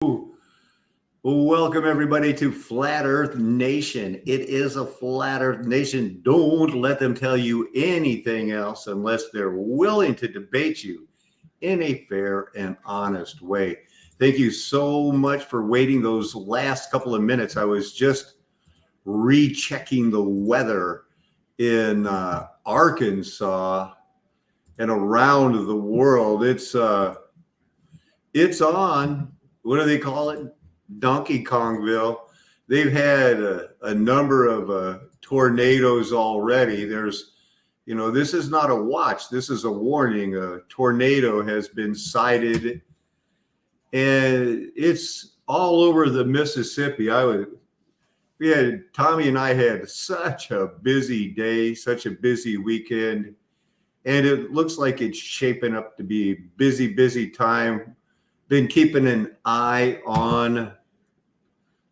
Welcome everybody to Flat Earth Nation. It is a Flat Earth Nation. Don't let them tell you anything else unless they're willing to debate you in a fair and honest way. Thank you so much for waiting those last couple of minutes. I was just rechecking the weather in Arkansas and around the world. It's on, what do they call it? Donkey Kongville. They've had a number of tornadoes already. This is not a watch. This is a warning. A tornado has been sighted, and it's all over the Mississippi. Tommy and I had such a busy day, such a busy weekend, and it looks like it's shaping up to be a busy time. Been keeping an eye on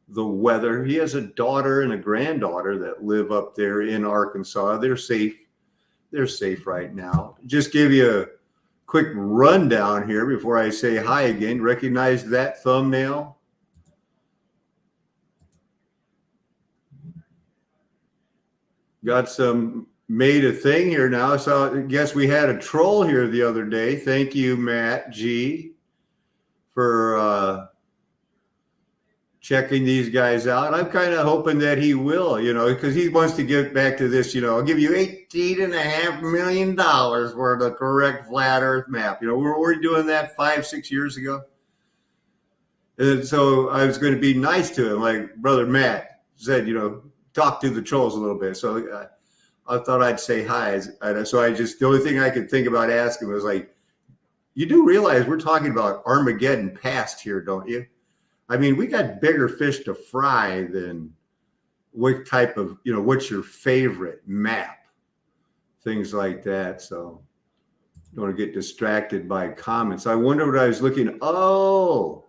the weather. He has a daughter and a granddaughter that live up there in Arkansas. They're safe. They're safe right now. Just give you a quick rundown here before I say hi again. Recognize that thumbnail? Got some made a thing here now. So I guess we had a troll here the other day. Thank you, Matt G, for checking these guys out. I'm kind of hoping that he will, because he wants to get back to this, I'll give you $18.5 million for the correct flat earth map. We're doing that 5-6 years ago. And so I was going to be nice to him, like Brother Matt said, talk to the trolls a little bit. So I thought I'd say hi. So the only thing I could think about asking was like, you do realize we're talking about Armageddon past here, don't you? I mean, we got bigger fish to fry than what type of, what's your favorite map, things like that. So don't want to get distracted by comments. I wonder what I was looking. Oh,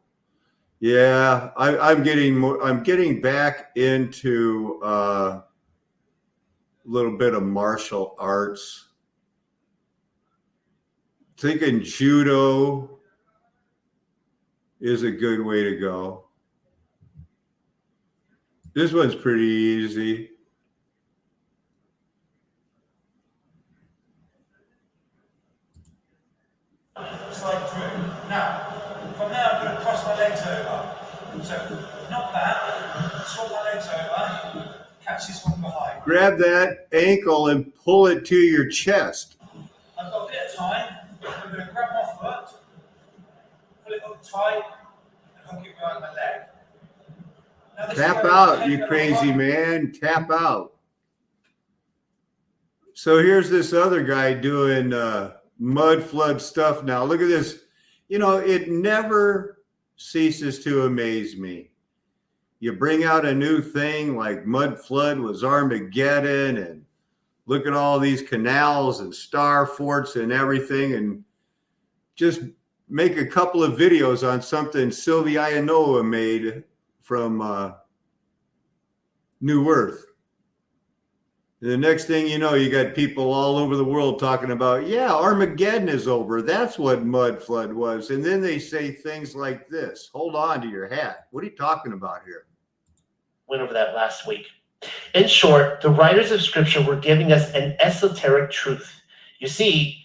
yeah, I'm getting back into a little bit of martial arts. Thinking judo is a good way to go. This one's pretty easy. Slide through. Now, from there I'm going to cross my legs over. So, not that, swap my legs over, catch this one behind. Grab that ankle and pull it to your chest. I've got a bit of time. I'm going to grab my foot, pull it up tight, and hook it behind my leg. Tap out, you crazy man. Tap out. So here's this other guy doing Mudflood stuff now. Look at this. It never ceases to amaze me. You bring out a new thing like Mudflood was Armageddon, and look at all these canals and star forts and everything, and just make a couple of videos on something Sylvie Ianoa made from New Earth. And the next thing you know, you got people all over the world talking about, yeah, Armageddon is over. That's what Mudflood was. And then they say things like this. Hold on to your hat. What are you talking about here? Went over that last week. In short, the writers of Scripture were giving us an esoteric truth. You see,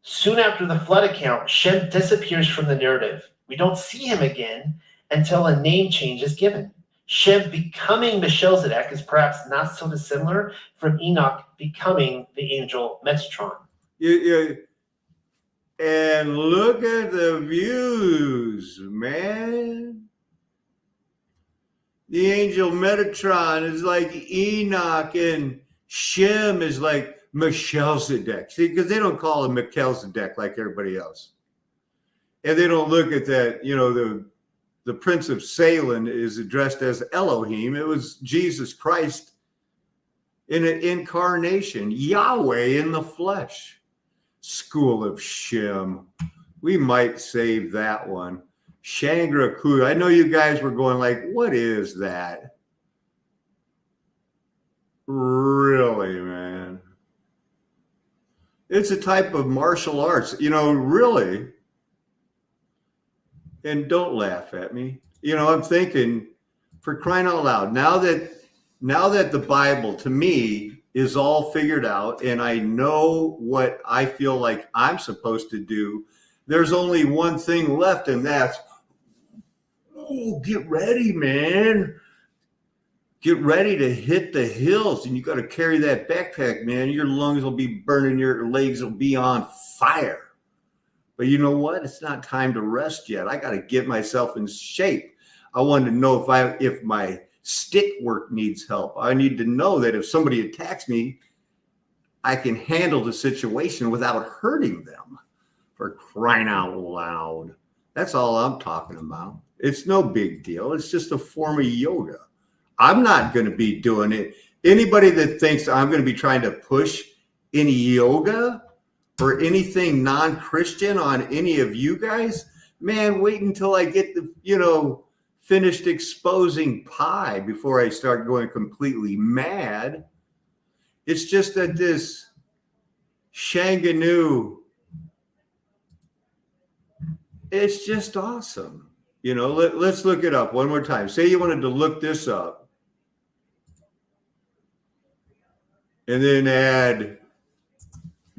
soon after the flood account, Shem disappears from the narrative. We don't see him again until a name change is given. Shem becoming Melchizedek is perhaps not so dissimilar from Enoch becoming the angel Metatron. And look at the views, man. The angel Metatron is like Enoch, and Shem is like Melchizedek. See, because they don't call him Melchizedek like everybody else. And they don't look at that, the Prince of Salem is addressed as Elohim. It was Jesus Christ in an incarnation, Yahweh in the flesh. School of Shem. We might save that one. Shangri-La. I know you guys were going like, what is that? Really, man? It's a type of martial arts, really. And don't laugh at me. You know, I'm thinking, for crying out loud, now that the Bible to me is all figured out and I know what I feel like I'm supposed to do, there's only one thing left, and that's, oh, get ready, man. Get ready to hit the hills, and you got to carry that backpack, man. Your lungs will be burning, your legs will be on fire. But you know what? It's not time to rest yet. I got to get myself in shape. I wanted to know if my stick work needs help. I need to know that if somebody attacks me, I can handle the situation without hurting them. For crying out loud. That's all I'm talking about. It's no big deal. It's just a form of yoga. I'm not going to be doing it. Anybody that thinks I'm going to be trying to push any yoga or anything non-Christian on any of you guys, man, wait until I get finished exposing pi before I start going completely mad. It's just that this Shanganu, it's just awesome. Let's look it up one more time. Say you wanted to look this up and then add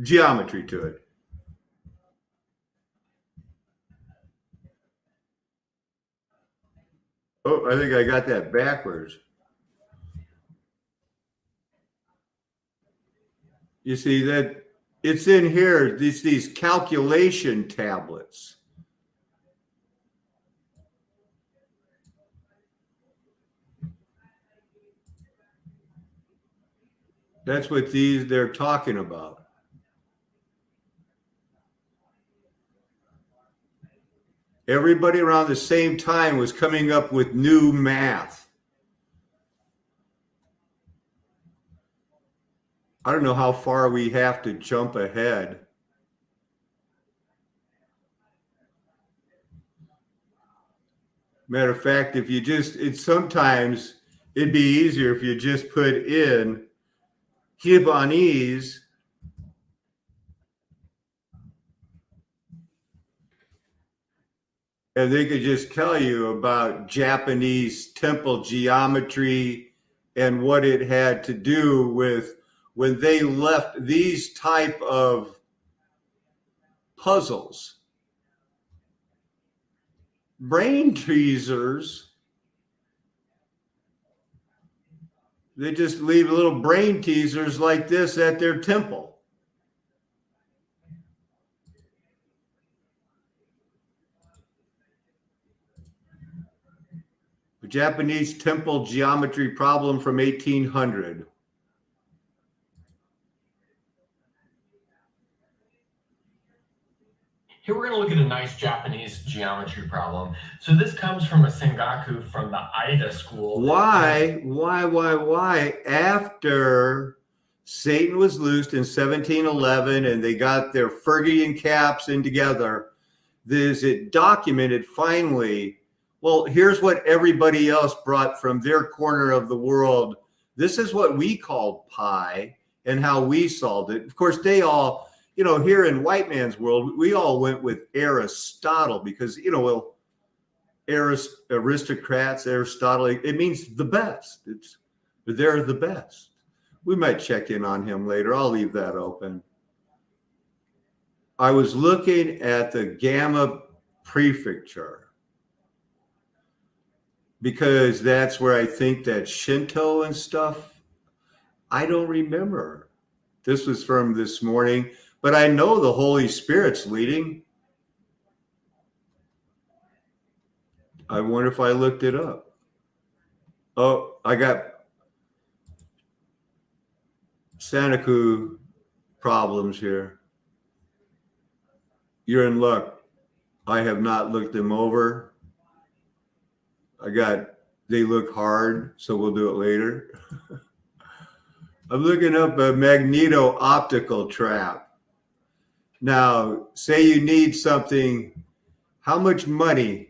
geometry to it. Oh, I think I got that backwards. You see that it's in here, these calculation tablets. That's what they're talking about. Everybody around the same time was coming up with new math. I don't know how far we have to jump ahead. Matter of fact, sometimes it'd be easier if you just put in Japanese and they could just tell you about Japanese temple geometry and what it had to do with when they left these type of puzzles. Brain teasers, they just leave little brain teasers like this at their temple. The Japanese temple geometry problem from 1800. Here we're going to look at a nice Japanese geometry problem. So this comes from a Sengaku from the Ida school. Why? After Satan was loosed in 1711 and they got their Phrygian caps in together, is it documented finally? Well, here's what everybody else brought from their corner of the world. This is what we called pi and how we solved it. Of course, they all, here in white man's world, we all went with Aristotle because, aristocrats, Aristotle, it means the best. They're the best. We might check in on him later. I'll leave that open. I was looking at the Gamma Prefecture because that's where I think that Shinto and stuff, I don't remember. This was from this morning, but I know the Holy Spirit's leading. I wonder if I looked it up. Oh, I got Sanaku problems here. You're in luck. I have not looked them over. They look hard, so we'll do it later. I'm looking up a magneto-optical trap. Now, say you need something, how much money?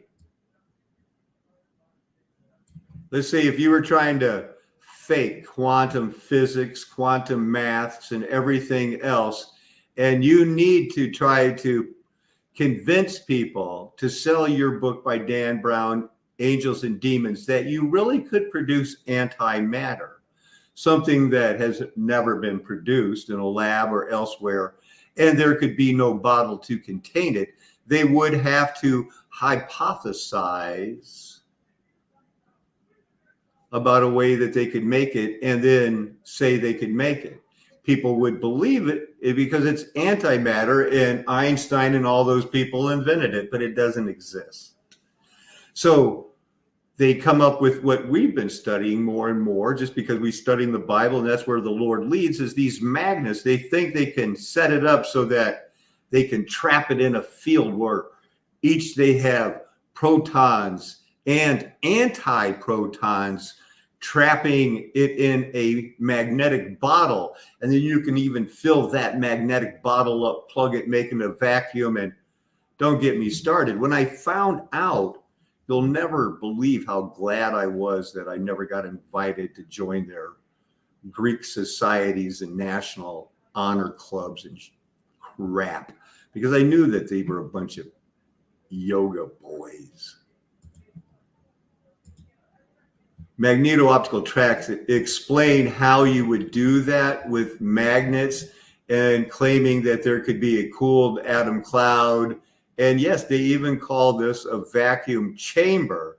Let's say if you were trying to fake quantum physics, quantum maths, and everything else, and you need to try to convince people to sell your book by Dan Brown angels and demons, that you really could produce antimatter, something that has never been produced in a lab or elsewhere, and there could be no bottle to contain it. They would have to hypothesize about a way that they could make it and then say they could make it. People would believe it because it's antimatter, and Einstein and all those people invented it, but it doesn't exist. So they come up with what we've been studying more and more, just because we study the Bible, and that's where the Lord leads, is these magnets. They think they can set it up so that they can trap it in a field where each they have protons and antiprotons trapping it in a magnetic bottle. And then you can even fill that magnetic bottle up, plug it, make it a vacuum. And don't get me started. When I found out, you'll never believe how glad I was that I never got invited to join their Greek societies and national honor clubs and crap, because I knew that they were a bunch of yoga boys. Magneto-optical tracks explain how you would do that with magnets, and claiming that there could be a cooled atom cloud. And yes, they even call this a vacuum chamber,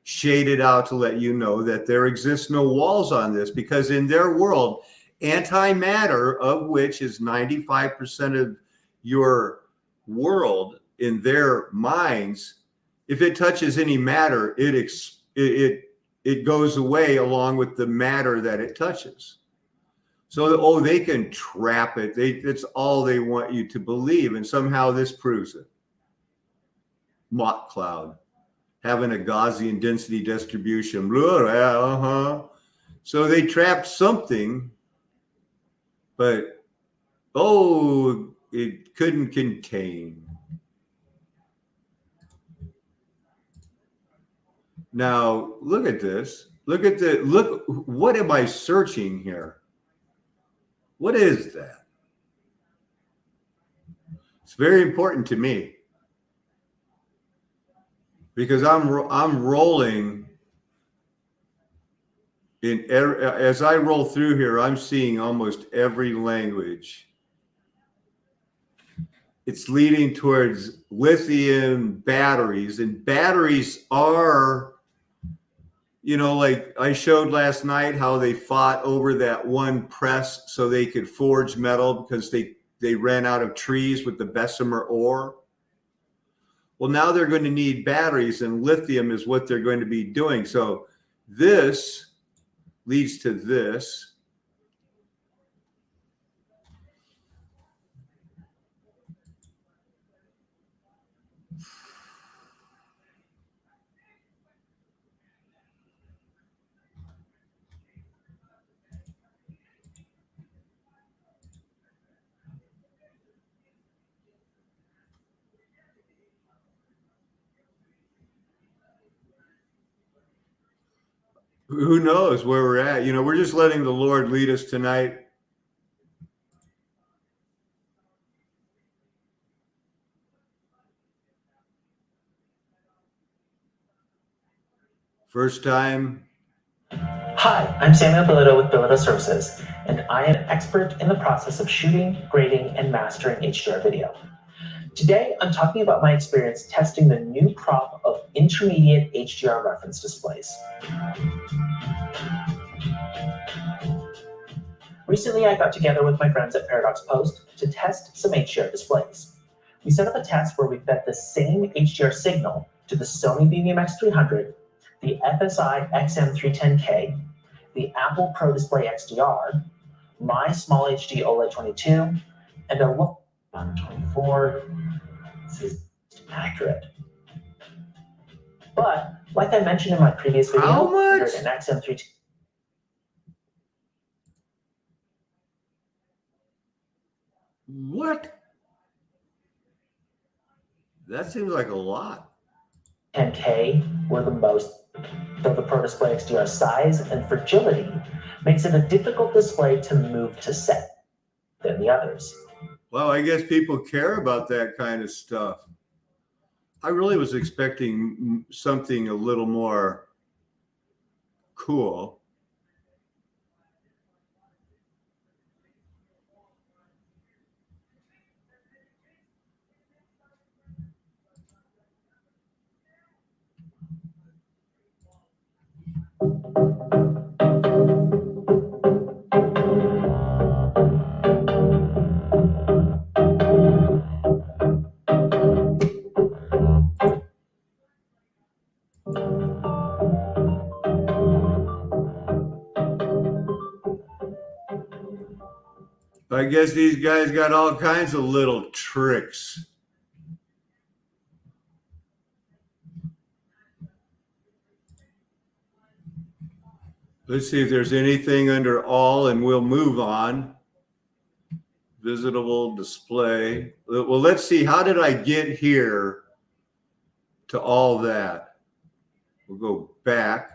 shaded out to let you know that there exists no walls on this, because in their world, antimatter, of which is 95% of your world in their minds, if it touches any matter, it goes away along with the matter that it touches. So, they can trap it. It's all they want you to believe. And somehow this proves it. Mach cloud, having a Gaussian density distribution. So they trapped something, but, it couldn't contain. Now, look at this. Look, what am I searching here? What is that? It's very important to me, because I'm rolling in as I roll through here, I'm seeing almost every language. It's leading towards lithium batteries, and batteries are, like I showed last night, how they fought over that one press so they could forge metal because they ran out of trees with the Bessemer ore. Well, now they're going to need batteries, and lithium is what they're going to be doing. So this leads to this. Who knows where we're at? We're just letting the Lord lead us tonight. First time. Hi, I'm Samuel Billito with Billito Services, and I am an expert in the process of shooting, grading, and mastering HDR video. Today, I'm talking about my experience testing the new crop of intermediate HDR reference displays. Recently, I got together with my friends at Paradox Post to test some HDR displays. We set up a test where we fed the same HDR signal to the Sony BVMX300, the FSI XM310K, the Apple Pro Display XDR, my Small HD OLED 22, and a look on 24. This is accurate. But like I mentioned in my previous video, How much? there's an XM310. What? That seems like a lot. 10K were the most, though the Pro Display XDR size and fragility makes it a difficult display to move to set than the others. Well, I guess people care about that kind of stuff. I really was expecting something a little more cool. I guess these guys got all kinds of little tricks. Let's see if there's anything under all, and we'll move on. Visitable display. Well, let's see. How did I get here to all that? We'll go back.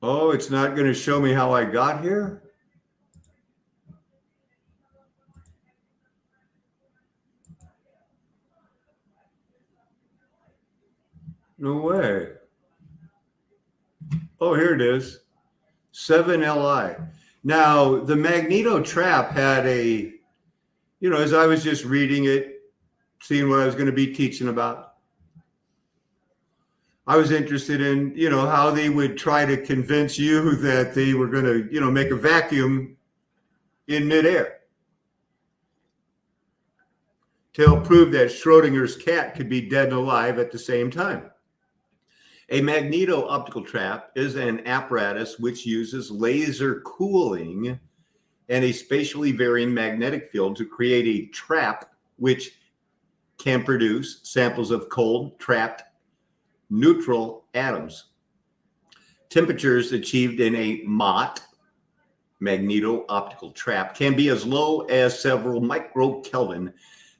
Oh, it's not going to show me how I got here? No way. Oh, here it is. 7LI. Now, the magneto trap had a, as I was just reading it, seeing what I was going to be teaching about, I was interested in, how they would try to convince you that they were going to, make a vacuum in midair to help prove that Schrodinger's cat could be dead and alive at the same time. A magneto-optical trap is an apparatus which uses laser cooling and a spatially varying magnetic field to create a trap which can produce samples of cold, trapped, neutral atoms. Temperatures achieved in a MOT, magneto-optical trap, can be as low as several microkelvin,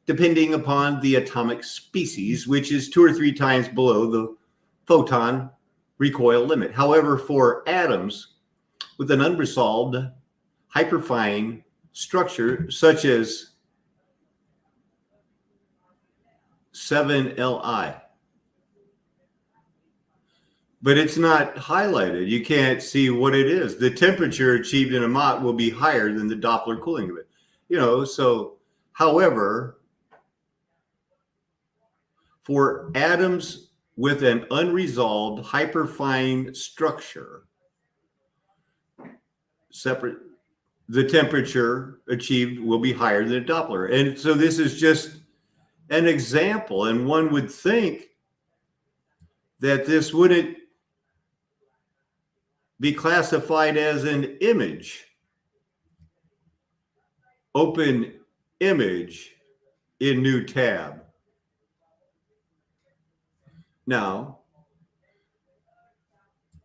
depending upon the atomic species, which is 2 or 3 times below the photon recoil limit. However, for atoms with an unresolved hyperfine structure, such as 7LI, but it's not highlighted. You can't see what it is. The temperature achieved in a MOT will be higher than the Doppler cooling of it. So, however, for atoms with an unresolved hyperfine structure, the temperature achieved will be higher than a Doppler. And so this is just an example. And one would think that this wouldn't be classified as an image. Open image in new tab. Now,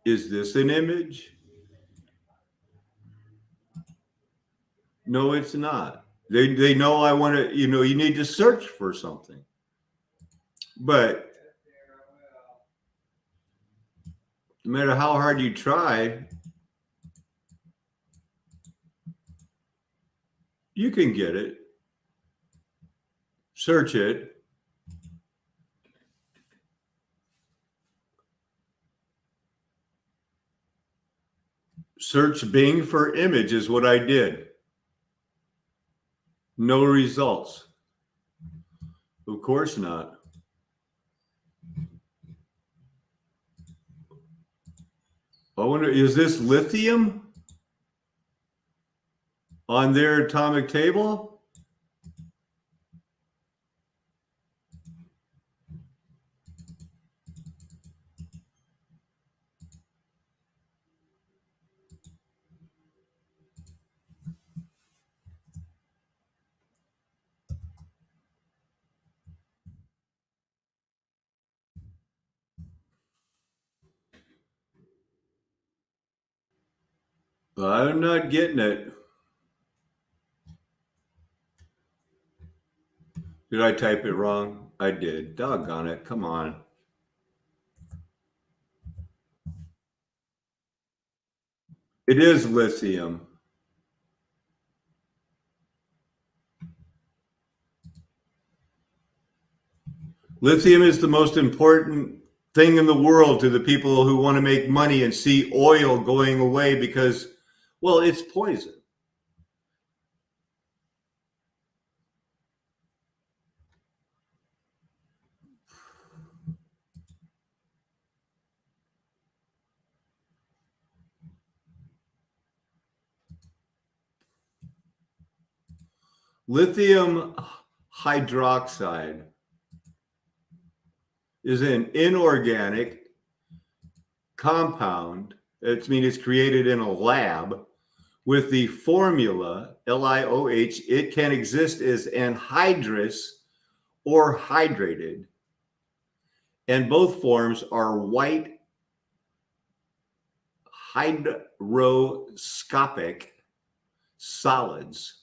is this an image? No, it's not. They know I want to, you need to search for something. But no matter how hard you try, you can get it. Search it. Search Bing for image is what I did. No results. Of course not. I wonder, is this lithium on their atomic table? I'm not getting it. Did I type it wrong? I did. Doggone it. Come on. It is lithium. Lithium is the most important thing in the world to the people who want to make money and see oil going away because, well, it's poison. Lithium hydroxide is an inorganic compound. It's created in a lab with the formula LiOH. It can exist as anhydrous or hydrated, and both forms are white hygroscopic solids.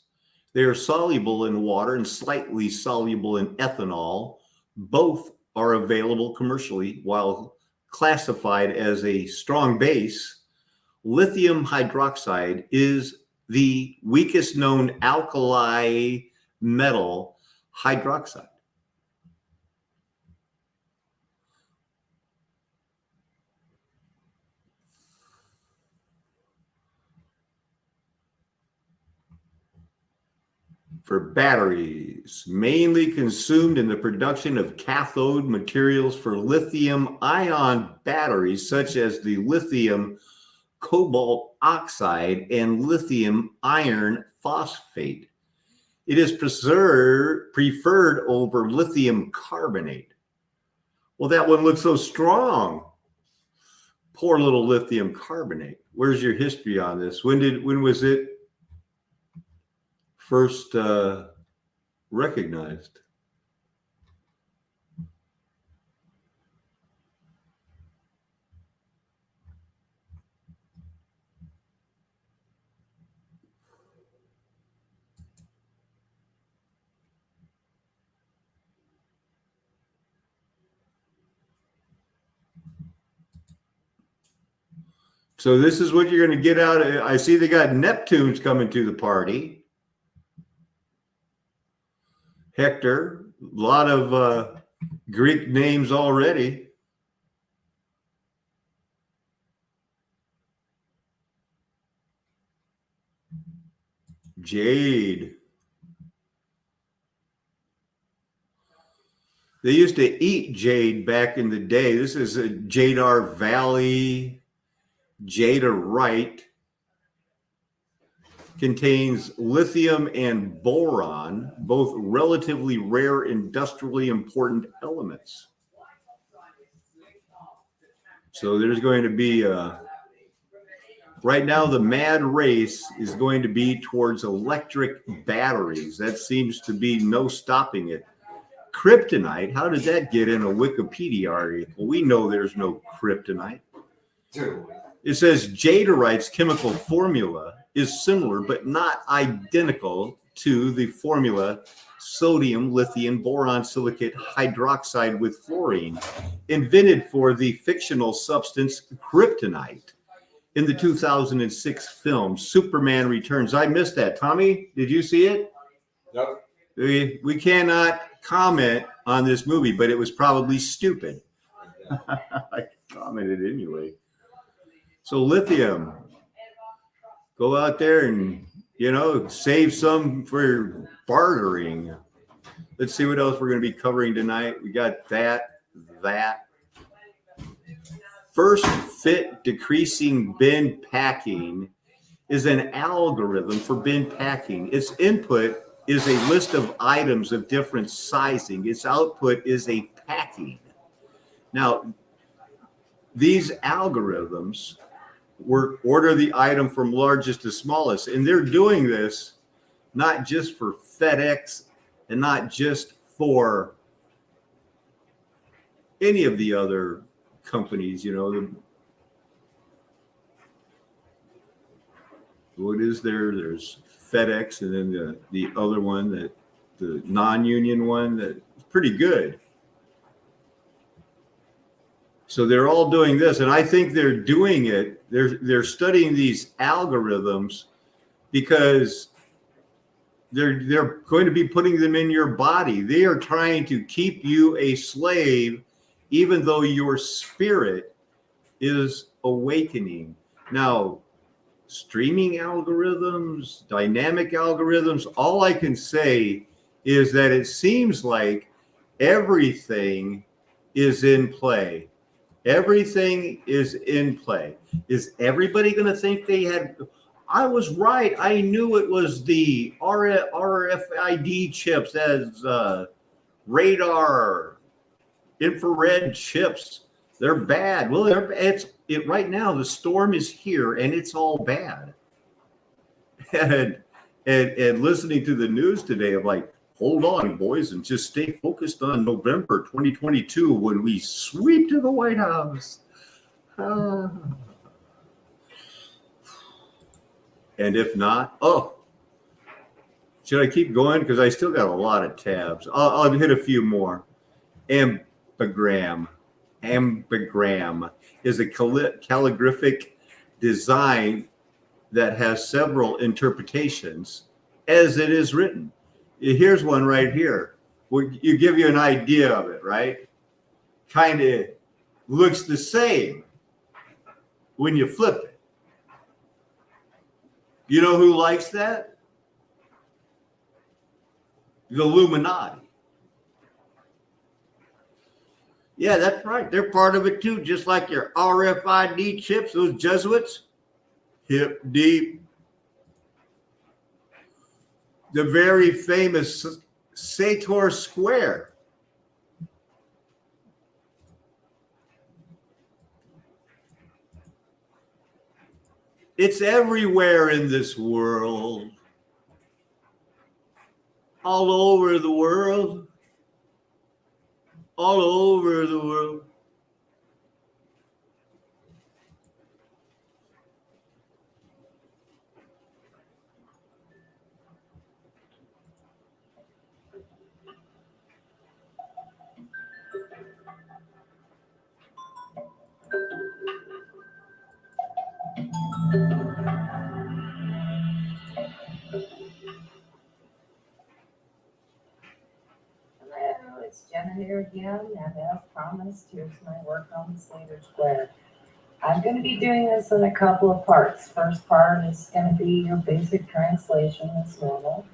They are soluble in water and slightly soluble in ethanol. Both are available commercially. While classified as a strong base, lithium hydroxide is the weakest known alkali metal hydroxide. For batteries, mainly consumed in the production of cathode materials for lithium-ion batteries, such as the lithium cobalt oxide and lithium iron phosphate. It is preferred over lithium carbonate. Well, that one looks so strong. Poor little lithium carbonate. Where's your history on this? When was it first recognized? So this is what you're going to get out of it. I see they got Neptunes coming to the party. Hector, a lot of Greek names already. Jade. They used to eat jade back in the day. This is a Jadar Valley. Jadarite contains lithium and boron, both relatively rare, industrially important elements. So there's going to be right now the mad race is going to be towards electric batteries. That seems to be no stopping it. Kryptonite, how did that get in a Wikipedia article? We know there's no kryptonite. It says jadarite's chemical formula is similar but not identical to the formula sodium, lithium, boron, silicate hydroxide with fluorine, invented for the fictional substance kryptonite in the 2006 film Superman Returns. I missed that. Tommy, did you see it? Nope. We cannot comment on this movie, but it was probably stupid. I commented anyway. So lithium, go out there and, save some for bartering. Let's see what else we're going to be covering tonight. We got that. First fit decreasing bin packing is an algorithm for bin packing. Its input is a list of items of different sizing. Its output is a packing. Now, these algorithms order the item from largest to smallest, and they're doing this not just for FedEx and not just for any of the other companies. What is there? There's FedEx, and then the other one, the non-union one, that's pretty good. So they're all doing this, and I think they're doing it. They're studying these algorithms because They're going to be putting them in your body. They are trying to keep you a slave, even though your spirit is awakening. Now, streaming algorithms, dynamic algorithms, all I can say is that it seems like everything is in play. Everything is in play. Is everybody going to think they had? I was right. I knew it was the RFID chips as radar, infrared chips. They're bad. Well, it right now. The storm is here, and it's all bad. And listening to the news today, I'm like, hold on, boys, and just stay focused on November 2022 when we sweep to the White House. And if not, should I keep going? Because I still got a lot of tabs. I'll hit a few more. Ambigram is a calligraphic design that has several interpretations as it is written. Here's one right here. You give you an idea of it, right? Kind of looks the same when you flip it. You know who likes that? The Illuminati. Yeah, that's right. They're part of it too, just like your RFID chips, those Jesuits. Hip deep. The very famous Sator Square. It's everywhere in this world. All over the world. All over the world. Hello, it's Jenna here again, and as promised, here's my work on the Sator Square. I'm going to be doing this in a couple of parts. First part is going to be your basic translation as normal.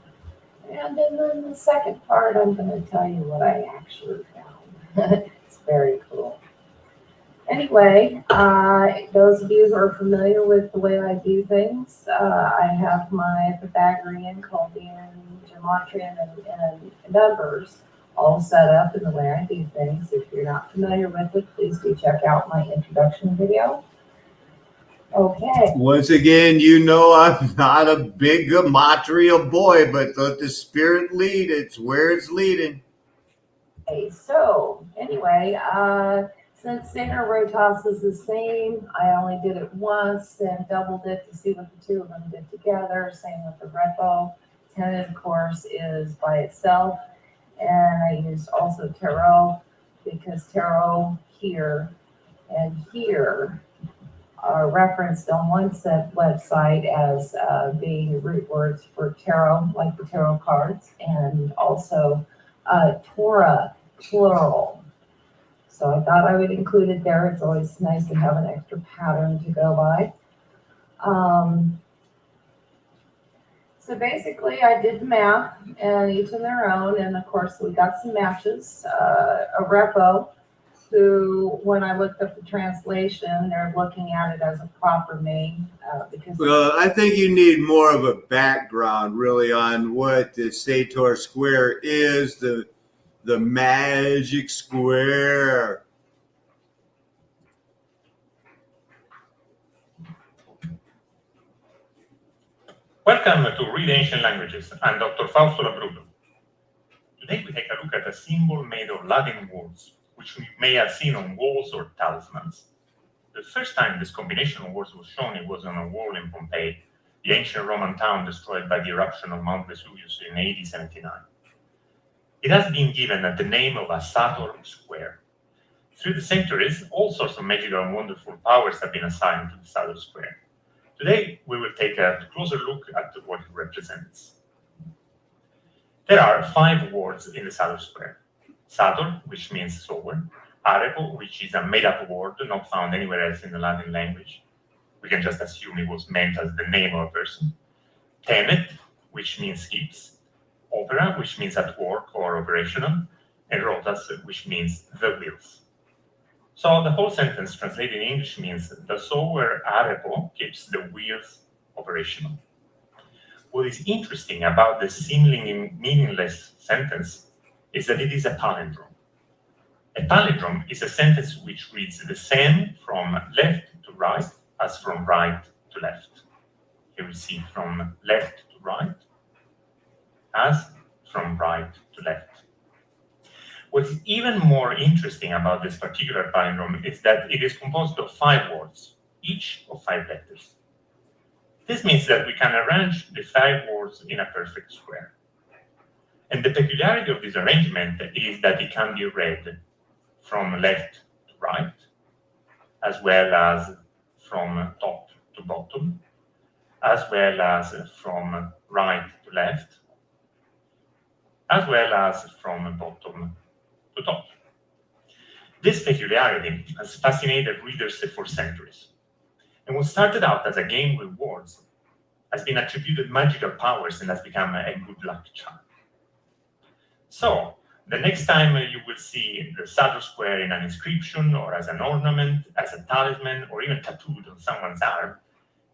And then the second part, I'm going to tell you what I actually found. It's very cool. Anyway, those of you who are familiar with the way I do things, I have my Pythagorean, Chaldean, Gematria, and numbers all set up in the way I do things. If you're not familiar with it, please do check out my introduction video. Okay. Once again, you know I'm not a big gematria boy, but let the spirit lead. It's where it's leading. Okay, so anyway, since Sator Rotas is the same, I only did it once and doubled it to see what the two of them did together. Same with the repo. Tenet, of course, is by itself. And I used also tarot because tarot here and here are referenced on one set website as being root words for tarot, like the tarot cards, and also Torah, plural. So I thought I would include it there. It's always nice to have an extra pattern to go by. So basically, I did the math, and each on their own, and of course, we got some matches. A repo, who, when I looked up the translation, they're looking at it as a proper name because. Well, I think you need more of a background, really, on what the Sator Square is, the magic square. Welcome to Read Ancient Languages. I'm Dr. Fausto Labruto. Today we take a look at a symbol made of Latin words, which we may have seen on walls or talismans. The first time this combination of words was shown, it was on a wall in Pompeii, the ancient Roman town destroyed by the eruption of Mount Vesuvius in AD 79. It has been given the name of a Sator Square. Through the centuries, all sorts of magical and wonderful powers have been assigned to the Sator Square. Today, we will take a closer look at what it represents. There are 5 words in the Sator square. Sator, which means sower. Arepo, which is a made-up word not found anywhere else in the Latin language. We can just assume it was meant as the name of a person. Temet, which means hips. Opera, which means at work or operational. And rotas, which means the wheels. So the whole sentence translated in English means the sower Arepo keeps the wheels operational. What is interesting about the seemingly meaningless sentence is that it is a palindrome. A palindrome is a sentence which reads the same from left to right as from right to left. Here we see from left to right as from right to left. What is even more interesting about this particular palindrome is that it is composed of 5 words, each of 5 letters. This means that we can arrange the 5 words in a perfect square. And the peculiarity of this arrangement is that it can be read from left to right, as well as from top to bottom, as well as from right to left, as well as from bottom to top. This peculiarity has fascinated readers for centuries, and what started out as a game with words has been attributed magical powers and has become a good luck charm. So, the next time you will see the Sator square in an inscription or as an ornament, as a talisman, or even tattooed on someone's arm,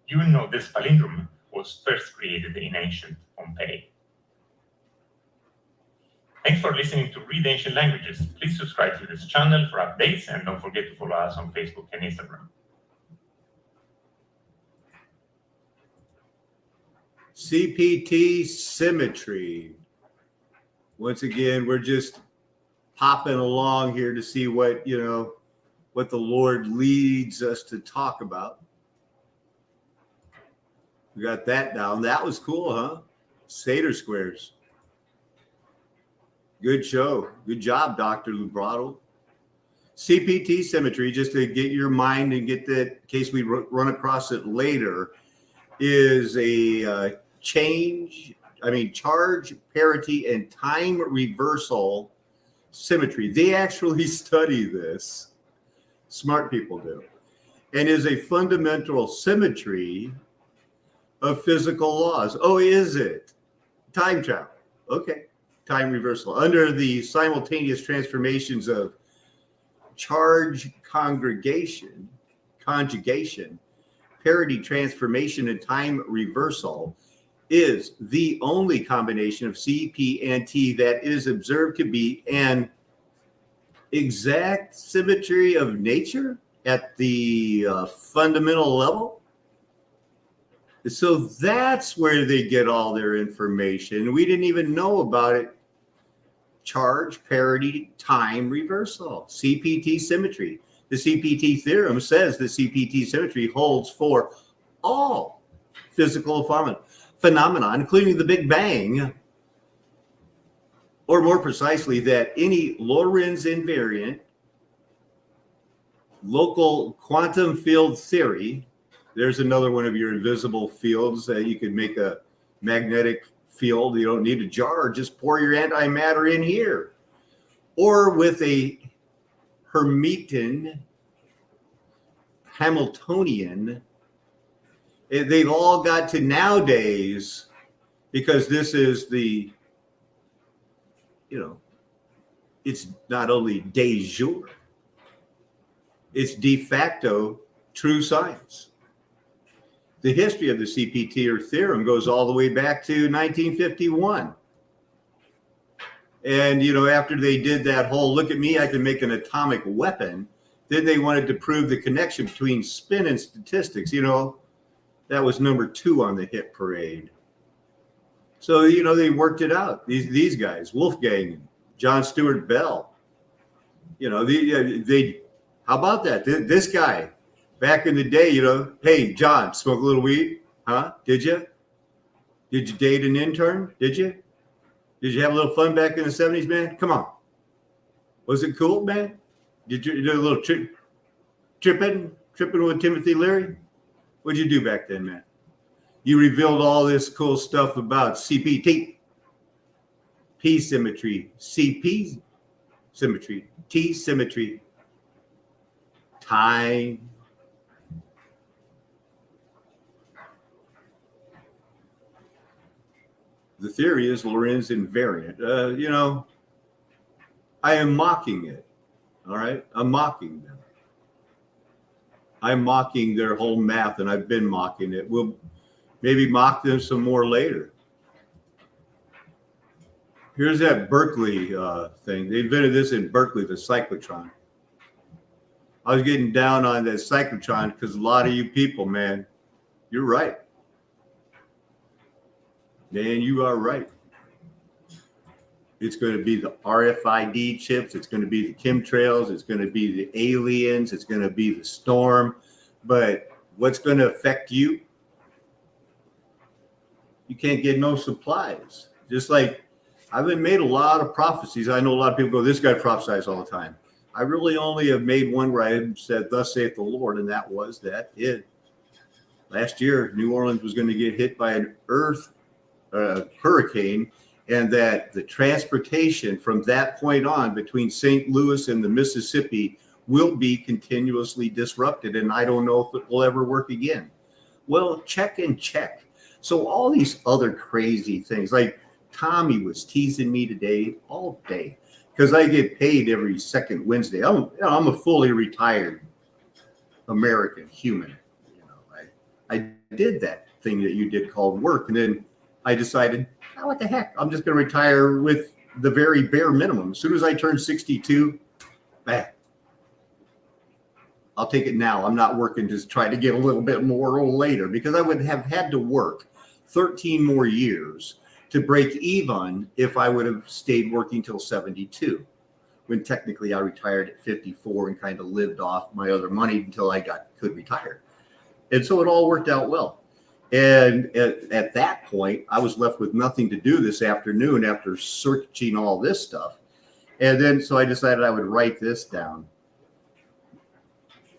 you will know this palindrome was first created in ancient Pompeii. Thanks for listening to Read Ancient Languages. Please subscribe to this channel for updates and don't forget to follow us on Facebook and Instagram. CPT symmetry. Once again, we're just popping along here to see what the Lord leads us to talk about. We got that down. That was cool, huh? Sator squares. Good show. Good job, Dr. Lubrato. CPT symmetry, just to get your mind and get that, in case we run across it later, is a charge, parity, and time reversal symmetry. They actually study this. Smart people do. And is a fundamental symmetry of physical laws. Oh, is it? Time travel. Okay. Time reversal. Under the simultaneous transformations of charge conjugation, parity transformation, and time reversal is the only combination of CP and T that is observed to be an exact symmetry of nature at the fundamental level. So that's where they get all their information. We didn't even know about it. Charge, parity, time reversal, CPT symmetry. The CPT theorem says the CPT symmetry holds for all physical phenomena, including the Big Bang, or more precisely, that any Lorentz invariant local quantum field theory, there's another one of your invisible fields that you can make a magnetic field. You don't need a jar, just pour your antimatter in here. Or with a Hermitian, Hamiltonian, they've all got to nowadays, because this is the, it's not only de jure, it's de facto true science. The history of the CPT or theorem goes all the way back to 1951. And, after they did that whole, look at me, I can make an atomic weapon, then they wanted to prove the connection between spin and statistics. That was number 2 on the hit parade. So, they worked it out. These guys, Wolfgang, John Stuart Bell, they how about that? This guy, back in the day, hey, John, smoke a little weed? Huh? Did you? Did you date an intern? Did you? Did you have a little fun back in the 70s, man? Come on. Was it cool, man? Did you do a little tripping with Timothy Leary? What'd you do back then, man? You revealed all this cool stuff about CPT. P symmetry, CP symmetry, T symmetry, time. The theory is Lorentz invariant. I am mocking it. All right. I'm mocking them. I'm mocking their whole math, and I've been mocking it. We'll maybe mock them some more later. Here's that Berkeley thing. They invented this in Berkeley, the cyclotron. I was getting down on that cyclotron because a lot of you people, man, you're right. Man, you are right. It's going to be the RFID chips. It's going to be the chemtrails. It's going to be the aliens. It's going to be the storm. But what's going to affect you? You can't get no supplies. Just like I've made a lot of prophecies. I know a lot of people go, this guy prophesies all the time. I really only have made one where I said, thus saith the Lord, and that was that last year, New Orleans was going to get hit by an hurricane, and that the transportation from that point on between St. Louis and the Mississippi will be continuously disrupted, and I don't know if it will ever work again. Well, check and check. So all these other crazy things, like Tommy was teasing me today all day because I get paid every second Wednesday. I'm a fully retired American human. I did that thing that you did called work, and then I decided, oh, what the heck? I'm just going to retire with the very bare minimum. As soon as I turn 62, I'll take it now. I'm not working to try to get a little bit more later, because I would have had to work 13 more years to break even if I would have stayed working till 72, when technically I retired at 54 and kind of lived off my other money until I could retire. And so it all worked out well. And at that point, I was left with nothing to do this afternoon after searching all this stuff. And then so I decided I would write this down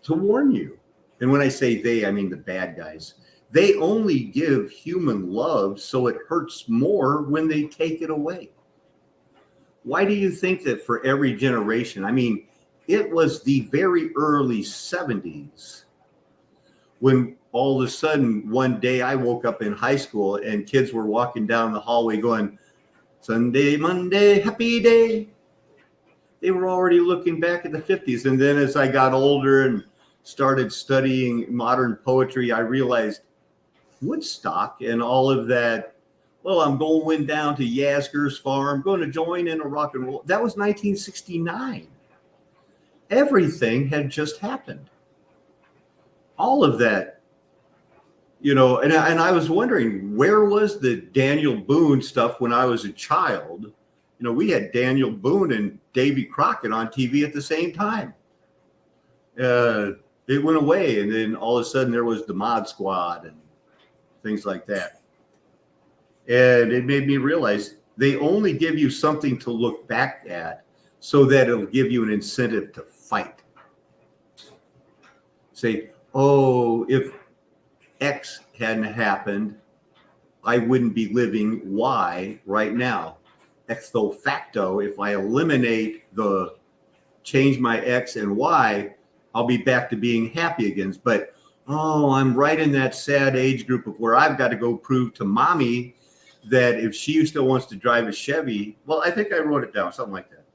to warn you. And when I say they, I mean the bad guys. They only give human love so it hurts more when they take it away. Why do you think that for every generation? I mean, it was the very early 70s when all of a sudden one day I woke up in high school and kids were walking down the hallway going, Sunday, Monday, happy day. They were already looking back at the 50s. And then as I got older and started studying modern poetry, I realized Woodstock and all of that. Well, I'm going down to Yasgur's farm, going to join in a rock and roll. That was 1969. Everything had just happened. All of that, and I was wondering, where was the Daniel Boone stuff when I was a child? We had Daniel Boone and Davy Crockett on TV at the same time. It went away, and then all of a sudden there was the Mod Squad and things like that. And it made me realize they only give you something to look back at so that it'll give you an incentive to fight. Say, oh, if X hadn't happened, I wouldn't be living Y right now. Ex facto, if I eliminate change my X and Y, I'll be back to being happy again. But, I'm right in that sad age group of where I've got to go prove to mommy that if she still wants to drive a Chevy, well, I think I wrote it down, something like that.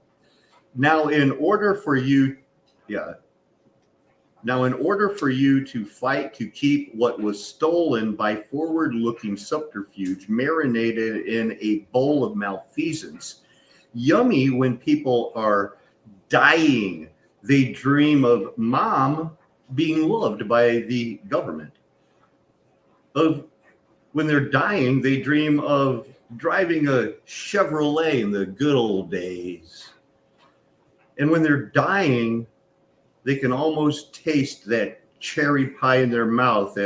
Now, in order for you to fight to keep what was stolen by forward-looking subterfuge marinated in a bowl of malfeasance, yummy when people are dying, they dream of mom being loved by the government. When they're dying, they dream of driving a Chevrolet in the good old days. And when they're dying, they can almost taste that cherry pie in their mouth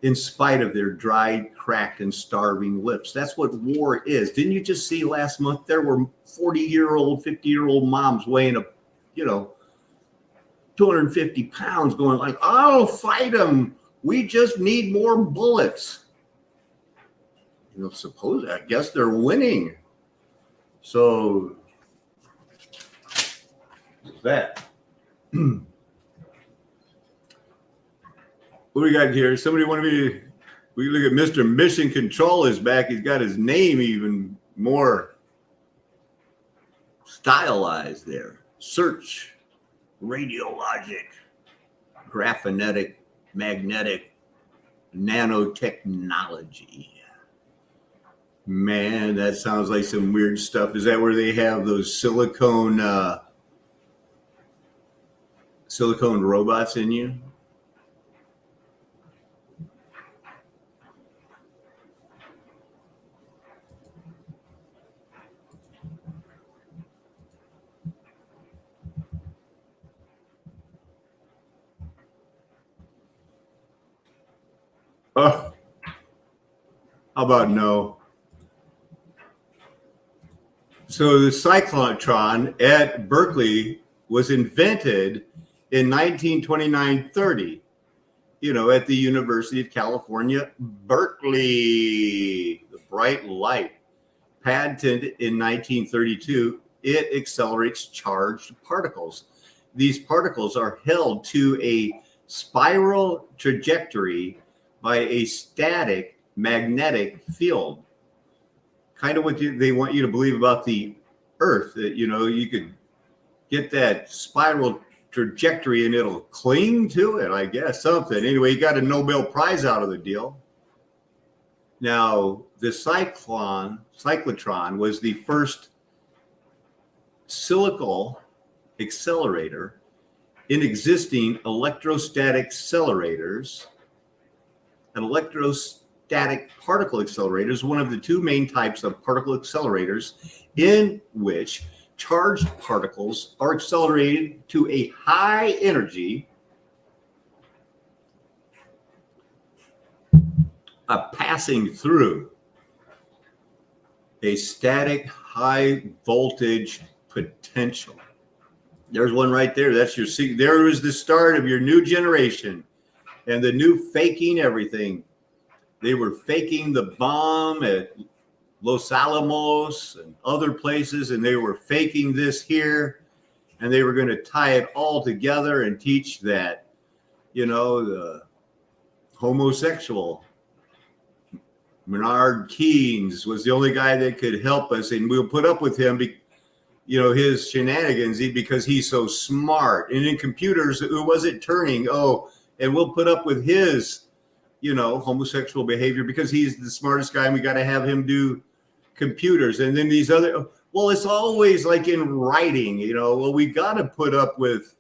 in spite of their dried, cracked, and starving lips. That's what war is. Didn't you just see last month there were 40-year-old, 50-year-old moms weighing 250 pounds going like, I'll fight them. We just need more bullets. I guess they're winning. So that. What do we got here? Somebody want me to? We look at Mr. Mission Control is back. He's got his name even more stylized there. Search, radiologic, graphonetic, magnetic, nanotechnology. Man, that sounds like some weird stuff. Is that where they have those silicone robots in you? Oh, how about no? So the cyclotron at Berkeley was invented in 1929-30, at the University of California, Berkeley. The bright light, patented in 1932, it accelerates charged particles. These particles are held to a spiral trajectory by a static magnetic field. Kind of what they want you to believe about the Earth, that, you could get that spiral trajectory and it'll cling to it, I guess, something. Anyway, you got a Nobel Prize out of the deal. Now, the cyclotron was the first silical accelerator in existing electrostatic accelerators. An electrostatic particle accelerator is one of the two main types of particle accelerators in which charged particles are accelerated to a high energy, passing through a static high voltage potential. There's one right there. That's your secret. There was the start of your new generation and the new faking everything. They were faking the bomb at Los Alamos and other places, and they were faking this here, and they were going to tie it all together and teach that, the homosexual Maynard Keynes was the only guy that could help us, and we'll put up with him, his shenanigans, because he's so smart. And in computers, who was it turning? Oh, and we'll put up with his, homosexual behavior because he's the smartest guy, and we got to have him do computers. And then these other, well, it's always like in writing, we got to put up with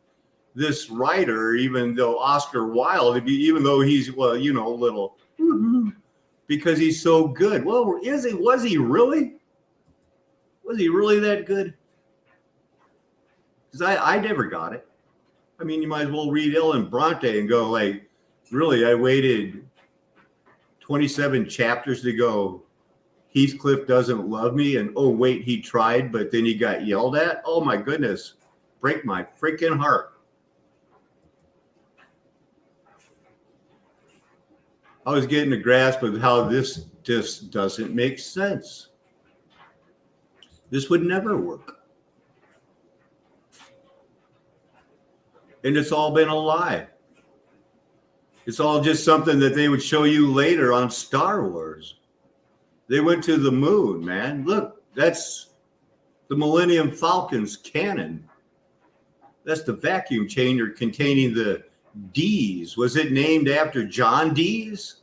this writer, even though Oscar Wilde, even though he's, little, because he's so good. Well, was he really that good? Because I never got it. I mean, you might as well read Ellen Bronte and go like, really, I waited 27 chapters to go, Heathcliff doesn't love me, and oh wait, he tried, but then he got yelled at. Oh my goodness, break my freaking heart. I was getting a grasp of how this just doesn't make sense. This would never work. And it's all been a lie. It's all just something that they would show you later on Star Wars. They went to the moon, man. Look, that's the Millennium Falcon's cannon. That's the vacuum chamber containing the D's. Was it named after John Dees?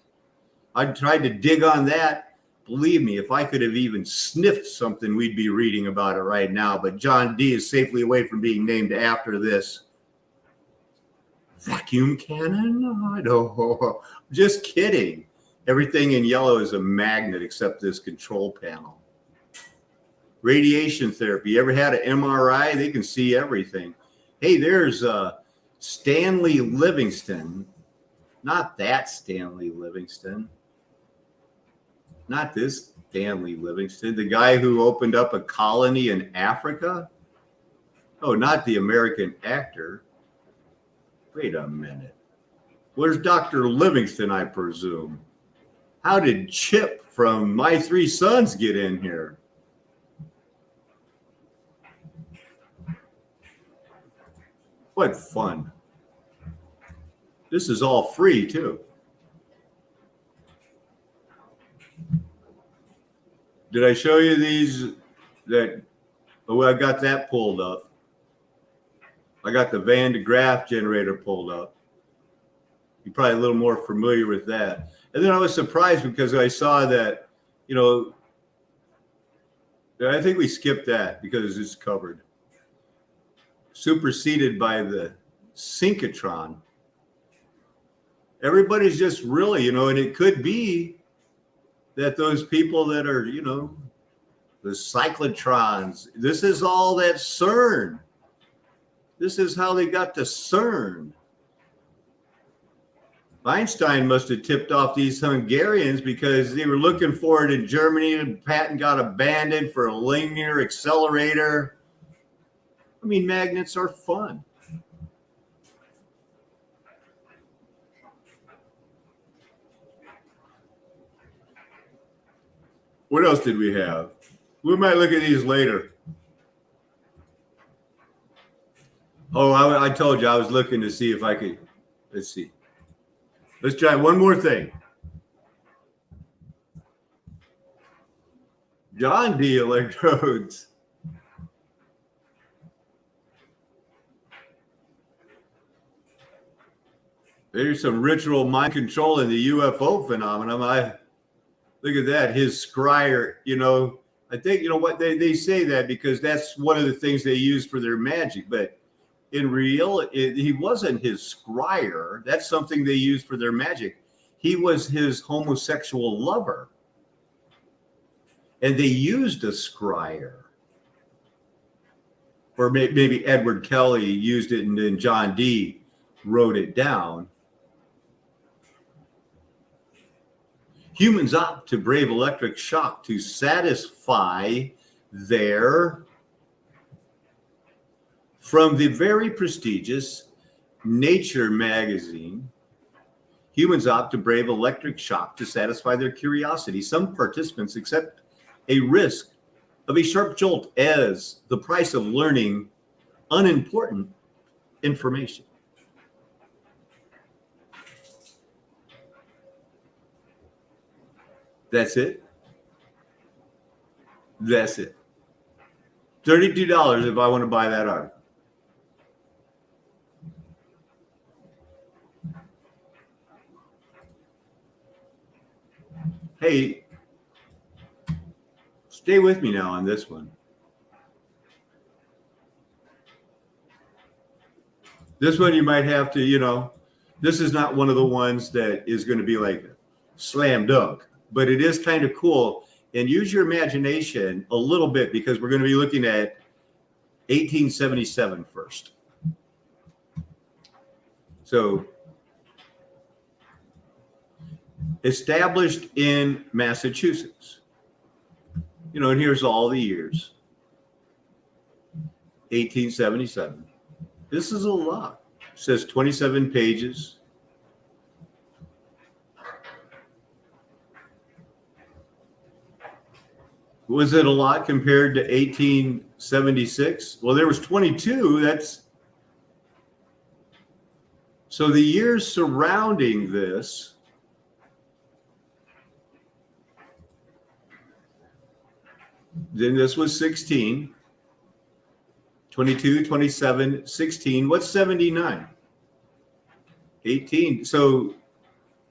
I tried to dig on that. Believe me, if I could have even sniffed something, we'd be reading about it right now. But John Dee is safely away from being named after this. Vacuum cannon? I don't. Just kidding. Everything in yellow is a magnet except this control panel. Radiation therapy. Ever had an MRI? They can see everything. Hey, there's Stanley Livingston. Not that Stanley Livingston. Not this Stanley Livingston. The guy who opened up a colony in Africa? Oh, not the American actor. Wait a minute. Where's Dr. Livingston, I presume? How did Chip from My Three Sons get in here? What fun. This is all free too. Did I show you these that, oh, I got that pulled up. I got the Van de Graaff generator pulled up. You're probably a little more familiar with that. And then I was surprised because I saw that, you know, I think we skipped that because it's covered. Superseded by the synchrotron. Everybody's just really, you know, and it could be that those people that are, you know, the cyclotrons, this is all that CERN. This is how they got to CERN. Einstein must have tipped off these Hungarians because they were looking for it in Germany and patent got abandoned for a linear accelerator. I mean, magnets are fun. What else did we have? We might look at these later. Oh, I told you I was looking to see if I could. Let's see. Let's try one more thing. John D. electrodes. There's some ritual mind control in the UFO phenomenon. Look at that. His scryer, you know, I think, you know what, they say that because that's one of the things they use for their magic. But in real, he wasn't his scryer. That's something they used for their magic. He was his homosexual lover. And they used a scryer. Or maybe Edward Kelly used it and then John D. wrote it down. Humans opt to brave electric shock to satisfy their, from the very prestigious Nature magazine, humans opt to brave electric shock to satisfy their curiosity. Some participants accept a risk of a sharp jolt as the price of learning unimportant information. That's it. That's it. $32 if I want to buy that art. Hey, stay with me now on this one. This one you might have to, you know, this is not one of the ones that is going to be like slam dunk, but it is kind of cool. And use your imagination a little bit because we're going to be looking at 1877 first. So, established in Massachusetts. You know, and here's all the years. 1877. This is a lot. It says 27 pages. Was it a lot compared to 1876? Well, there was 22. That's so the years surrounding this. Then this was 16, 22, 27, 16. What's 79? 18. So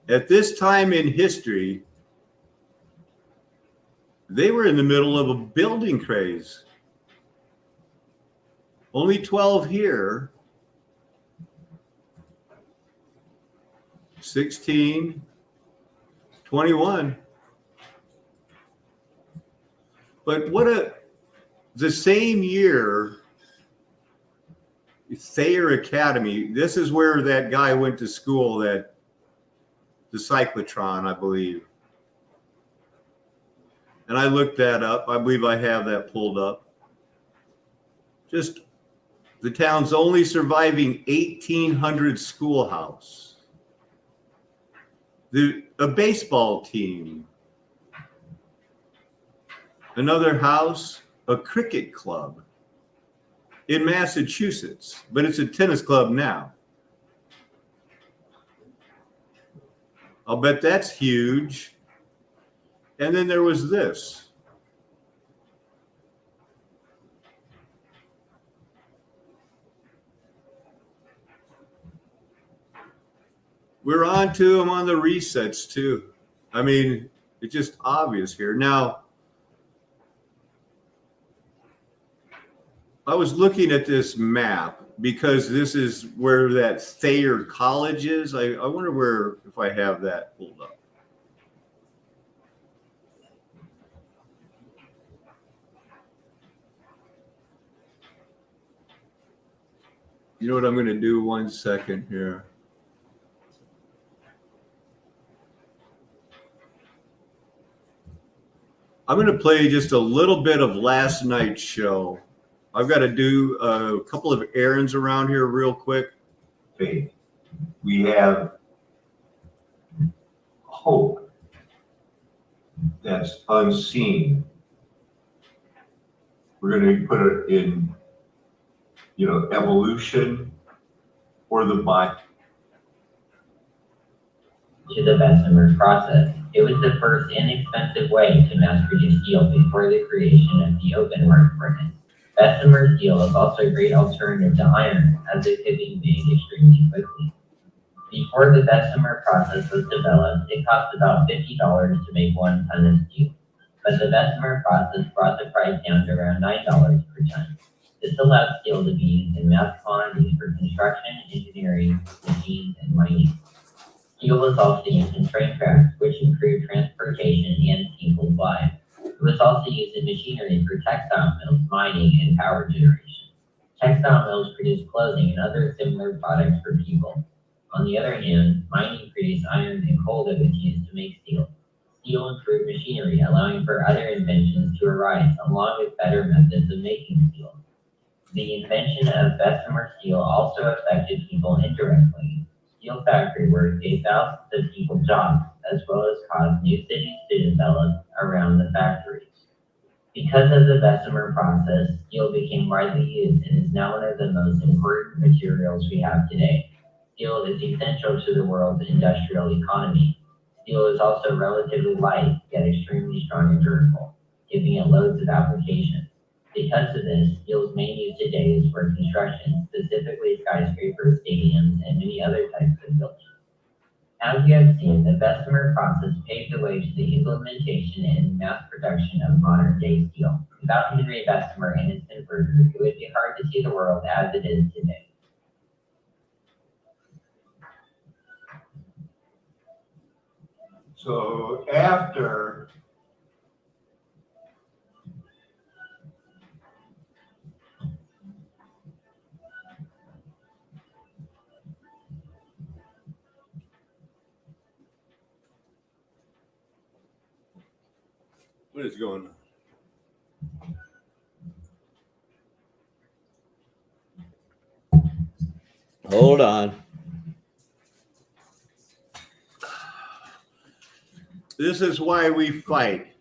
at this time in history, they were in the middle of a building craze. Only 12 here. 16, 21. But the same year, Thayer Academy, this is where that guy went to school, the cyclotron, I believe. And I looked that up. I believe I have that pulled up. Just the town's only surviving 1800 schoolhouse. A baseball team. Another house, a cricket club in Massachusetts, but it's a tennis club now. I'll bet that's huge. And then there was this. We're on to them on the resets too. I mean, it's just obvious here. Now, I was looking at this map because this is where that Thayer College is. I wonder if I have that pulled up. You know what I'm going to do? 1 second here. I'm going to play just a little bit of last night's show. I've got to do a couple of errands around here real quick. Faith. We have hope that's unseen. We're going to put it in, evolution or the Bible. To the Bessemer process. It was the first inexpensive way to mass produce steel before the creation of the open arc furnace. Bessemer steel is also a great alternative to iron, as it could be made extremely quickly. Before the Bessemer process was developed, it cost about $50 to make 1 ton of steel. But the Bessemer process brought the price down to around $9 per ton. This allowed steel to be used in mass quantities for construction, engineering, machines, and mining. Steel was also used in train tracks, which improved transportation and people's lives. It was also used in machinery for textile mills, mining, and power generation. Textile mills produced clothing and other similar products for people. On the other hand, mining produced iron and coal that was used to make steel. Steel improved machinery, allowing for other inventions to arise, along with better methods of making steel. The invention of Bessemer steel also affected people indirectly. Steel factory work gave thousands of people jobs, as well as caused new cities to develop around the factories. Because of the Bessemer process, steel became widely used and is now one of the most important materials we have today. Steel is essential to the world's industrial economy. Steel is also relatively light, yet extremely strong and durable, giving it loads of applications. Because of this, steel's main use today is for construction, specifically skyscrapers, stadiums, and many other types of buildings. As you have seen, the Bessemer process paved the way to the implementation and mass production of modern-day steel. Without Henry Bessemer and his inverter, it would be hard to see the world as it is today. So after What is going on? Hold on. This is why we fight.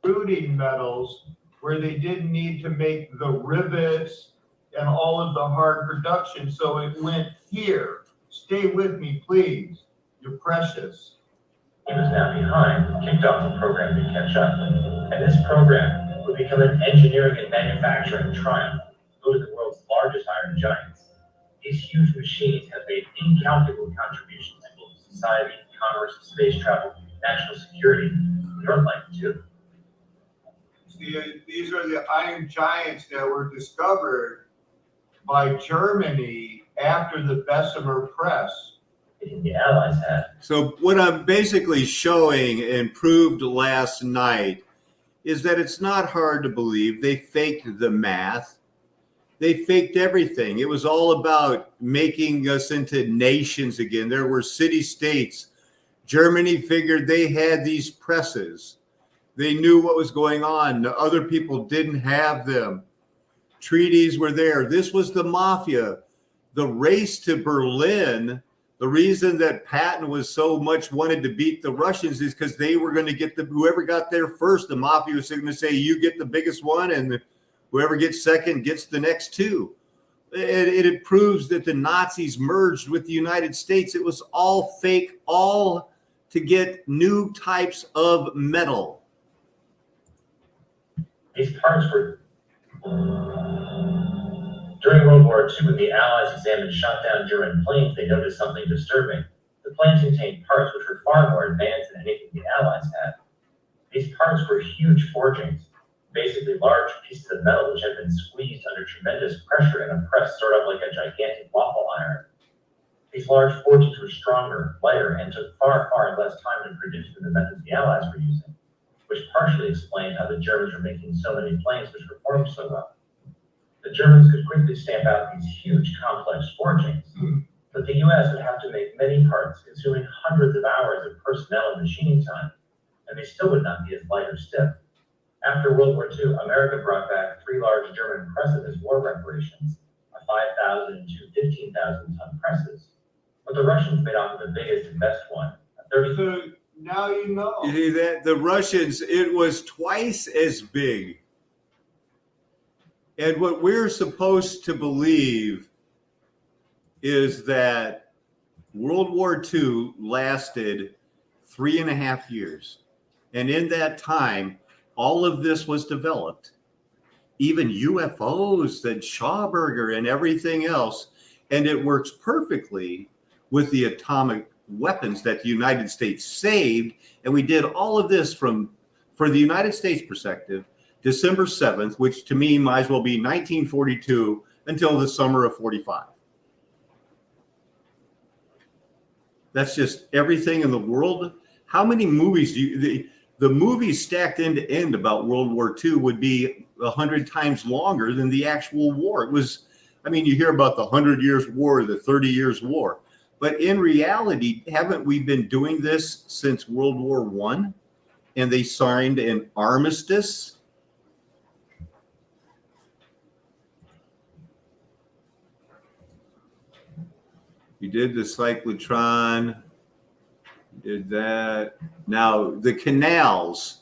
extruding metals where they didn't need to make the rivets and all of the hard production, so it went here. Stay with me, please. You're precious. He was now behind, kicked off a program to catch up. And this program would become an engineering and manufacturing triumph, go to the world's largest iron giants. These huge machines have made incalculable contributions to global society, commerce, space travel, national security, your life too. These are the iron giants that were discovered by Germany after the Bessemer press. The Allies had. So what I'm basically showing and proved last night is that it's not hard to believe. They faked the math. They faked everything. It was all about making us into nations again. There were city-states. Germany figured they had these presses. They knew what was going on. The other people didn't have them. Treaties were there. This was the mafia. the race to Berlin, the reason that Patton was so much wanted to beat the Russians is because they were going to get whoever got there first, the mafia was going to say, you get the biggest one, and whoever gets second gets the next two. It proves that the Nazis merged with the United States. It was all fake, all to get new types of metal. These parts were during World War II, when the Allies examined shot down German planes, they noticed something disturbing. The planes contained parts which were far more advanced than anything the Allies had. These parts were huge forgings, basically large pieces of metal which had been squeezed under tremendous pressure and pressed sort of like a gigantic waffle iron. These large forgings were stronger, lighter, and took far, far less time to produce than the methods the Allies were using, which partially explained how the Germans were making so many planes which performed so well. The Germans could quickly stamp out these huge, complex forgings, but the US would have to make many parts, consuming hundreds of hours of personnel and machining time, and they still would not be as light or stiff. After World War II, America brought back 3 large German presses as war reparations, a 5,000 and 2 15,000-ton presses. But the Russians made off with the biggest and best one, a 30. So now you know. You see that the Russians, it was twice as big. And what we're supposed to believe is that World War II lasted 3.5 years. And in that time, all of this was developed, even UFOs and Schauberger and everything else. And it works perfectly with the atomic weapons that the United States saved. And we did all of this for the United States perspective, December 7th, which to me might as well be 1942 until the summer of 45. That's just everything in the world. How many movies the movies stacked end to end about World War II would be 100 times longer than the actual war. It was, I mean, you hear about the 100 Years' War, the 30 Years' War, but in reality, haven't we been doing this since World War I? And they signed an armistice. You did the cyclotron, did that. Now, the canals,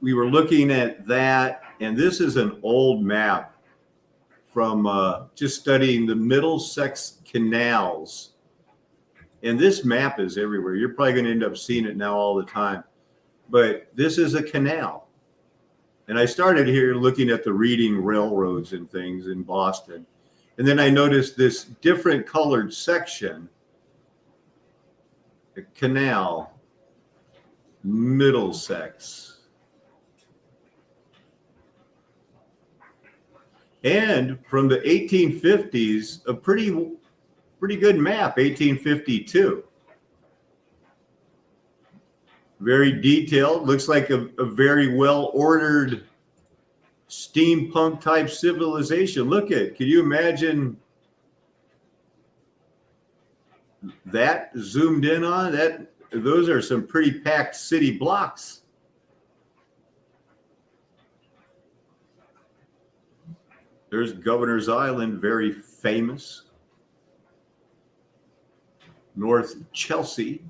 we were looking at that, and this is an old map from just studying the Middlesex canals. And this map is everywhere. You're probably going to end up seeing it now all the time. But this is a canal. And I started here looking at the Reading railroads and things in Boston. And then I noticed this different colored section, the canal, Middlesex. And from the 1850s, a pretty good map, 1852. Very detailed, looks like a very well-ordered steampunk type civilization. Look at, can you imagine that zoomed in on that? Those are some pretty packed city blocks. There's Governor's Island, very famous. North Chelsea.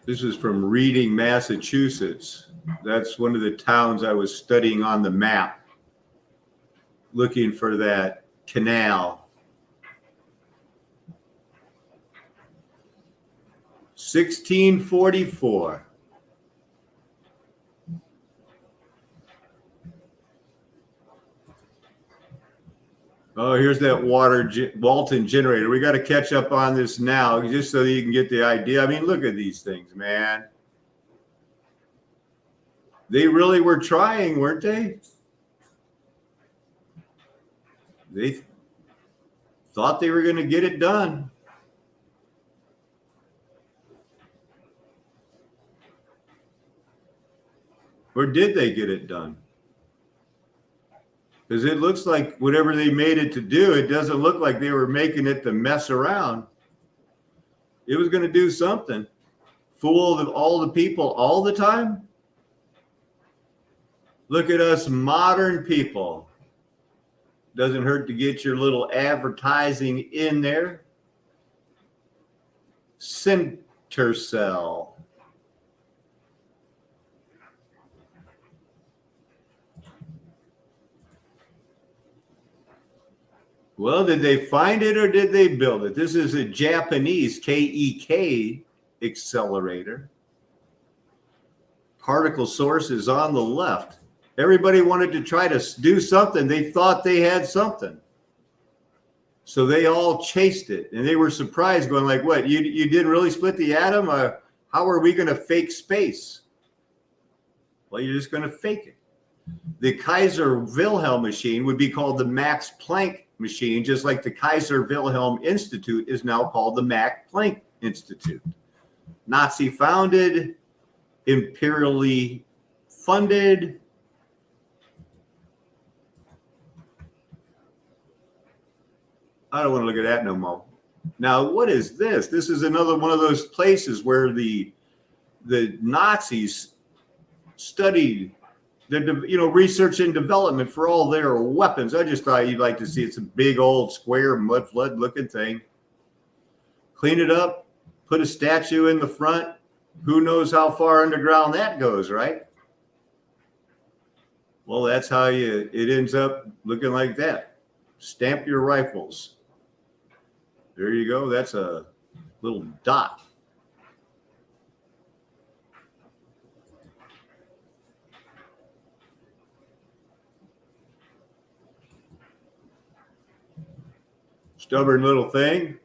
This is from Reading, Massachusetts. That's one of the towns I was studying on the map, looking for that canal. 1644. Oh, here's that Walton generator. We got to catch up on this now just so you can get the idea. I mean, look at these things, man. They really were trying, weren't they? They thought they were going to get it done. Or did they get it done? Because it looks like whatever they made it to do, it doesn't look like they were making it to mess around. It was going to do something. Fool all the people all the time. Look at us modern people. Doesn't hurt to get your little advertising in there. Centercell. Well, did they find it or did they build it? This is a Japanese KEK accelerator. Particle source is on the left. Everybody wanted to try to do something. They thought they had something. So they all chased it. And they were surprised, going like, what, you didn't really split the atom? How are we going to fake space? Well, you're just going to fake it. The Kaiser Wilhelm machine would be called the Max Planck machine, just like the Kaiser Wilhelm Institute is now called the Max Planck Institute. Nazi founded, imperially funded. I don't want to look at that no more. Now, what is this? This is another one of those places where the Nazis studied the research and development for all their weapons. I just thought you'd like to see it's a big old square Mudflood looking thing. Clean it up, put a statue in the front. Who knows how far underground that goes, right? Well, that's how it ends up looking like that. Stamp your rifles. There you go. That's a little dot. Stubborn little thing.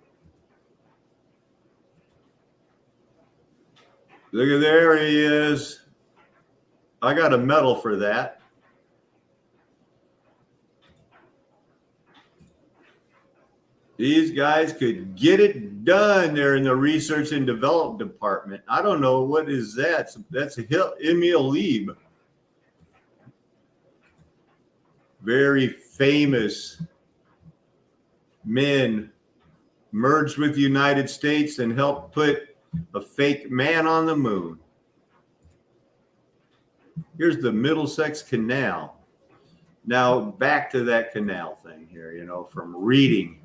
Look at there he is. I got a medal for that. These guys could get it done there in the research and development department. I don't know, what is that? That's Emil Lieb. Very famous men merged with the United States and helped put a fake man on the moon. Here's the Middlesex Canal. Now back to that canal thing here, from reading.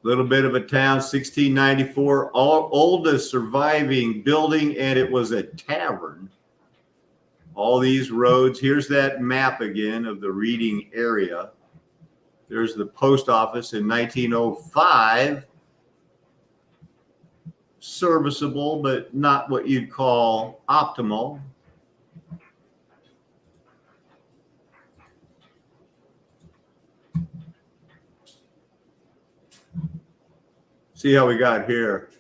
Little bit of a town, 1694, oldest surviving building, and it was a tavern. All these roads. Here's that map again of the reading area. There's the post office in 1905. Serviceable, but not what you'd call optimal. See how we got here.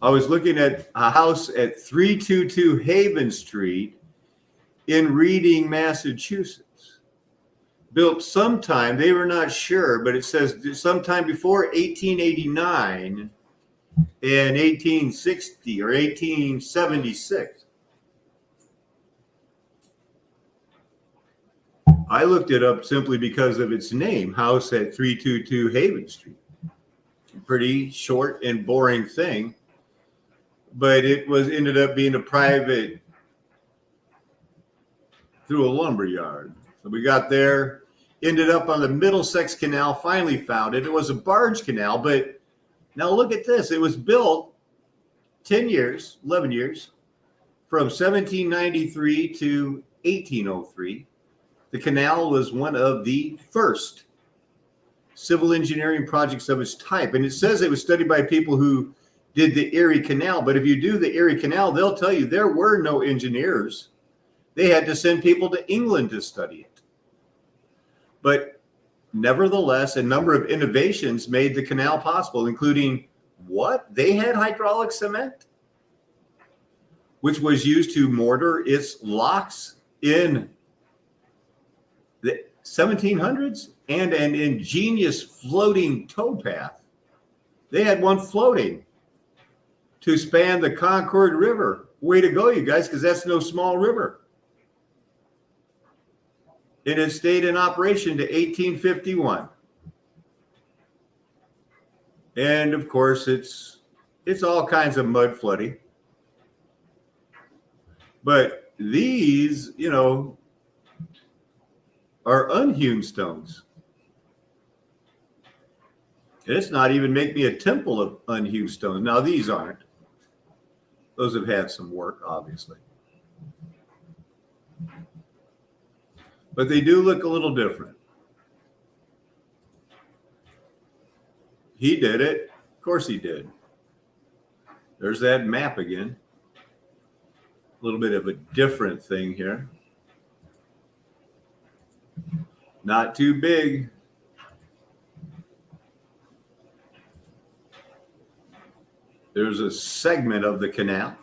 I was looking at a house at 322 Haven Street in Reading, Massachusetts. Built sometime, they were not sure, but it says sometime before 1889 and 1860 or 1876. I looked it up simply because of its name, house at 322 Haven Street. Pretty short and boring thing, but it ended up being a private through a lumber yard. So we got there, ended up on the Middlesex Canal, finally found it. It was a barge canal, but now look at this. It was built 11 years, from 1793 to 1803. The canal was one of the first civil engineering projects of its type. And it says it was studied by people who did the Erie Canal. But if you do the Erie Canal, they'll tell you there were no engineers. They had to send people to England to study it. But nevertheless, a number of innovations made the canal possible, including what? They had hydraulic cement, which was used to mortar its locks in the 1700s, and an ingenious floating towpath. They had one floating to span the Concord River. Way to go, you guys, because that's no small river. It had stayed in operation to 1851. And of course, it's all kinds of mud flooding. But these, you know, are unhewn stones. It's not even make me a temple of unhewn stones. Now these aren't. Those have had some work, obviously. But they do look a little different. He did it. Of course he did. There's that map again. A little bit of a different thing here. Not too big. There's a segment of the canal.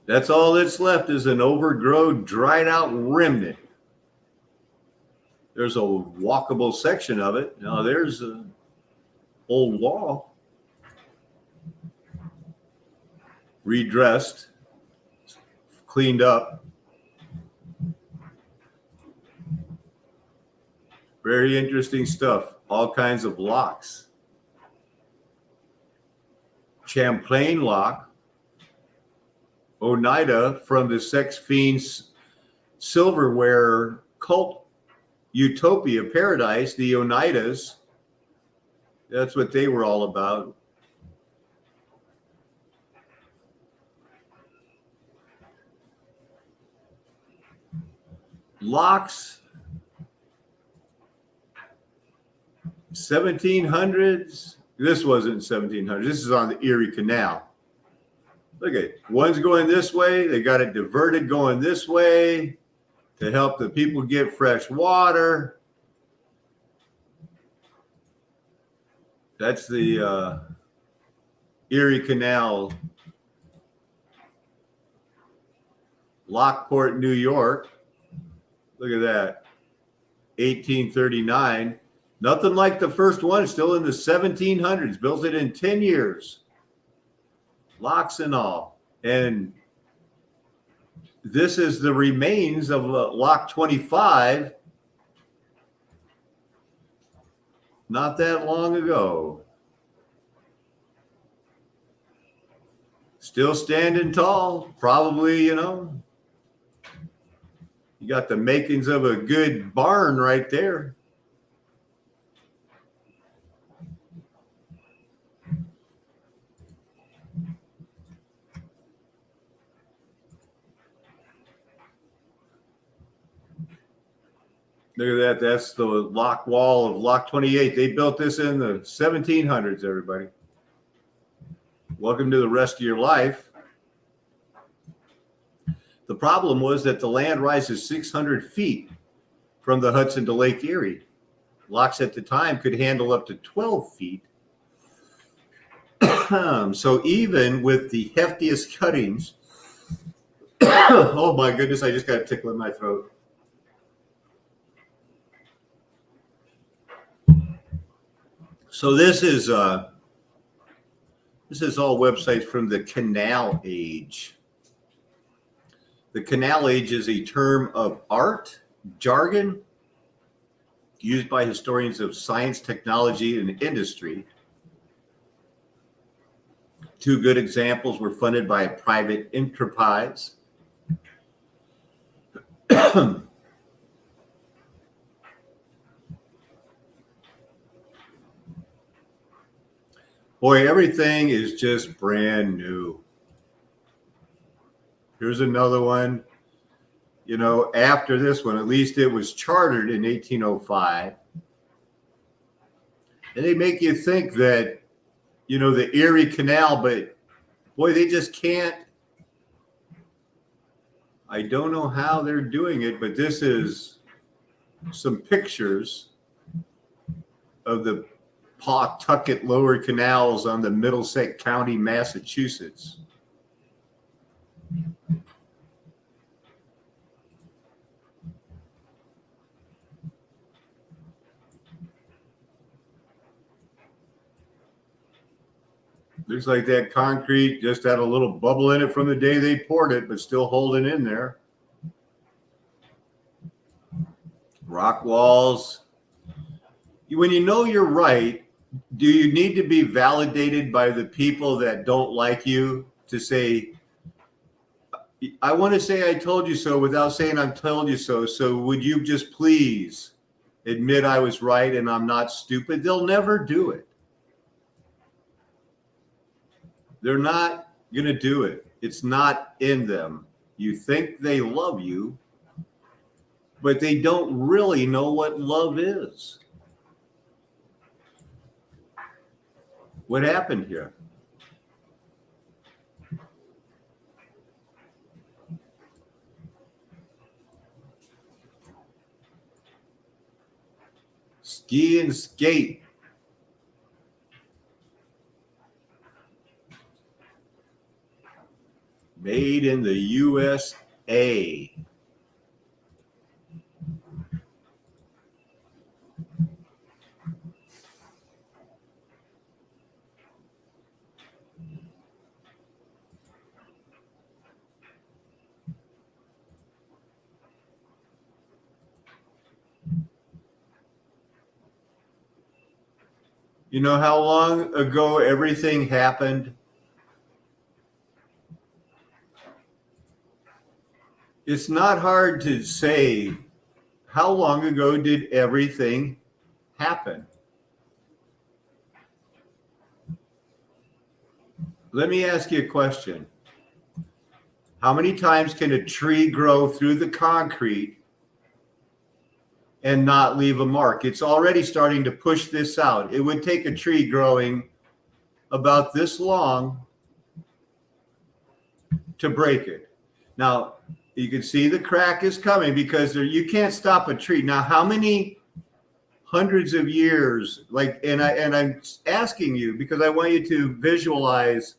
That's all that's left is an overgrown, dried out remnant. There's a walkable section of it. Now there's an old wall. Redressed, cleaned up. Very interesting stuff. All kinds of locks. Champlain lock. Oneida from the Sex Fiends silverware cult utopia paradise, the Oneidas. That's what they were all about. Locks, 1700s. This wasn't 1700s. This is on the Erie Canal. Look at it. One's going this way. They got it diverted going this way to help the people get fresh water. That's the Erie Canal, Lockport, New York. Look at that. 1839. Nothing like the first one. Still in the 1700s. Built it in 10 years. Locks and all. And this is the remains of Lock 25 not that long ago. Still standing tall. Probably, you know, you got the makings of a good barn right there. Look at that. That's the lock wall of Lock 28. They built this in the 1700s, everybody. Welcome to the rest of your life. The problem was that the land rises 600 feet from the Hudson to Lake Erie. Locks at the time could handle up to 12 feet. So even with the heftiest cuttings, oh my goodness, I just got a tickle in my throat. So this is all websites from the Canal Age. The Canal Age is a term of art, jargon, used by historians of science, technology, and industry. Two good examples were funded by a private enterprise. Boy, everything is just brand new. Here's another one. You know, after this one, at least it was chartered in 1805. And they make you think that, you know, the Erie Canal, but boy, they just can't. I don't know how they're doing it, but this is some pictures of the Pawtucket lower canals on the Middlesex County, Massachusetts. Looks like that concrete just had a little bubble in it from the day they poured it, but still holding in there. Rock walls. When you know you're right, do you need to be validated by the people that don't like you to say, I want to say I told you so without saying I've told you so. So would you just please admit I was right and I'm not stupid? They'll never do it. They're not going to do it. It's not in them. You think they love you, but they don't really know what love is. What happened here? Ski and skate. Made in the USA. You know how long ago everything happened? It's not hard to say, how long ago did everything happen? Let me ask you a question. How many times can a tree grow through the concrete and not leave a mark? It's already starting to push this out. It would take a tree growing about this long to break it. Now, you can see the crack is coming because you can't stop a tree. Now, how many hundreds of years, and I'm asking you because I want you to visualize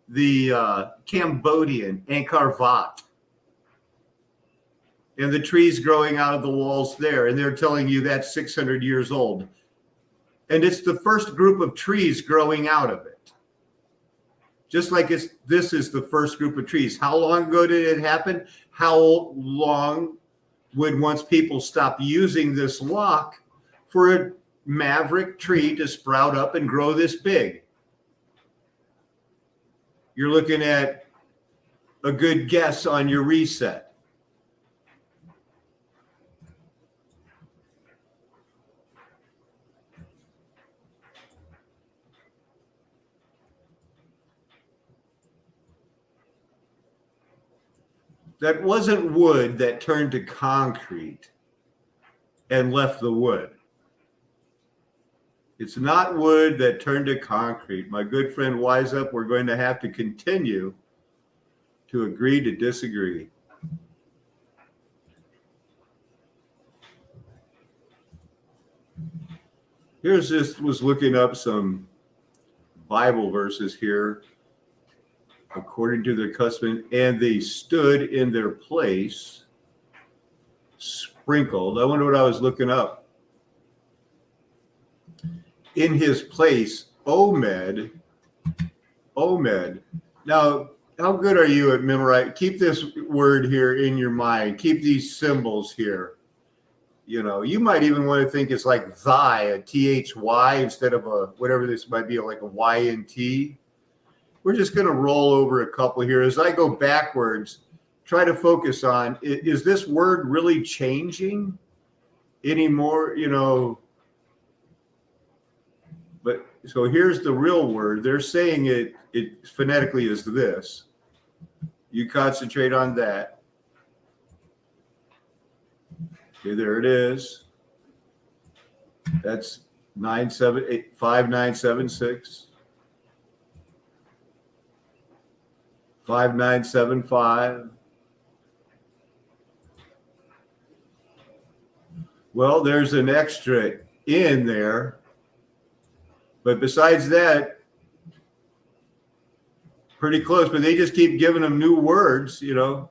the Cambodian Angkor Wat and the trees growing out of the walls there, and they're telling you that's 600 years old. And it's the first group of trees growing out of it. Just like this is the first group of trees. How long ago did it happen? How long would once people stop using this lock for a maverick tree to sprout up and grow this big? You're looking at a good guess on your reset. That wasn't wood that turned to concrete and left the wood. It's not wood that turned to concrete. My good friend Wise Up, we're going to have to continue to agree to disagree. Was looking up some Bible verses here. According to their custom, and they stood in their place, sprinkled. I wonder what I was looking up. In his place, Omed. Now, how good are you at memorizing? Keep this word here in your mind. Keep these symbols here. You know, you might even want to think it's like thy, a T-H-Y instead of a, whatever this might be, like a Y-N-T. We're just going to roll over a couple here. As I go backwards, try to focus on, is this word really changing anymore? You know, but so here's the real word. They're saying it phonetically is this. You concentrate on that. Okay, there it is. That's 5976. 5975. Well, there's an extra in there. But besides that, pretty close. But they just keep giving them new words, you know.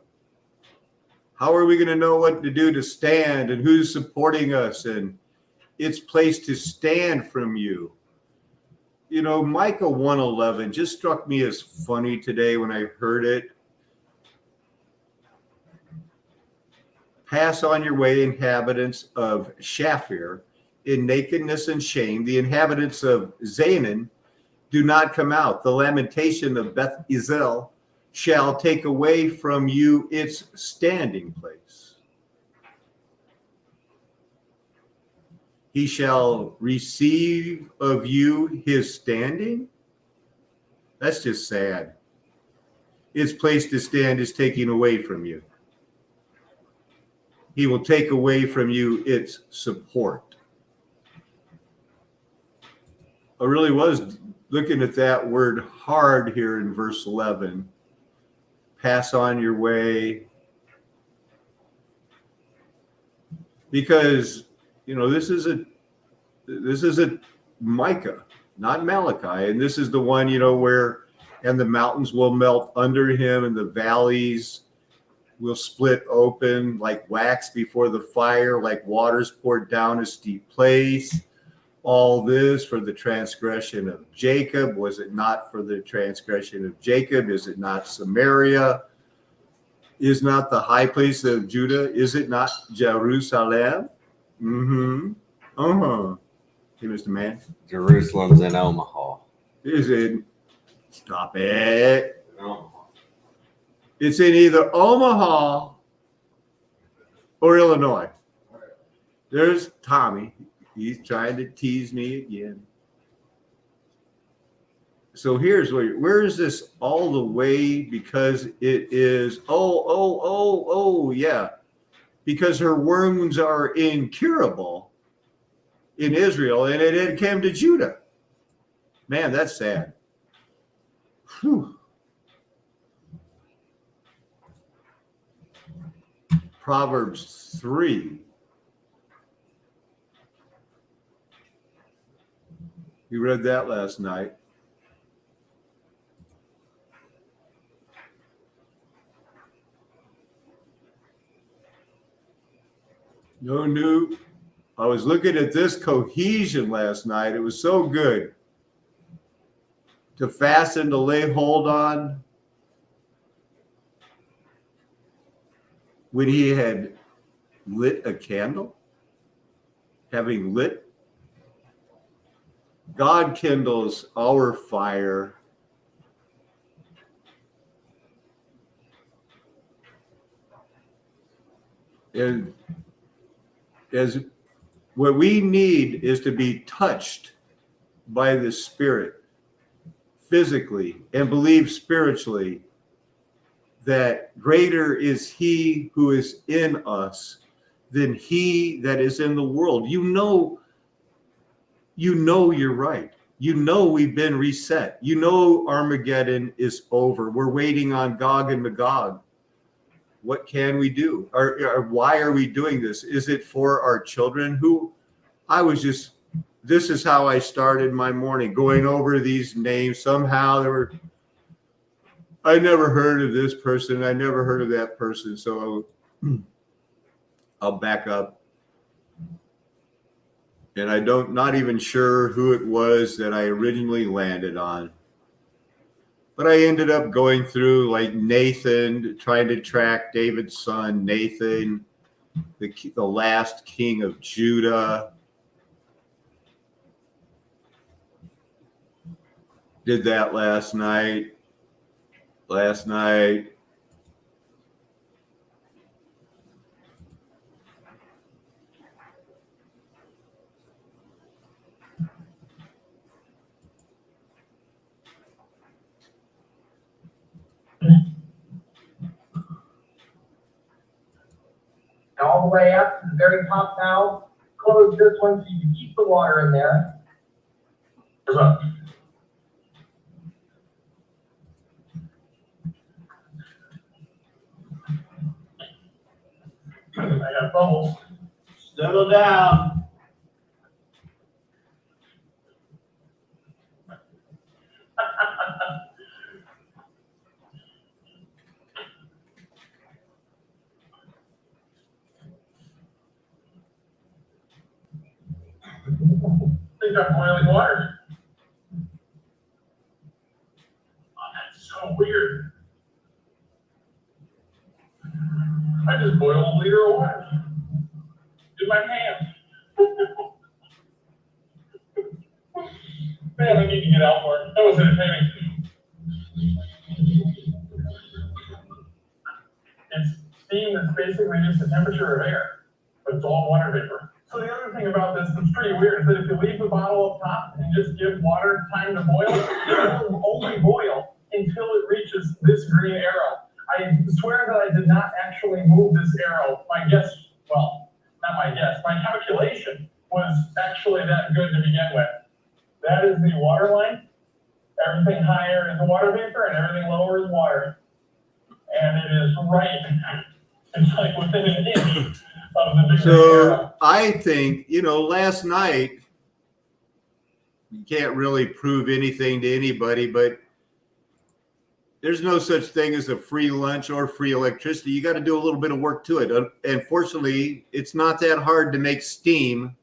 How are we going to know what to do to stand and who's supporting us? And it's place to stand from you. You know, Micah 1:11 just struck me as funny today when I heard it. Pass on your way, inhabitants of Shaphir, in nakedness and shame, the inhabitants of Zanan do not come out. The lamentation of Beth Ezel shall take away from you its standing place. He shall receive of you his standing. That's just sad. Its place to stand is taking away from you. He will take away from you its support. I really was looking at that word hard here in verse 11. Pass on your way. Because, you know, this is a Micah, not Malachi. And this is the one, you know, where, and the mountains will melt under him and the valleys will split open like wax before the fire, like waters poured down a steep place. All this for the transgression of Jacob. Was it not for the transgression of Jacob? Is it not Samaria? Is not the high place of Judah? Is it not Jerusalem? Mm-hmm. Uh-huh. Hey, Mr. Man. Jerusalem's in Omaha. Is it? Stop it. Omaha. It's in either Omaha or Illinois. There's Tommy. He's trying to tease me again. So here's where is this all the way? Because it is, yeah. Because her wounds are incurable in Israel, and it came to Judah. Man, that's sad. Whew. Proverbs 3. We read that last night. No new. I was looking at this cohesion last night. It was so good. To fasten, to lay hold on. When he had lit a candle, having lit, God kindles our fire. And as what we need is to be touched by the Spirit physically and believe spiritually that greater is he who is in us than he that is in the world. You know you're right. You know we've been reset. You know Armageddon is over. We're waiting on Gog and Magog. What can we do? Or why are we doing this? Is it for our children? This is how I started my morning, going over these names. Somehow I never heard of this person. I never heard of that person. So I'll back up. And not even sure who it was that I originally landed on. But I ended up going through like Nathan, trying to track David's son, Nathan, the last king of Judah. Did that last night. And all the way up to the very top now, close this one so you can keep the water in there. Look. I got bubbles. Settle down. They got boiling water. Oh, that's so weird. I just boiled a liter of water in my hand. Man, I need to get out more. That was entertaining. It's steam that's basically just the temperature of air, but it's all water vapor. So the other thing about this that's pretty weird is that if you leave the bottle up top and just give water time to boil, it will only boil until it reaches this green arrow. I swear that I did not actually move this arrow. My guess, well, not my guess, my calculation was actually that good to begin with. That is the water line. Everything higher is water vapor and everything lower is water. And it is right. It's like within an inch of the big arrow. So I think, last night, you can't really prove anything to anybody, but there's no such thing as a free lunch or free electricity. You got to do a little bit of work to it. And fortunately, it's not that hard to make steam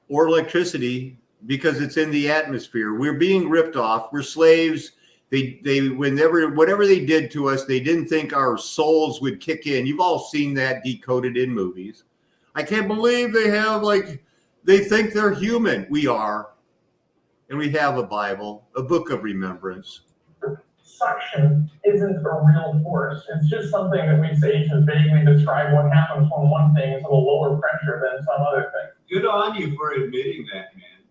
or electricity because it's in the atmosphere. We're being ripped off. We're slaves. Whatever they did to us, they didn't think our souls would kick in. You've all seen that decoded in movies. I can't believe they think they're human. We are. And we have a Bible, a book of remembrance. Suction isn't a real force. It's just something that we say to vaguely describe what happens when one thing is at a lower pressure than some other thing. Good on you for admitting that, man.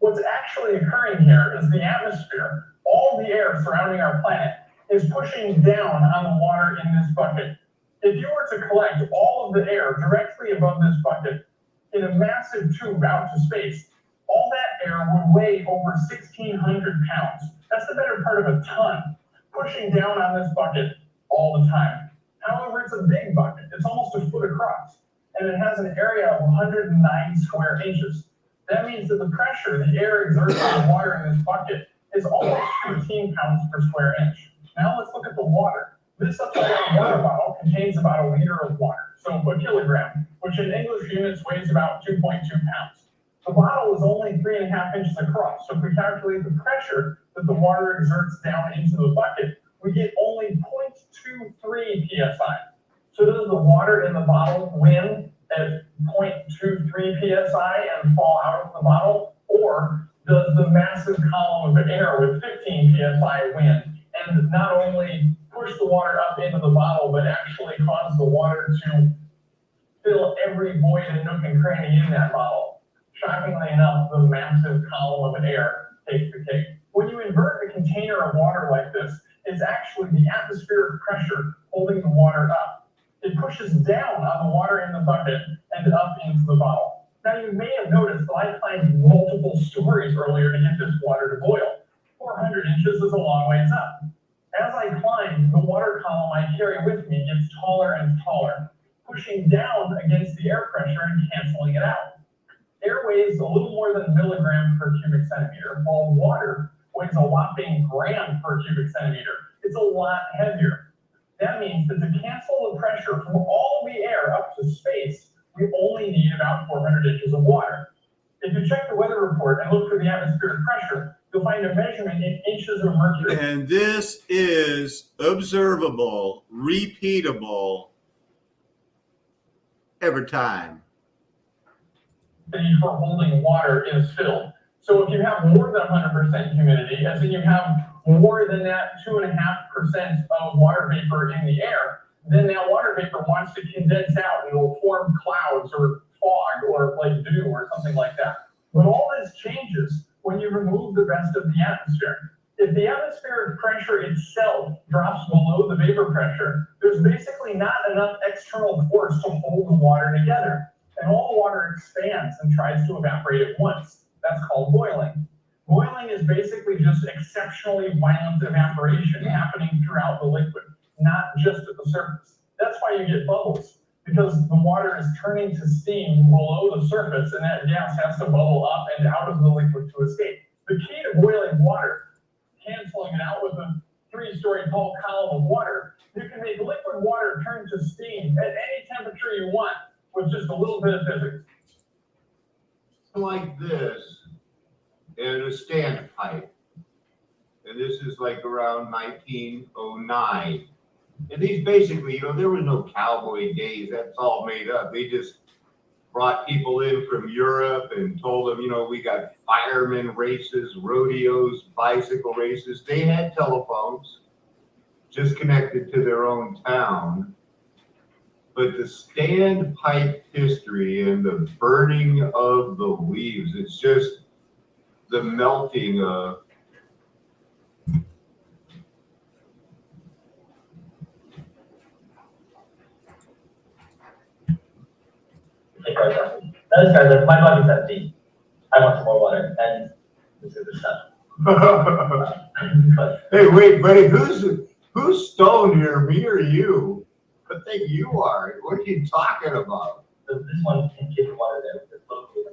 What's actually occurring here is the atmosphere, all the air surrounding our planet, is pushing down on the water in this bucket. If you were to collect all of the air directly above this bucket in a massive tube out to space, all that air would weigh over 1,600 pounds. That's the better part of a ton, pushing down on this bucket all the time. However, it's a big bucket. It's almost a foot across, and it has an area of 109 square inches. That means that the pressure the air exerts on the water in this bucket is almost 15 pounds per square inch. Now let's look at the water. This upside-down water bottle contains about a liter of water, so a kilogram, which in English units weighs about 2.2 pounds. The bottle is only 3.5 inches across, so if we calculate the pressure that the water exerts down into the bucket, we get only 0.23 psi. So does the water in the bottle win at 0.23 psi and fall out of the bottle? Or does the massive column of air with 15 psi win and not only push the water up into the bottle, but actually cause the water to fill every void and nook and cranny in that bottle? Shockingly enough, the massive column of air takes the cake. When you invert a container of water like this, it's actually the atmospheric pressure holding the water up. It pushes down on the water in the bucket and up into the bottle. Now you may have noticed that I climbed multiple stories earlier to get this water to boil. 400 inches is a long ways up. As I climb, the water column I carry with me gets taller and taller, pushing down against the air pressure and canceling it out. Air weighs a little more than a milligram per cubic centimeter, while water weighs a whopping gram per cubic centimeter. It's a lot heavier. That means that to cancel the pressure from all the air up to space, we only need about 400 inches of water. If you check the weather report and look for the atmospheric pressure, you'll find a measurement in inches of mercury. And this is observable, repeatable every time. For holding water is filled. So if you have more than 100% humidity, as in you have more than that 2.5% of water vapor in the air, then that water vapor wants to condense out. It'll form clouds or fog or like dew or something like that. But all this changes when you remove the rest of the atmosphere. If the atmospheric pressure itself drops below the vapor pressure, there's basically not enough external force to hold the water together. And all the water expands and tries to evaporate at once. That's called boiling. Boiling is basically just exceptionally violent evaporation happening throughout the liquid, not just at the surface. That's why you get bubbles, because the water is turning to steam below the surface, and that gas has to bubble up and out of the liquid to escape. The key to boiling water, canceling it out with a 3-story tall column of water, you can make liquid water turn to steam at any temperature you want, with just a little bit of physics. Like this, and a standpipe. And this is like around 1909. And these basically, there was no cowboy days. That's all made up. They just brought people in from Europe and told them, you know, we got fireman races, rodeos, bicycle races. They had telephones just connected to their own town. But the standpipe history and the burning of the leaves, it's just the melting of. Hey, guys, those guys are, my bucket's empty. I want some more water, and this is the stuff. But Hey, wait, buddy, who's stoned here, me or you? I think you are. What are you talking about? this one can get water there. It's locally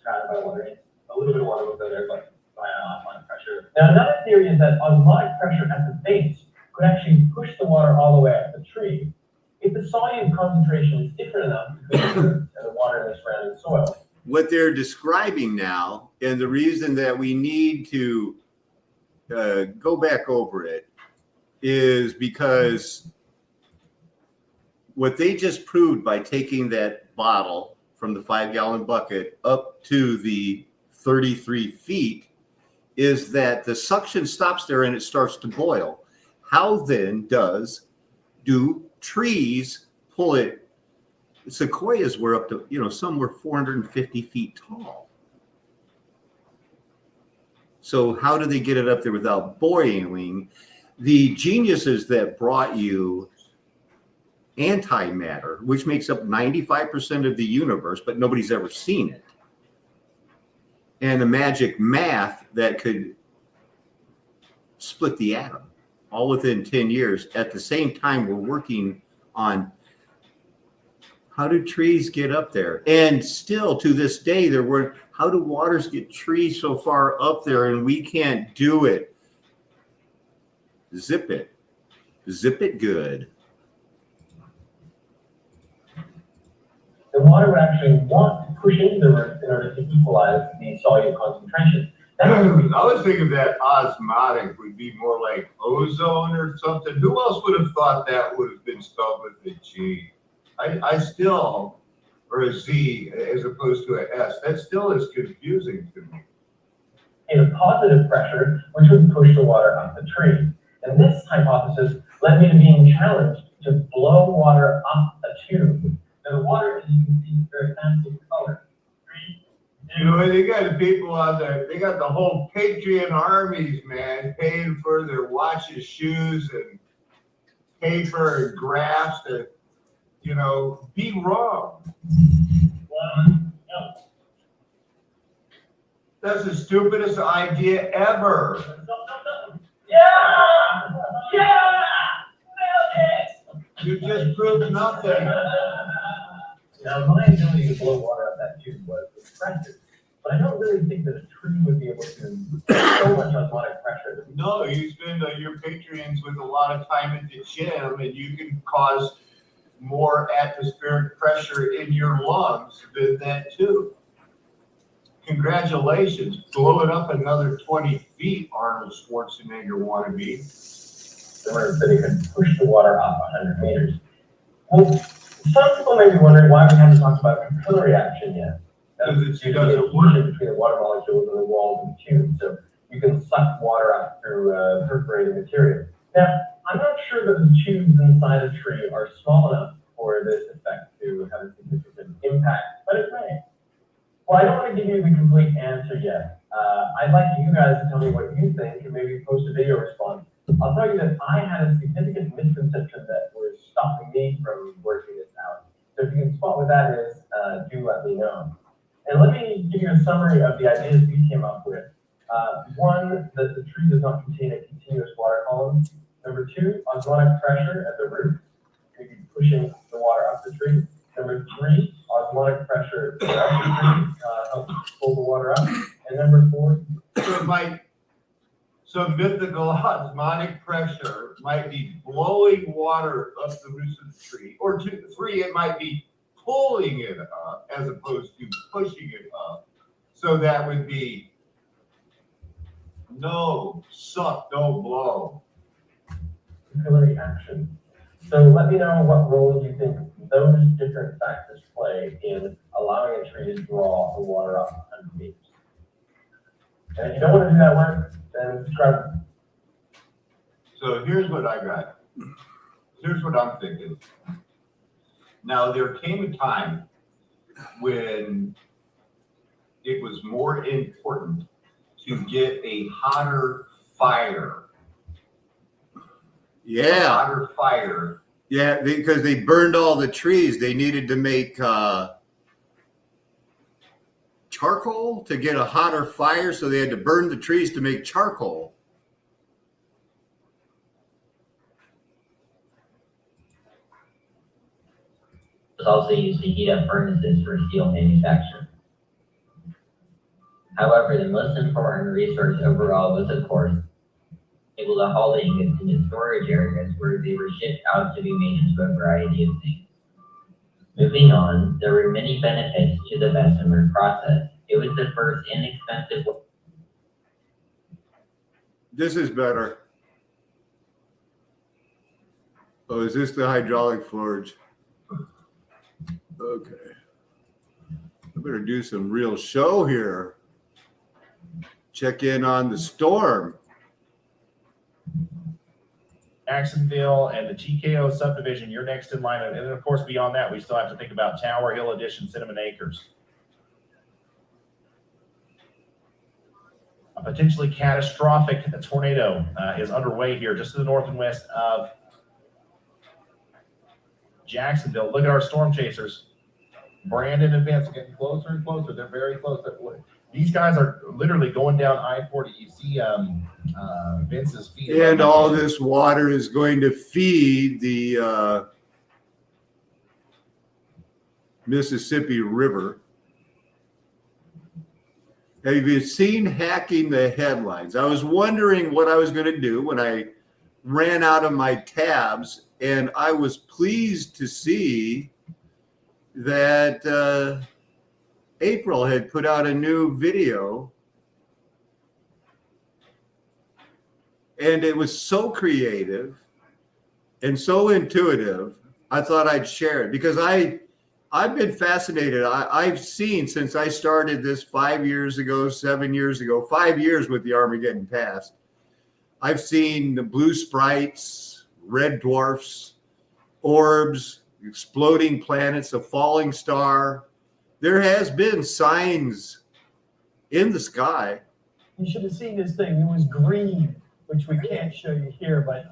surrounded by water. A little bit of water will go there, but by osmotic pressure. Now, another theory is that osmotic pressure at the base could actually push the water all the way up the tree if the solute concentration is different enough between the water and the surrounding soil. What they're describing now, and the reason that we need to go back over it, is because what they just proved by taking that bottle from the 5-gallon bucket up to the 33 feet is that the suction stops there and it starts to boil. How then do trees pull it? Sequoias were up to, some were 450 feet tall. So how do they get it up there without boiling? The geniuses that brought you antimatter, which makes up 95% of the universe, but nobody's ever seen it, and the magic math that could split the atom all within 10 years. At the same time, we're working on how do trees get up there? And still to this day, how do waters get trees so far up there and we can't do it? Zip it good. The water would actually want to push into the root in order to equalize the solute concentration. I was thinking that osmotic would be more like ozone or something. Who else would have thought that would have been spelled with a G? I still, or a Z as opposed to an S, that still is confusing to me. In a positive pressure, which would push the water up the tree. And this hypothesis led me to being challenged to blow water up a tube. Now the water, as you can see, is very fancy color. They got the people out there, they got the whole Patreon armies, man, paying for their watches, shoes, and paper and graphs to, be wrong. That's the stupidest idea ever. Yeah! You just proved nothing. Now, my ability to blow water up that tube was impressive, but I don't really think that a tree would be able to so much osmotic pressure. No, you spend your Patreons with a lot of time at the gym, and you can cause more atmospheric pressure in your lungs than that too. Congratulations, blow it up another 20 feet, Arnold Schwarzenegger wannabe. That they could push the water up 100 meters. Well, some people may be wondering why we haven't talked about capillary action yet. Because it doesn't work between the water molecules and the walls of the tube, so you can suck water up through perforated material. Now, I'm not sure that the tubes inside a tree are small enough for this effect to have a significant impact, but it may. Well, I don't want to give you the complete answer yet. I'd like you guys to tell me what you think and maybe post a video response. I'll tell you that I had a significant misconception that was stopping me from working this out. So if you can spot what that is, do let me know. And let me give you a summary of the ideas we came up with. One, that the tree does not contain a continuous water column. Number two, osmotic pressure at the root. We'd be pushing the water up the tree. Number three, osmotic pressure throughout the tree helps pull the water up. And number four, some mythical osmotic pressure might be blowing water up the roots of the tree. Or three, it might be pulling it up as opposed to pushing it up. So that would be no suck, no blow. capillary action. So let me know what role you think those different factors play in allowing a tree to draw the water up 100 meters. And if you don't want to do that work, then describe it. So here's what I got. Here's what I'm thinking. Now, there came a time when it was more important to get a hotter fire. A Yeah, hotter fire. yeah, because they burned all the trees. They needed to make charcoal to get a hotter fire, so they had to burn the trees to make charcoal. It was also used to heat up furnaces for steel manufacture. However, the most important resource overall was, of course, able to haul the ingots into storage areas where they were shipped out to be made into a variety of things. Moving on, there were many benefits to the Bessemer process. It was the first inexpensive way. This is better. Oh, is this the hydraulic forge? Okay. I better do some real show here. Check in on the storm. Jacksonville and the TKO subdivision, you're next in line. And then, of course, beyond that, we still have to think about Tower Hill Addition, Cinnamon Acres. A potentially catastrophic tornado is underway here just to the north and west of Jacksonville. Look at our storm chasers. Brandon and Vince are getting closer and closer. They're very close. These guys are literally going down I-40. You see Vince's feet. And all this water is going to feed the Mississippi River. Have you seen Hacking the Headlines? I was wondering what I was going to do when I ran out of my tabs, and I was pleased to see that April had put out a new video, and it was so creative and so intuitive. I thought I'd share it because I've been fascinated. I've seen since I started this 5 years ago, 7 years ago, 5 years with the Armageddon Pass. I've seen the blue sprites, red dwarfs, orbs, exploding planets, a falling star. There has been signs in the sky. You should have seen this thing. It was green, which we can't show you here, but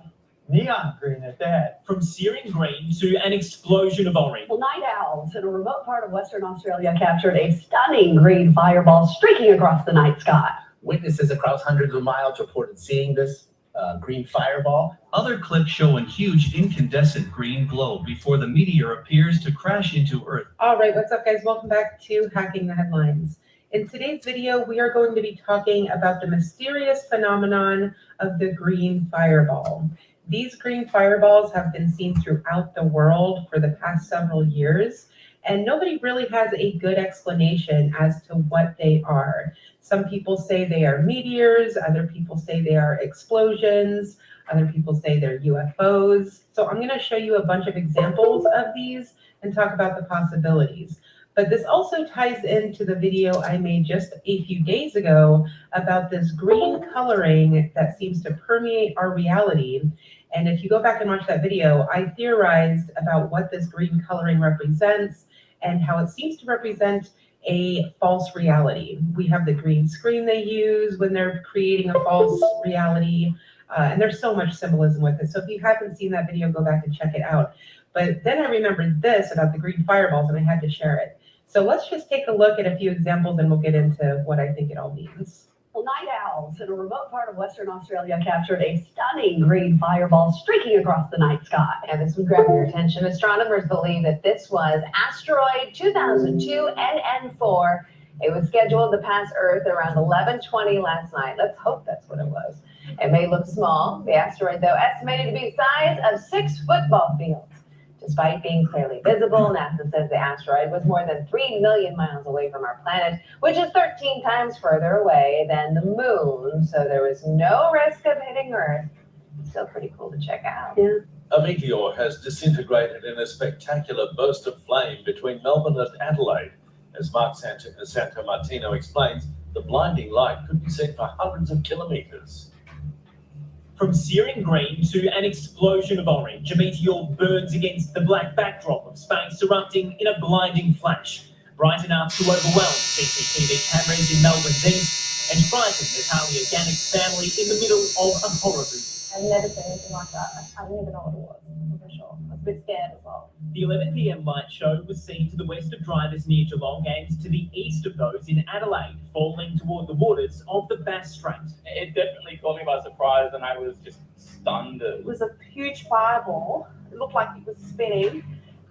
neon green at that. From searing green to an explosion of orange. Well, night owls in a remote part of Western Australia captured a stunning green fireball streaking across the night sky. Witnesses across hundreds of miles reported seeing this green fireball. Other clips show a huge incandescent green glow before the meteor appears to crash into Earth. All right, what's up, guys? Welcome back to Hacking the Headlines. In today's video, we are going to be talking about the mysterious phenomenon of the green fireball. These green fireballs have been seen throughout the world for the past several years, and nobody really has a good explanation as to what they are. Some people say they are meteors, other people say they are explosions, other people say they're UFOs. So I'm going to show you a bunch of examples of these and talk about the possibilities. But this also ties into the video I made just a few days ago about this green coloring that seems to permeate our reality. And if you go back and watch that video, I theorized about what this green coloring represents and how it seems to represent a false reality. We have the green screen they use when they're creating a false reality. And there's so much symbolism with it. So if you haven't seen that video, go back and check it out. But then I remembered this about the green fireballs and I had to share it. So let's just take a look at a few examples and we'll get into what I think it all means. Well, night owls in a remote part of Western Australia captured a stunning green fireball streaking across the night sky. And this would grab your attention. Astronomers believe that this was asteroid 2002 NN4. It was scheduled to pass Earth around 11:20 last night. Let's hope that's what it was. It may look small. The asteroid, though, estimated to be the size of 6 football fields. Despite being clearly visible, NASA says the asteroid was more than 3 million miles away from our planet, which is 13 times further away than the moon. So there was no risk of hitting Earth. Still pretty cool to check out. Yeah. A meteor has disintegrated in a spectacular burst of flame between Melbourne and Adelaide. As Mark Santomartino explains, the blinding light could be seen for hundreds of kilometers. From searing green to an explosion of orange, a meteor burns against the black backdrop of space, erupting in a blinding flash, bright enough to overwhelm CCTV cameras in Melbourne's east and frighten Natalia Gannick's family in the middle of a horror movie. I've never seen anything like that. I didn't even know what it was, for sure. I was a bit scared as well. The 11 p.m. light show was seen to the west of drivers near Geelong and to the east of those in Adelaide, falling toward the waters of the Bass Strait. It definitely caught me by surprise, and I was just stunned. It was a huge fireball. It looked like it was spinning,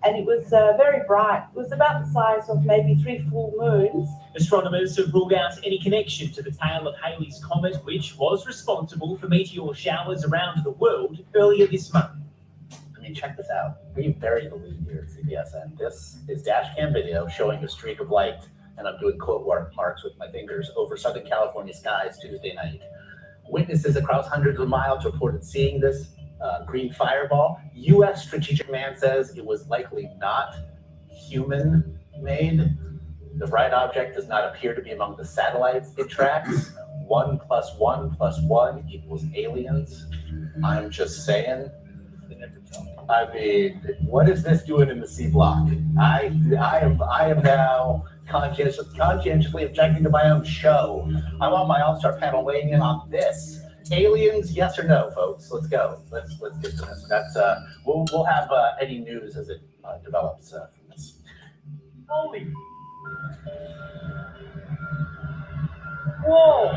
and it was very bright. It was about the size of maybe 3 full moons. Astronomers have ruled out any connection to the tail of Halley's Comet, which was responsible for meteor showers around the world earlier this month. I mean, check this out. We bury the lead here at CBSN. This is dash cam video showing a streak of light, and I'm doing quote marks with my fingers, over Southern California skies Tuesday night. Witnesses across hundreds of miles reported seeing this green fireball. U.S. Strategic Command says it was likely not human-made. The bright object does not appear to be among the satellites it tracks. 1 + 1 + 1 equals aliens. I'm just saying. I mean, what is this doing in the C block? I am now conscientiously objecting to my own show. I want my all-star panel weighing in on this. Aliens, yes or no, folks? Let's go. Let's get to this. That's we'll have any news as it develops from this. Holy! Whoa!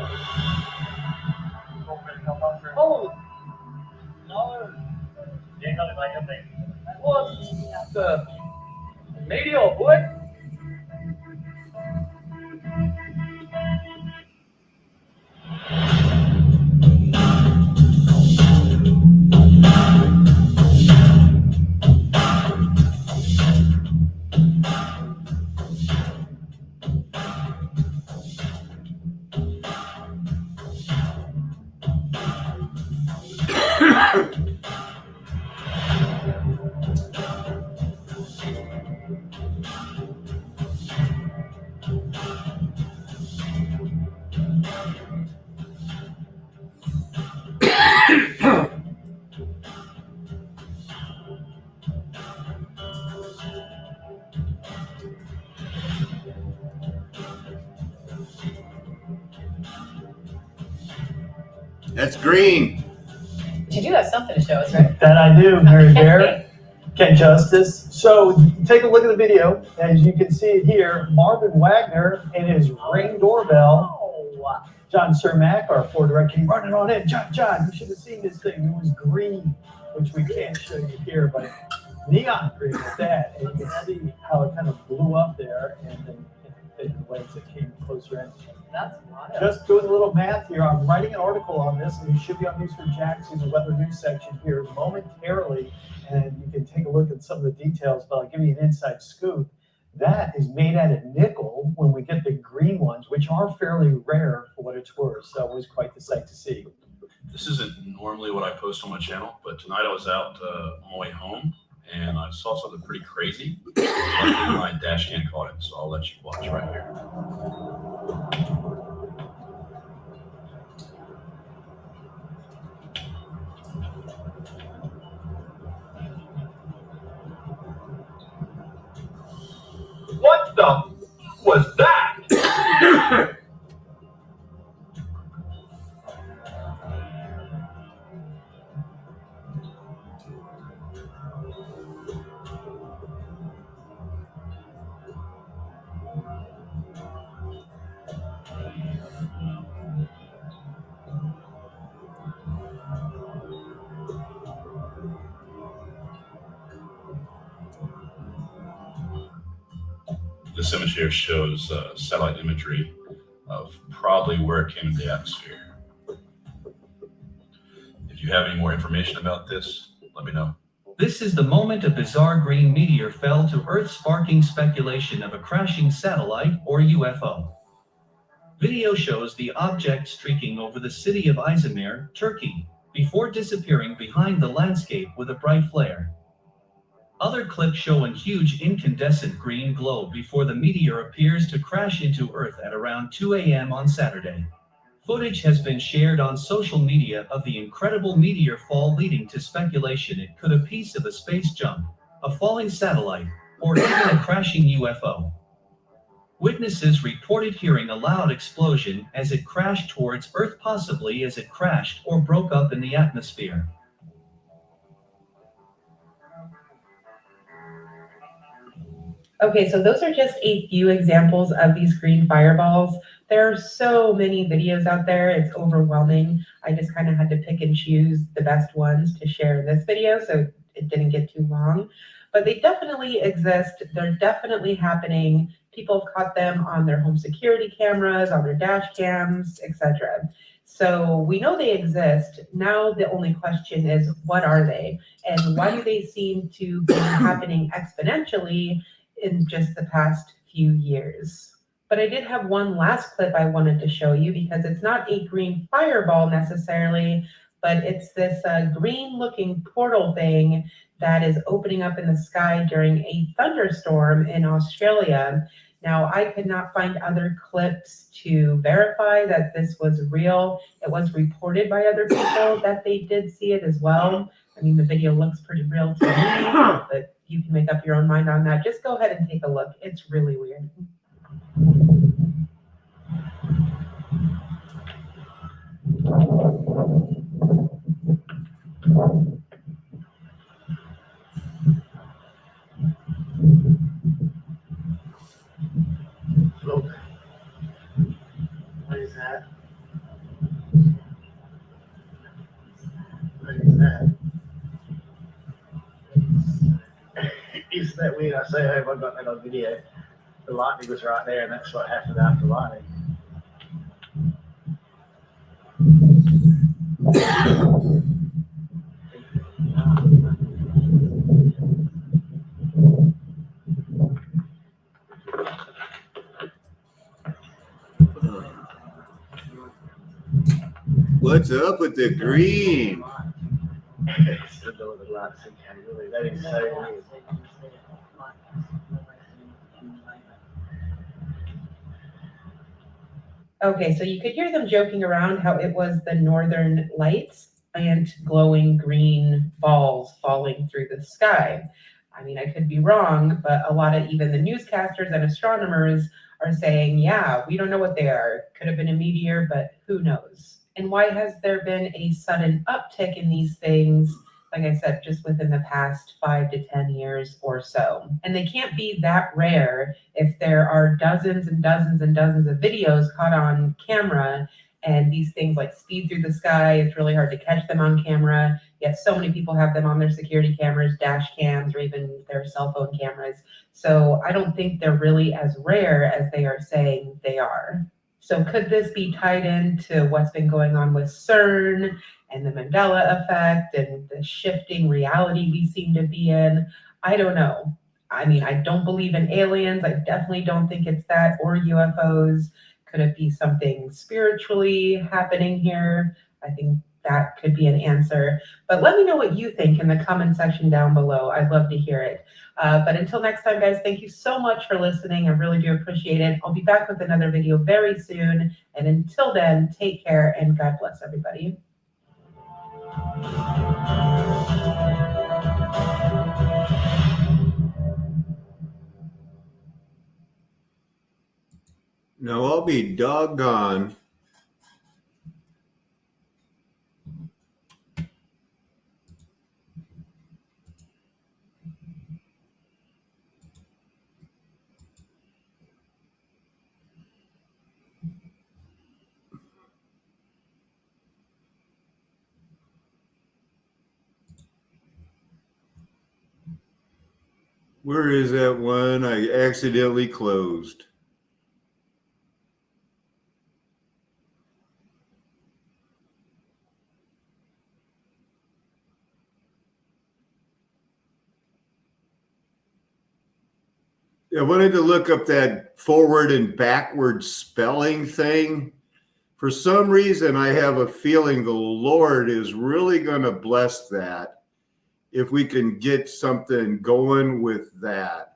Holy! No! What the meteor, boy? That's green. You do have something to show us, right? That I do, Mary Bear, Ken Justice. So take a look at the video. As you can see it here, Marvin Wagner and his Ring doorbell. John Cermak, our floor director, he running on in. John, you should have seen this thing. It was green, which we can't show you here, but neon green at that. And you can see how it kind of blew up there and then in the waves that came closer in. That's wild. Just doing a little math here. I'm writing an article on this, and it should be on News4Jax in the weather news section here momentarily, and you can take a look at some of the details, but I'll give you an inside scoop. That is made out of nickel when we get the green ones, which are fairly rare for what it's worth. So it was quite the sight to see. This isn't normally what I post on my channel, but tonight I was out on my way home and I saw something pretty crazy. Luckily, my dash cam caught it, so I'll let you watch right here. What the was that? This image here shows satellite imagery of probably where it came into the atmosphere. If you have any more information about this, let me know. This is the moment a bizarre green meteor fell to Earth, sparking speculation of a crashing satellite or UFO. Video shows the object streaking over the city of Izmir, Turkey, before disappearing behind the landscape with a bright flare. Other clips show a huge incandescent green glow before the meteor appears to crash into Earth at around 2 a.m. on Saturday. Footage has been shared on social media of the incredible meteor fall, leading to speculation it could be a piece of a space junk, a falling satellite, or even a crashing UFO. Witnesses reported hearing a loud explosion as it crashed towards Earth, possibly as it crashed or broke up in the atmosphere. Okay, so those are just a few examples of these green fireballs. There are so many videos out there, it's overwhelming. I just kind of had to pick and choose the best ones to share in this video, so it didn't get too long. But they definitely exist, they're definitely happening. People have caught them on their home security cameras, on their dash cams, etc. So we know they exist. Now the only question is, what are they? And why do they seem to be happening exponentially in just the past few years? But I did have one last clip I wanted to show you, because it's not a green fireball necessarily, but it's this green looking portal thing that is opening up in the sky during a thunderstorm in Australia. Now, I could not find other clips to verify that this was real. It was reported by other people that they did see it as well. I mean, the video looks pretty real to me, but you can make up your own mind on that. Just go ahead and take a look. It's really weird. Look. What is that? What is that? Isn't that weird? I say, hey, I got that on video. The lightning was right there, and that's what happened after lightning. What's up with the green? It's the middle of the lights, really. That is so weird. Okay, so you could hear them joking around how it was the northern lights and glowing green balls falling through the sky. I mean, I could be wrong, but a lot of even the newscasters and astronomers are saying, yeah, we don't know what they are. Could have been a meteor, but who knows? And why has there been a sudden uptick in these things? Like I said, just within the past 5 to 10 years or so. And they can't be that rare if there are dozens and dozens and dozens of videos caught on camera, and these things like speed through the sky. It's really hard to catch them on camera, yet so many people have them on their security cameras, dash cams, or even their cell phone cameras. So I don't think they're really as rare as they are saying they are. So could this be tied into what's been going on with CERN and the Mandela effect and the shifting reality we seem to be in? I don't know. I mean, I don't believe in aliens. I definitely don't think it's that, or UFOs. Could it be something spiritually happening here? I think that could be an answer. But let me know what you think in the comment section down below. I'd love to hear it. But until next time, guys, thank you so much for listening. I really do appreciate it. I'll be back with another video very soon. And until then, take care and God bless everybody. No, I'll be doggone. Where is that one I accidentally closed? I wanted to look up that forward and backward spelling thing. For some reason, I have a feeling the Lord is really going to bless that. if we can get something going with that.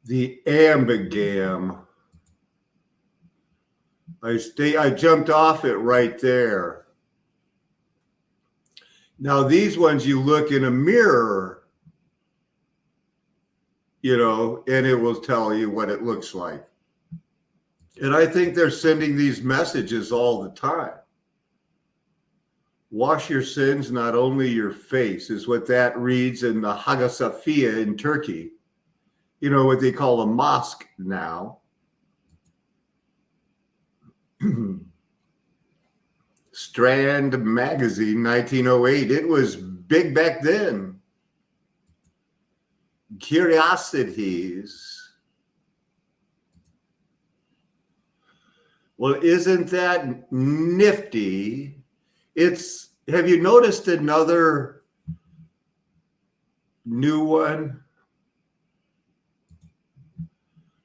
The ambigam. I jumped off it right there. Now these ones you look in a mirror, you know, and it will tell you what it looks like. And I think they're sending these messages all the time. Wash your sins, not only your face, is what that reads in the Hagia Sophia in Turkey. You know, what they call a mosque now. Strand Magazine, 1908. It was big back then. Curiosities. Well, isn't that nifty? Have you noticed another new one?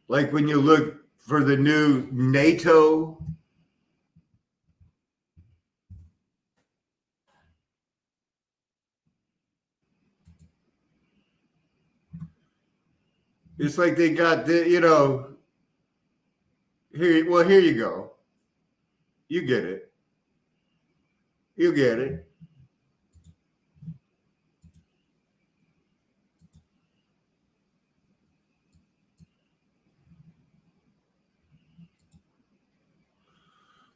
Like when you look for the new NATO. It's like they got the, you know, here, well, here you go. You get it. You get it.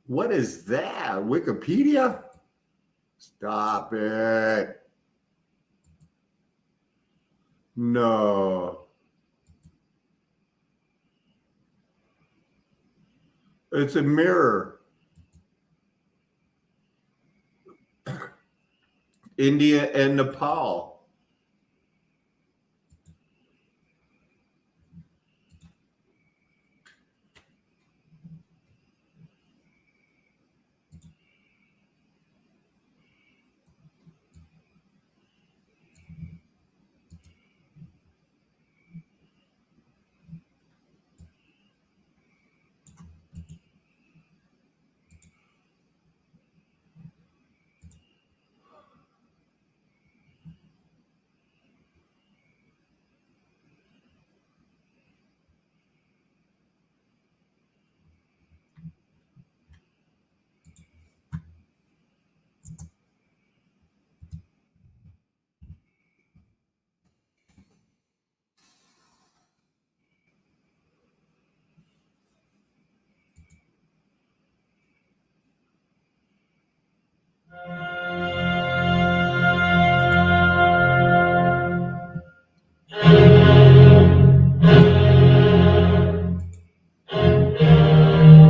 What is that? Wikipedia? Stop it. No. It's a mirror. India and Nepal.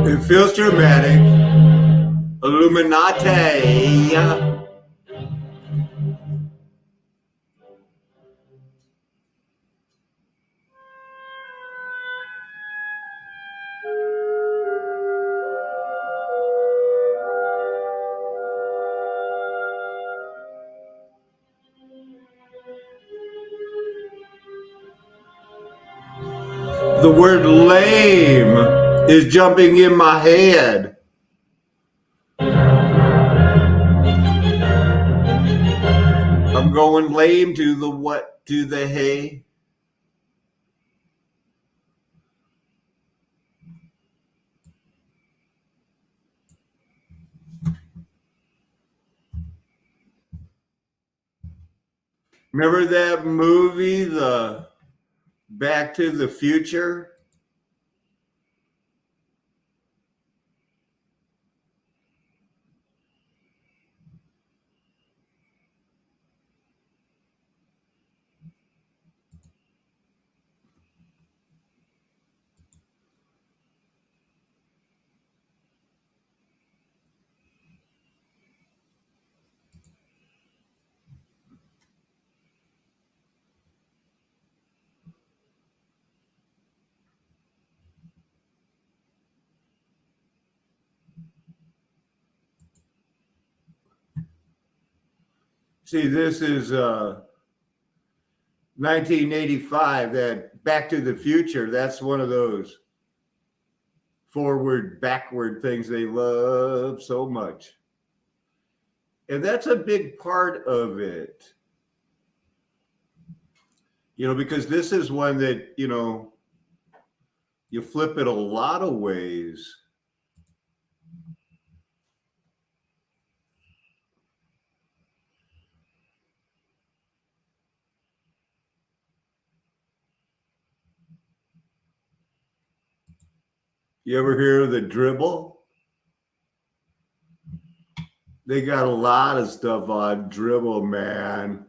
It feels dramatic. Illuminati. The word lame is jumping in my head. I'm going lame to the what, to the hay. Remember that movie, the Back to the Future? See, this is 1985, that Back to the Future, that's one of those forward, backward things they love so much. And that's a big part of it. You know, because this is one that, you know, you flip it a lot of ways. You ever hear of the dribble? They got a lot of stuff on dribble, man.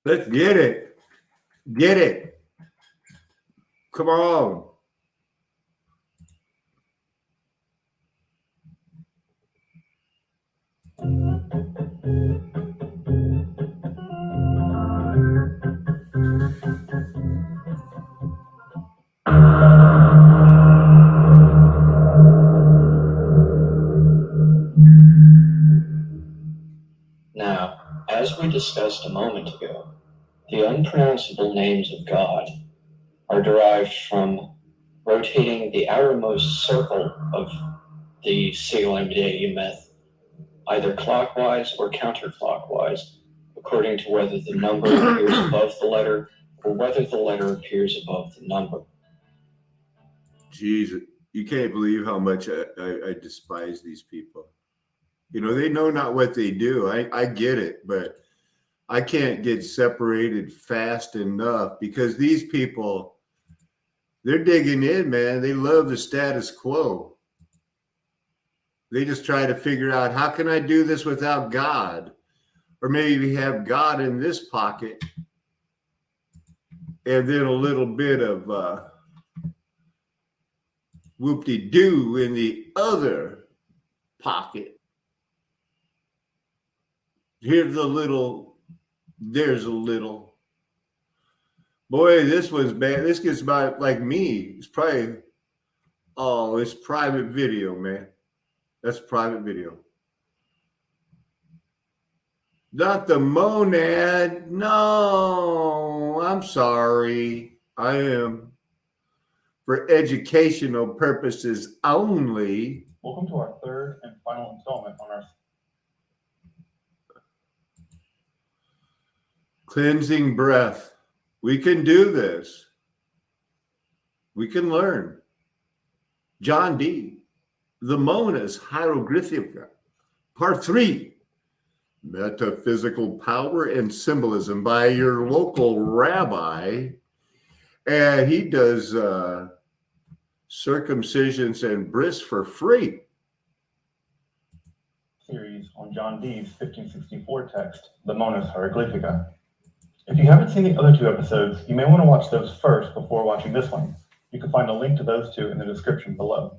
Let's get it. Get it. Come on. Now, as we discussed a moment ago, the unpronounceable names of God are derived from rotating the outermost circle of the Sigil myth, either clockwise or counterclockwise, according to whether the number appears above the letter or whether the letter appears above the number. Jesus, you can't believe how much I despise these people. You know, they know not what they do. I get it, but I can't get separated fast enough because these people, they're digging in, man. They love the status quo. They just try to figure out, how can I do this without God? Or maybe have God in this pocket and then a little bit of whoop-de-doo in the other pocket. Here's a little, there's a little. Boy, this was bad. This gets about like me. It's probably, oh, it's private video, man. That's private video. Not the monad. No, I'm sorry. I am. For educational purposes only. Welcome to our third and final installment on our Cleansing breath. We can do this. We can learn. John D. The Monas Hieroglyphica. Part 3. Metaphysical Power and Symbolism by your local rabbi. And he does circumcisions and bris for free. Series on John Dee's 1564 text, the Monas Hieroglyphica. If you haven't seen the other two episodes, you may want to watch those first before watching this one. You can find a link to those two in the description below.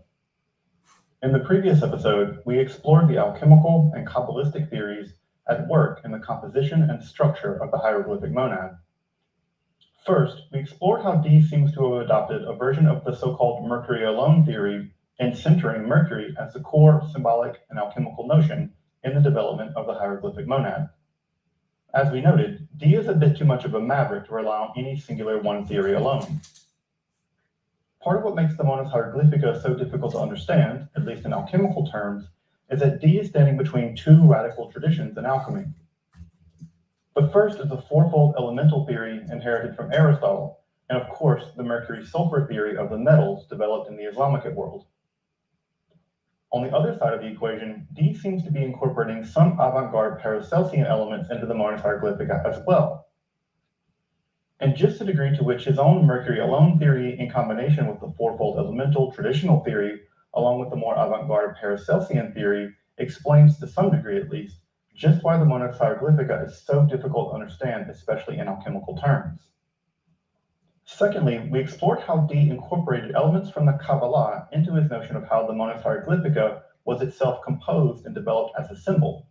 In the previous episode, we explored the alchemical and Kabbalistic theories at work in the composition and structure of the hieroglyphic monad. First, we explored how Dee seems to have adopted a version of the so-called Mercury alone theory in centering Mercury as the core symbolic and alchemical notion in the development of the hieroglyphic monad. As we noted, Dee is a bit too much of a maverick to rely on any singular one theory alone. Part of what makes the Monas Hieroglyphica so difficult to understand, at least in alchemical terms, is that Dee is standing between two radical traditions in alchemy. The first is the fourfold elemental theory inherited from Aristotle, and of course the Mercury-Sulfur theory of the metals developed in the Islamic world. On the other side of the equation, Dee seems to be incorporating some avant-garde Paracelsian elements into the Monas Hieroglyphica as well. And just the degree to which his own Mercury alone theory in combination with the fourfold elemental traditional theory, along with the more avant-garde Paracelsian theory, explains to some degree at least just why the Monax hieroglyphica is so difficult to understand, especially in alchemical terms. Secondly, we explored how Dee incorporated elements from the Kabbalah into his notion of how the Monax hieroglyphica was itself composed and developed as a symbol.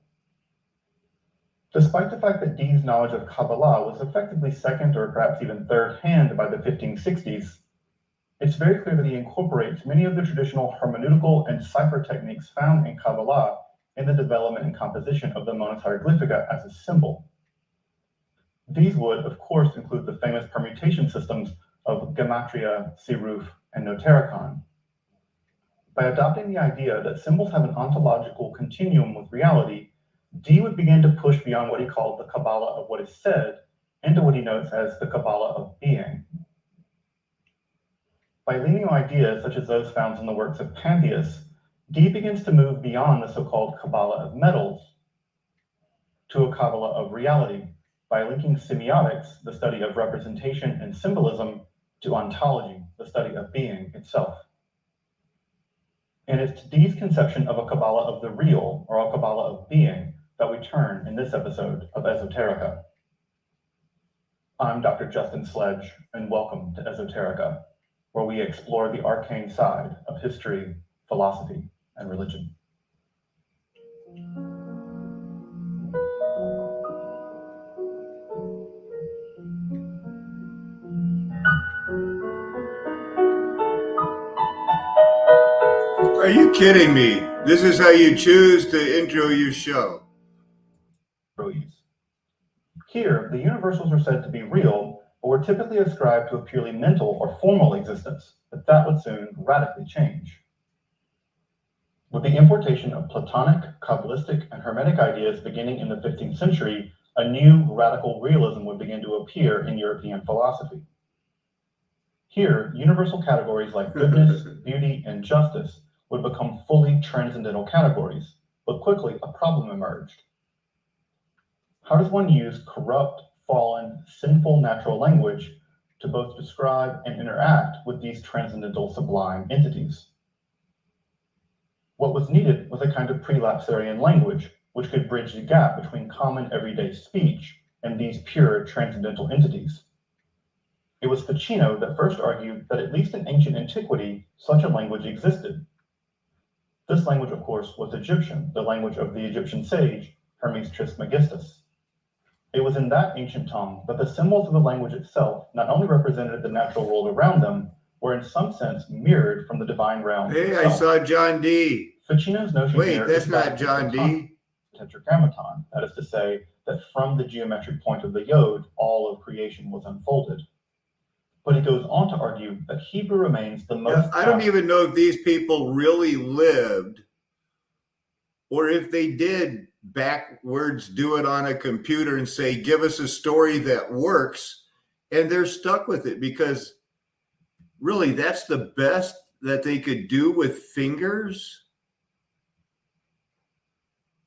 Despite the fact that Dee's knowledge of Kabbalah was effectively second or perhaps even third hand by the 1560s, it's very clear that he incorporates many of the traditional hermeneutical and cipher techniques found in Kabbalah in the development and composition of the Monax hieroglyphica as a symbol. These would, of course, include the famous permutation systems of Gematria, Siruf, and Notarikon. By adopting the idea that symbols have an ontological continuum with reality, Dee would begin to push beyond what he called the Kabbalah of what is said into what he notes as the Kabbalah of being. By leaning on ideas such as those found in the works of Pantheus, Dee begins to move beyond the so-called Kabbalah of metals to a Kabbalah of reality by linking semiotics, the study of representation and symbolism, to ontology, the study of being itself. And it's to Dee's conception of a Kabbalah of the real, or a Kabbalah of being, that we turn in this episode of Esoterica. I'm Dr. Justin Sledge, and welcome to Esoterica, where we explore the arcane side of history, philosophy, and religion. Are you kidding me? This is how you choose to intro your show. Here, the universals are said to be real, but were typically ascribed to a purely mental or formal existence, but that would soon radically change. With the importation of Platonic, Kabbalistic, and Hermetic ideas beginning in the 15th century, a new radical realism would begin to appear in European philosophy. Here, universal categories like goodness, beauty, and justice would become fully transcendental categories, but quickly a problem emerged. How does one use corrupt, fallen, sinful natural language to both describe and interact with these transcendental sublime entities? What was needed was a kind of prelapsarian language, which could bridge the gap between common everyday speech and these pure transcendental entities. It was Ficino that first argued that at least in ancient antiquity, such a language existed. This language, of course, was Egyptian, the language of the Egyptian sage, Hermes Trismegistus. It was in that ancient tongue that the symbols of the language itself not only represented the natural world around them, were in some sense mirrored from the divine realm Hey, itself. I saw John D. Ficino's notion Wait, here that's is not that John D. Tetragrammaton, that is to say, that from the geometric point of the yod, all of creation was unfolded. But he goes on to argue that Hebrew remains the most... I don't even know if these people really lived, or if they did backwards do it on a computer and say, give us a story that works, and they're stuck with it, because really that's the best that they could do with fingers.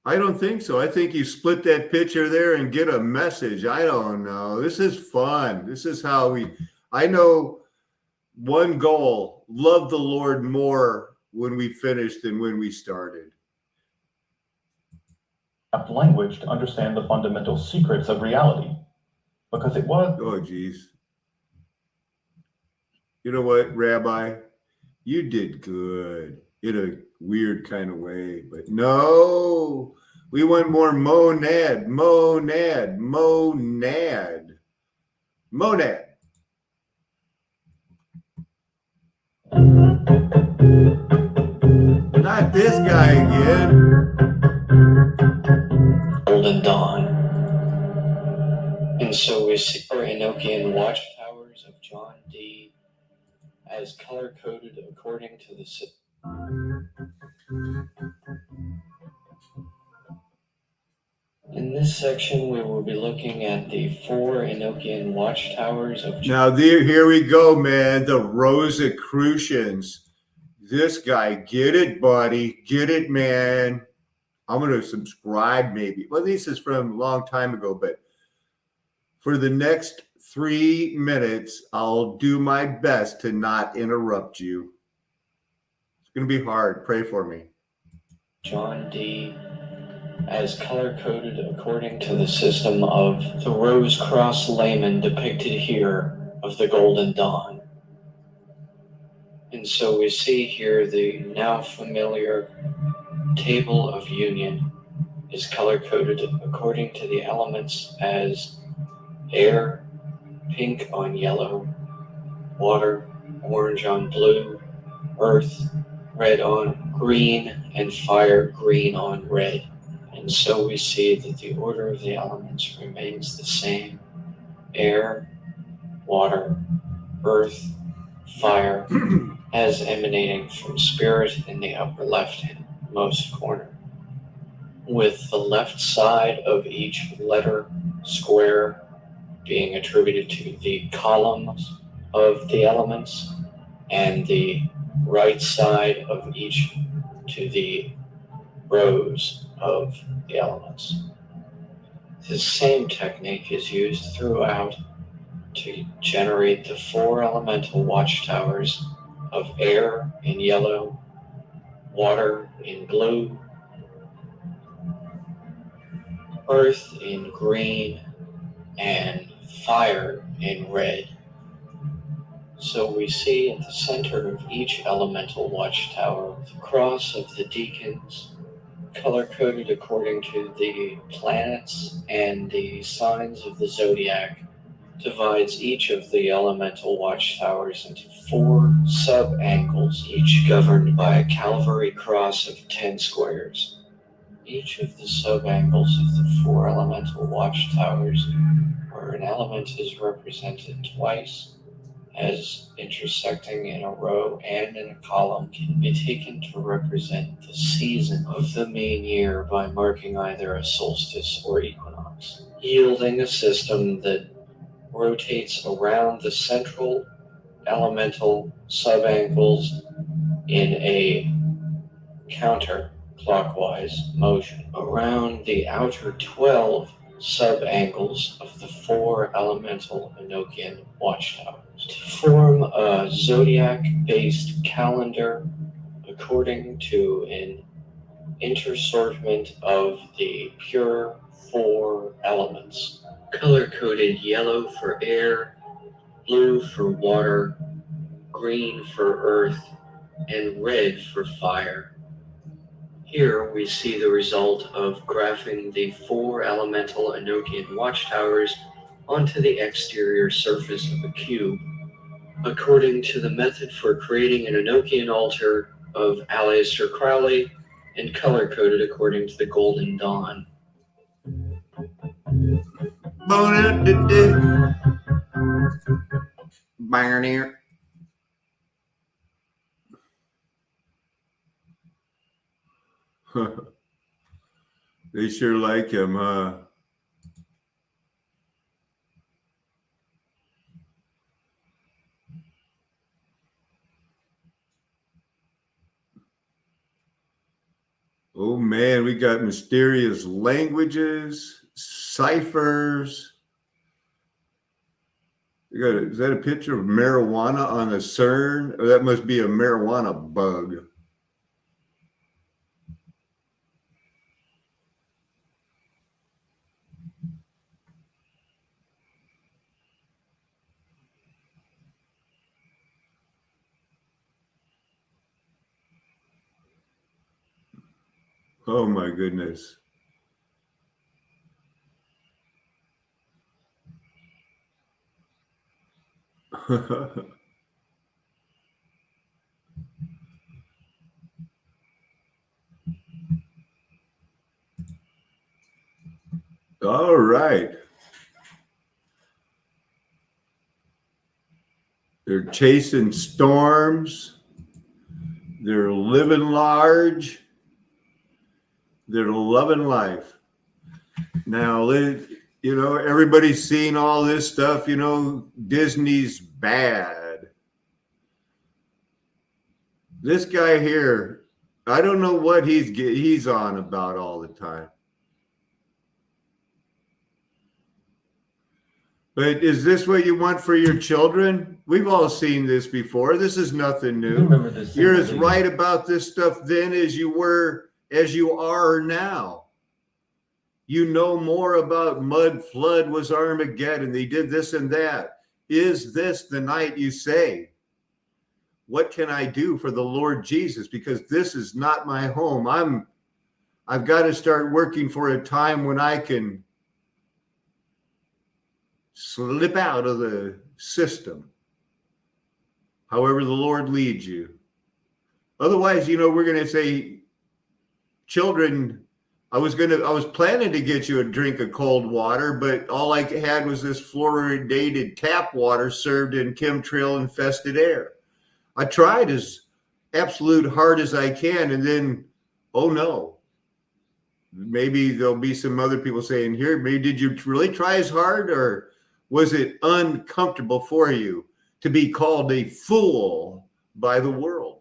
I don't think so. I think you split that picture there and get a message. I don't know. This is fun. This is how I know one goal: love the Lord more when we finished than when we started. Language to understand the fundamental secrets of reality, because it was... Oh, geez. You know what, Rabbi? You did good in a weird kind of way, but no, we want more monad. Not this guy again. Golden Dawn. And so we see our Enochian watchtowers of John D. as color-coded according to the... In this section, we will be looking at the 4 Enochian watchtowers of... Now, here we go, man. The Rosicrucians. This guy, get it, buddy. Get it, man. I'm going to subscribe, maybe. Well, this is from a long time ago, but for the next 3 minutes, I'll do my best to not interrupt you. It's going to be hard. Pray for me. John D. as color-coded according to the system of the Rose-Cross layman depicted here of the Golden Dawn. And so we see here the now familiar table of union is color-coded according to the elements as air, pink on yellow, water, orange on blue, earth, red on green, and fire, green on red. And so we see that the order of the elements remains the same. Air, water, earth, fire, as emanating from spirit in the upper left-most corner, with the left side of each letter square being attributed to the columns of the elements, and the right side of each to the rows of the elements. This same technique is used throughout to generate the 4 elemental watchtowers of air in yellow, water in blue, earth in green, and fire in red. So we see at the center of each elemental watchtower the cross of the deacons, color-coded according to the planets and the signs of the zodiac, divides each of the elemental watchtowers into 4 sub-angles, each governed by a Calvary cross of 10 squares. Each of the sub-angles of the 4 elemental watchtowers, where an element is represented twice, as intersecting in a row and in a column, can be taken to represent the season of the main year by marking either a solstice or equinox, yielding a system that rotates around the central elemental sub-angles in a counterclockwise motion around the outer 12 sub-angles of the 4 elemental Enochian watchtowers to form a zodiac-based calendar according to an intersortment of the pure 4 elements, color-coded yellow for air, blue for water, green for earth, and red for fire. Here we see the result of graphing the 4 elemental Enochian watchtowers onto the exterior surface of a cube, according to the method for creating an Enochian altar of Aleister Crowley and color-coded according to the Golden Dawn. Barnier. They sure like him, huh? Oh man, we got mysterious languages, ciphers. Is that a picture of marijuana on the CERN? Or that must be a marijuana bug. Oh my goodness. All right. They're chasing storms. They're living large. They're loving life. Now, everybody's seen all this stuff. Disney's bad. This guy here, I don't know what he's on about all the time. But is this what you want for your children? We've all seen this before. This is nothing new. Remember this? You're as right about this stuff then as you are now. You know more about Mudflood was Armageddon. They did this and that. Is this the night you say? What can I do for the Lord Jesus? Because this is not my home. I've got to start working for a time when I can slip out of the system. However the Lord leads you. Otherwise, we're going to say, children, I was planning to get you a drink of cold water, but all I had was this fluoridated tap water served in chemtrail infested air. I tried as absolute hard as I can, and then, oh no. Maybe there'll be some other people saying, here, maybe did you really try as hard, or was it uncomfortable for you to be called a fool by the world?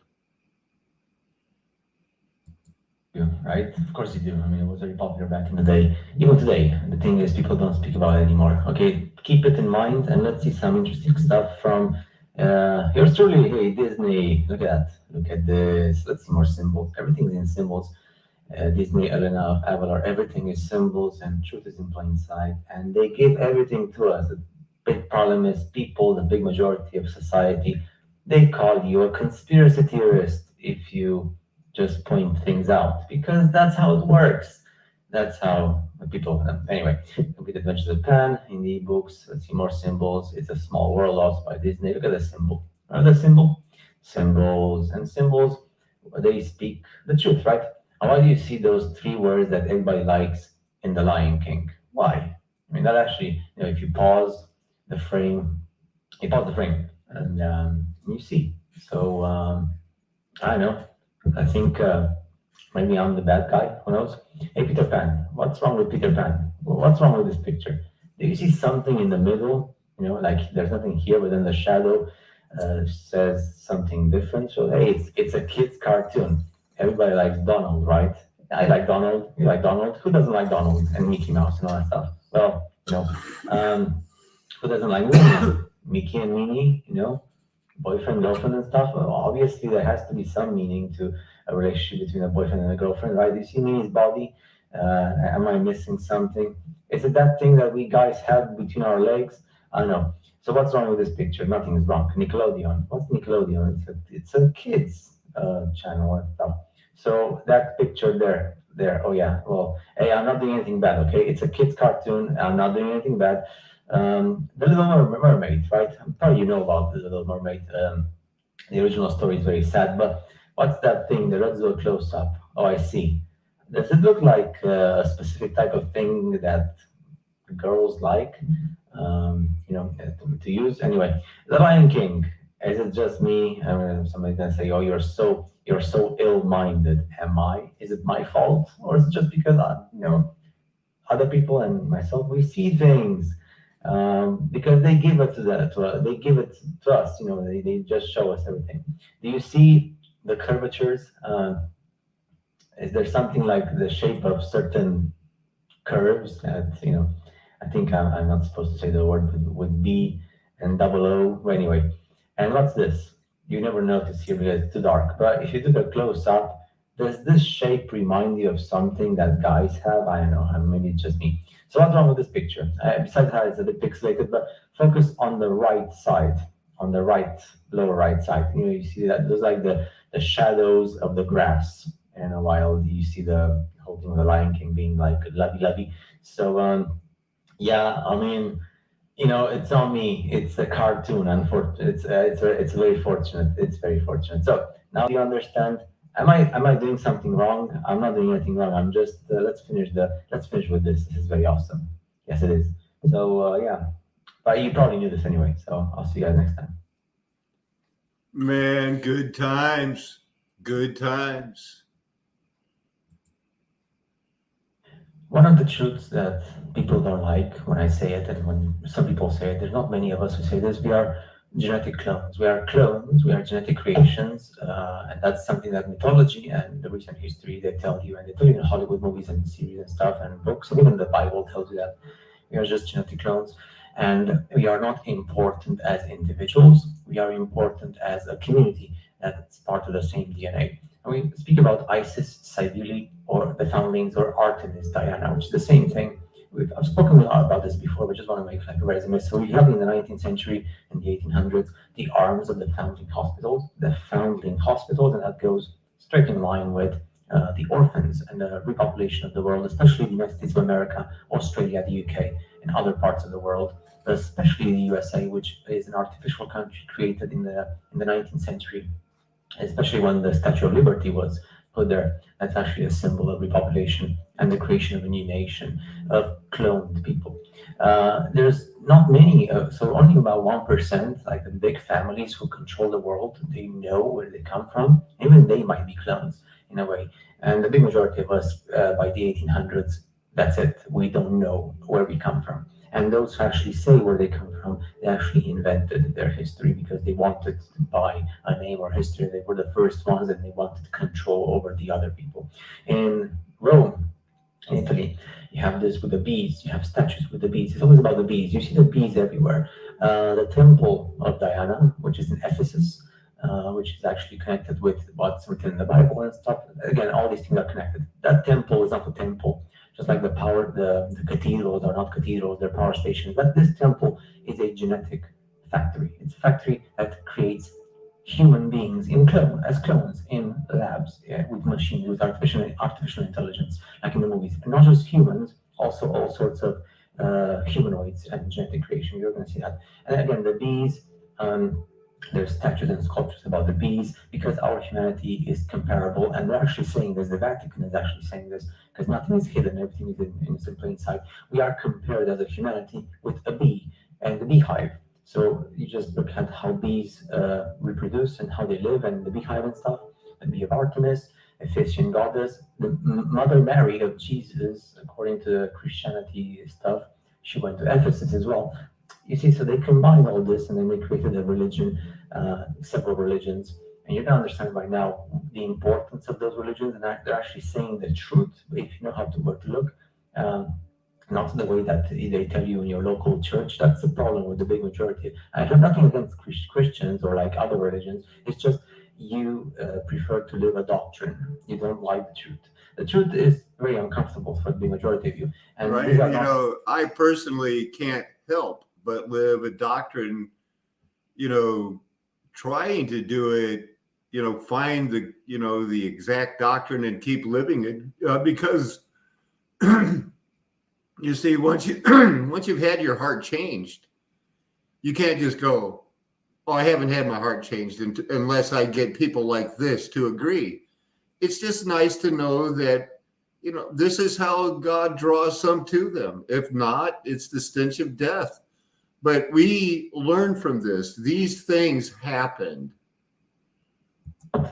Right? Of course you do. I mean, it was very popular back in the day. Even today, the thing is, people don't speak about it anymore. Okay, keep it in mind, and let's see some interesting stuff from yours truly. Hey, Disney, look at this. Let's see more symbols. Everything's in symbols. Disney, Elena, Avalar, everything is symbols, and truth is in plain sight. And they give everything to us. The big problem is people, the big majority of society, they call you a conspiracy theorist if you just point things out, because that's how it works. That's how people, anyway, Complete Adventures of Pan in the books. Let's see more symbols. It's a Small World also by Disney. Look at the symbol. Remember the symbol? Symbols and symbols, they speak the truth, right? And why do you see those three words that everybody likes in The Lion King? Why? I mean, that actually, if you pause the frame, and you see. So, I don't know. I think maybe I'm the bad guy. Who knows? Hey, Peter Pan. What's wrong with Peter Pan? What's wrong with this picture? Do you see something in the middle? Like there's nothing here, but then the shadow says something different. So hey, it's a kid's cartoon. Everybody likes Donald, right? I like Donald. You like Donald? Who doesn't like Donald and Mickey Mouse and all that stuff? Well, who doesn't like Minnie? Mickey and Minnie, boyfriend, girlfriend and stuff. Well, obviously, there has to be some meaning to a relationship between a boyfriend and a girlfriend, right? Do you see Minnie's body? Am I missing something? Is it that thing that we guys have between our legs? I don't know. So what's wrong with this picture? Nothing is wrong. Nickelodeon. What's Nickelodeon? It's a kids channel and stuff. So that picture there. Oh yeah. Well, hey, I'm not doing anything bad. Okay, it's a kids cartoon. I'm not doing anything bad. The Little Mermaid, right? I'm probably you know about the Little Mermaid. The original story is very sad, but what's that thing? Let's do a close up. Oh, I see. Does it look like a specific type of thing that girls like? To use anyway. The Lion King. Is it just me? Somebody's gonna say, "Oh, you're so ill-minded." Am I? Is it my fault, or is it just because other people and myself, we see things because they give it they give it to us. They just show us everything. Do you see the curvatures? Is there something like the shape of certain curves that I think I'm not supposed to say the word with B and double O. But anyway, and what's this? You never notice here because it's too dark. But if you do the close up, does this shape remind you of something that guys have? I don't know. Maybe it's just me. So what's wrong with this picture? Besides how it's a bit pixelated, but focus on the right side, on the lower right side. You see that those like the shadows of the grass. And while you see the whole thing of the Lion King being like lovey-lovey. So yeah, I mean, it's not me. It's a cartoon. Unfortunately, it's very fortunate. It's very fortunate. So now you understand. Am I doing something wrong? I'm not doing anything wrong. I'm just let's finish with this. This is very awesome. Yes, it is. So yeah, but you probably knew this anyway. So I'll see you guys next time. Man, good times. Good times. One of the truths that people don't like when I say it, and when some people say it, there's not many of us who say this, we are genetic clones. We are clones, we are genetic creations, and that's something that mythology and the recent history, they tell you, and they tell you in Hollywood movies and series and stuff and books, and even the Bible tells you that we are just genetic clones, and we are not important as individuals, we are important as a community that's part of the same DNA. And we speak about Isis, Cybele, or the foundlings, or Artemis, Diana, which is the same thing. I've spoken a lot about this before, but just want to make like a resume. So we have in the 19th century and the 1800s the arms of the foundling hospitals, and that goes straight in line with the orphans and the repopulation of the world, especially the United States of America, Australia, the UK, and other parts of the world, but especially the USA, which is an artificial country created in the 19th century, especially when the Statue of Liberty was put there. That's actually a symbol of repopulation and the creation of a new nation of cloned people. There's not many, so only about 1%, like the big families who control the world, they know where they come from. Even they might be clones in a way. And the big majority of us, by the 1800s, that's it. We don't know where we come from. And those who actually say where they come from, they actually invented their history because they wanted to buy a name or history. They were the first ones and they wanted control over the other people. In Rome, in Italy, you have this with the bees. You have statues with the bees. It's always about the bees. You see the bees everywhere. The temple of Diana, which is in Ephesus, which is actually connected with what's written in the Bible and stuff. Again, all these things are connected. That temple is not a temple. Just like the cathedrals are not cathedrals, they're power stations. But this temple is a genetic factory. It's a factory that creates human beings as clones in labs, with machines, with artificial intelligence, like in the movies. And not just humans, also all sorts of humanoids and genetic creation. You're going to see that. And again, the bees. There's statues and sculptures about the bees because our humanity is comparable, and they're actually saying this. The Vatican is actually saying this because nothing is hidden, everything is in plain sight. We are compared as a humanity with a bee and the beehive. So you just look at how bees reproduce and how they live, and the beehive and stuff. The bee of Artemis, Ephesian goddess, the Mother Mary of Jesus, according to the Christianity stuff. She went to Ephesus as well. You see, so they combined all this and then they created a religion, several religions. And you can understand by now the importance of those religions, and they're actually saying the truth if you know where to look. Not the way that they tell you in your local church. That's the problem with the big majority. I have nothing against Christians or like other religions. It's just you prefer to live a doctrine. You don't like the truth. The truth is very uncomfortable for the big majority of you. And right. I personally can't help but live a doctrine, trying to do it, find the exact doctrine and keep living it, because you see, once you've had your heart changed, you can't just go, oh, I haven't had my heart changed unless I get people like this to agree. It's just nice to know that, this is how God draws some to them. If not, it's the stench of death. But we learn from this. These things happened.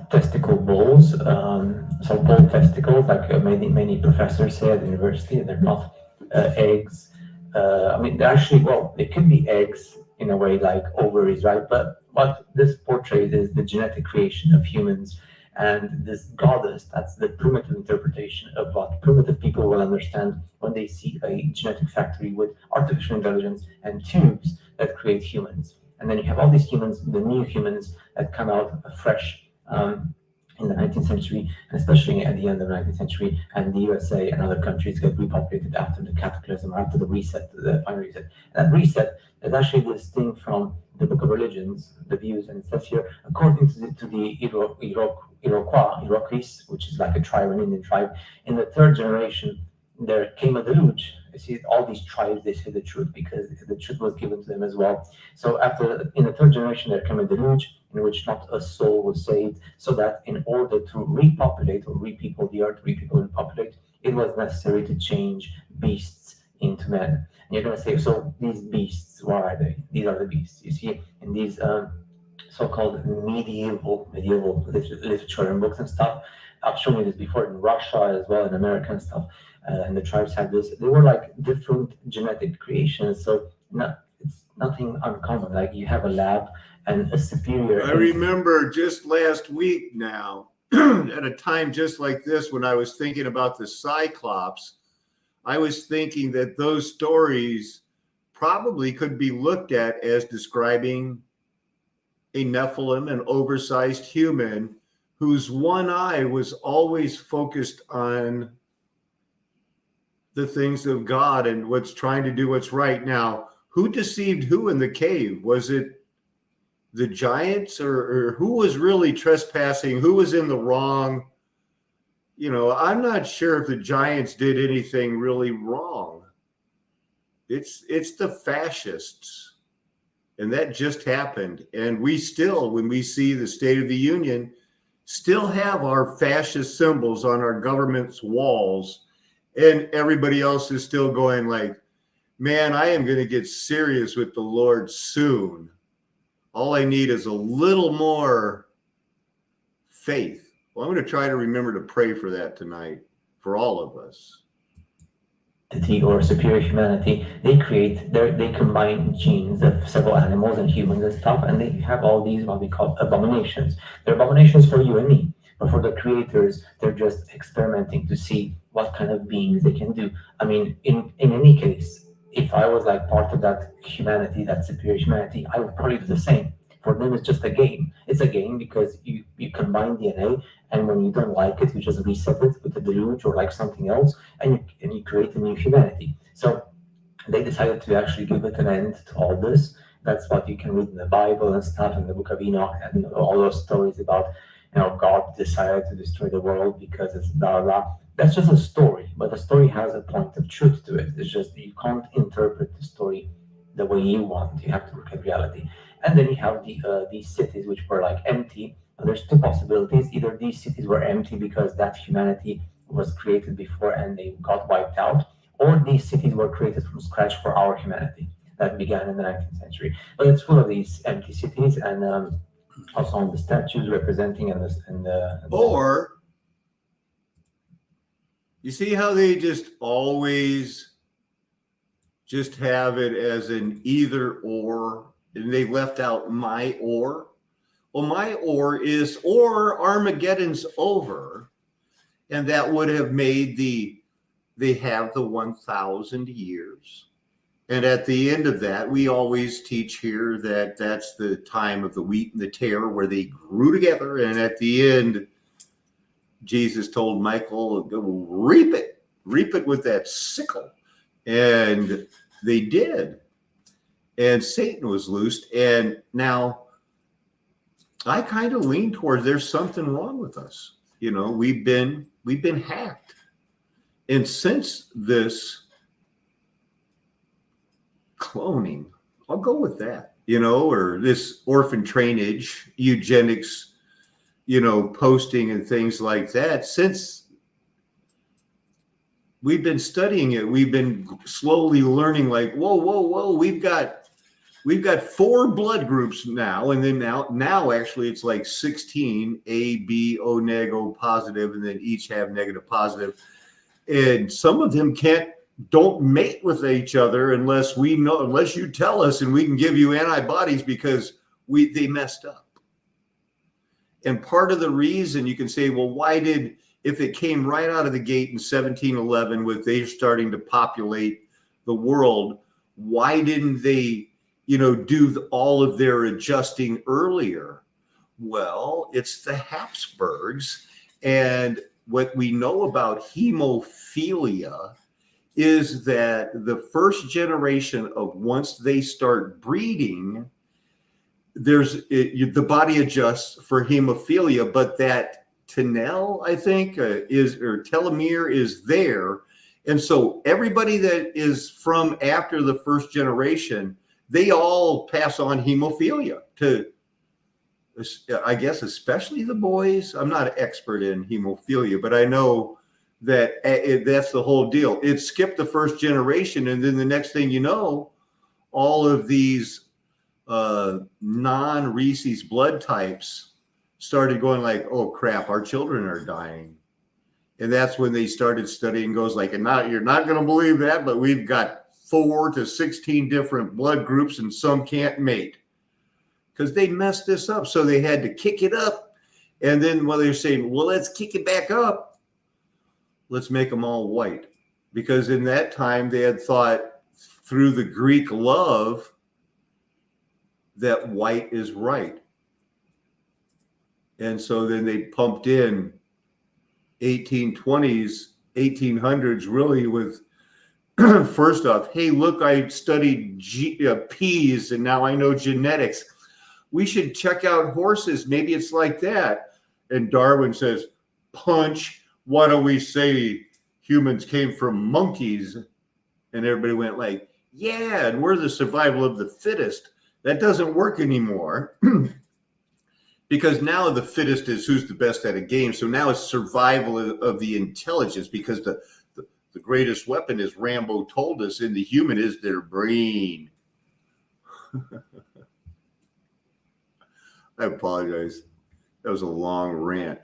Testicle balls, so ball testicles, like many professors say at the university, they're not eggs. They're actually, they could be eggs in a way, like ovaries, right? But what this portrays is the genetic creation of humans. And this goddess, that's the primitive interpretation of what primitive people will understand when they see a genetic factory with artificial intelligence and tubes that create humans. And then you have all these humans, the new humans that come out fresh in the 19th century, and especially at the end of the 19th century, and the USA and other countries get repopulated after the cataclysm, or after the reset, the final reset. And that reset is actually distinct from the Book of Religions, the views, and it says here, according to the Iroquois, which is like a tribe, an Indian tribe, in the third generation, there came a deluge. You see, all these tribes, they say the truth because the truth was given to them as well. So in the third generation, there came a deluge in which not a soul was saved, so that in order to repopulate or repeople the earth, repopulate, it was necessary to change beasts into men. And you're going to say, so these beasts, what are they? These are the beasts. You see, in these so-called medieval literature and books and stuff, I've shown you this before in Russia as well, in America and stuff, and the tribes have this. They were like different genetic creations, so it's nothing uncommon. Like you have a lab and a superior. I remember just last week now, at a time just like this, when I was thinking about the Cyclops, I was thinking that those stories probably could be looked at as describing a Nephilim, an oversized human whose one eye was always focused on the things of God and what's trying to do what's right. Now, who deceived who in the cave? Was it the giants, or who was really trespassing? Who was in the wrong? You know, I'm not sure if the giants did anything really wrong. It's the fascists. And that just happened. And we still, when we see the State of the Union, still have our fascist symbols on our government's walls. And everybody else is still going like, man, I am going to get serious with the Lord soon. All I need is a little more faith. Well, I'm going to try to remember to pray for that tonight, for all of us. Or superior humanity, they combine genes of several animals and humans and stuff, and they have all these what we call abominations. They're abominations for you and me, but for the creators, they're just experimenting to see what kind of beings they can do. I mean, in any case, if I was like part of that humanity, that superior humanity, I would probably do the same. For them, it's just a game. It's a game because you combine DNA, and when you don't like it, you just reset it with a deluge or like something else, and you create a new humanity. So they decided to actually give it an end to all this. That's what you can read in the Bible and stuff, in the Book of Enoch, and all those stories about, you know, God decided to destroy the world because it's blah blah. That's just a story, but the story has a point of truth to it. It's just you can't interpret the story the way you want. You have to look at reality. And then you have these cities which were like empty. And there's two possibilities. Either these cities were empty because that humanity was created before and they got wiped out, or these cities were created from scratch for our humanity that began in the 19th century. But it's full of these empty cities, and also on the statues representing Or you see how they just always just have it as an either or, and they left out my or. Well, my or is or Armageddon's over, and that would have made they have the 1,000 years. And at the end of that, we always teach here that that's the time of the wheat and the tare where they grew together. And at the end, Jesus told Michael, reap it with that sickle. And they did. And Satan was loosed. And now I kind of lean towards there's something wrong with us. You know, we've been hacked. And since this cloning, I'll go with that, you know, or this orphan trainage, eugenics, you know, posting and things like that. Since we've been studying it, we've been slowly learning like, whoa, we've got 4 blood groups now, and then now actually it's like 16, A, B, O neg, O positive, and then each have negative positive. And some of them don't mate with each other unless you tell us, and we can give you antibodies because they messed up. And part of the reason you can say, well, if it came right out of the gate in 1711 with they starting to populate the world, why didn't they, you know, do all of their adjusting earlier? Well, it's the Habsburgs. And what we know about hemophilia is that the first generation of once they start breeding, the body adjusts for hemophilia, but that tenel, I think, telomere is there. And so everybody that is from after the first generation, they all pass on hemophilia to, I guess, especially the boys. I'm not an expert in hemophilia, but I know that that's the whole deal. It skipped the first generation, and then the next thing you know, all of these non-Rhesus blood types started going like, oh crap, our children are dying. And that's when they started studying, goes like, and now you're not going to believe that, but we've got 4 to 16 different blood groups, and some can't mate because they messed this up. So they had to kick it up. And then they're saying, well, let's kick it back up. Let's make them all white. Because in that time, they had thought through the Greek love that white is right. And so then they pumped in 1820s, 1800s, really with first off, hey, look, I studied peas and now I know genetics. We should check out horses. Maybe it's like that. And Darwin says, punch, what do we say? Humans came from monkeys. And everybody went like, yeah, and we're the survival of the fittest. That doesn't work anymore. Because now the fittest is who's the best at a game. So now it's survival of the intelligence, because the greatest weapon, as Rambo told us, in the human is their brain. I apologize. That was a long rant.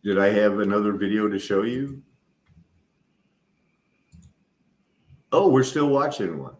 Did I have another video to show you? Oh, we're still watching one.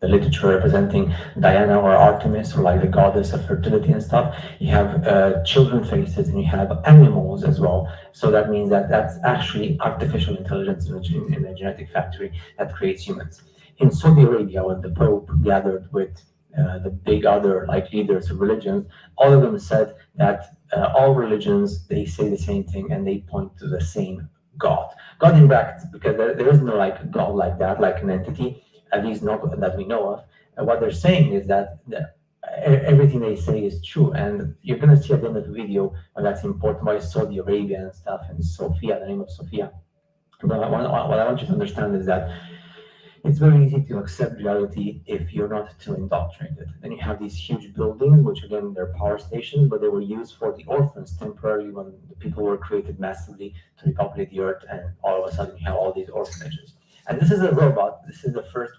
The literature representing Diana or Artemis, or like the goddess of fertility and stuff. You have children faces, and you have animals as well. So that means that that's actually artificial intelligence in a genetic factory that creates humans. In Saudi Arabia, when the Pope gathered with the big other like leaders of religions, all of them said that all religions, they say the same thing and they point to the same God. God in brackets, because there is no like God like that, like an entity, at least not that we know of. And what they're saying is that everything they say is true. And you're going to see at the end of the video when that's important, why Saudi Arabia and stuff, and Sophia, the name of Sophia. But what I want you to understand is that it's very easy to accept reality if you're not too indoctrinated. Then you have these huge buildings, which again, they're power stations, but they were used for the orphans temporarily when the people were created massively to repopulate the earth, and all of a sudden you have all these orphanages. And this is a robot. This is the first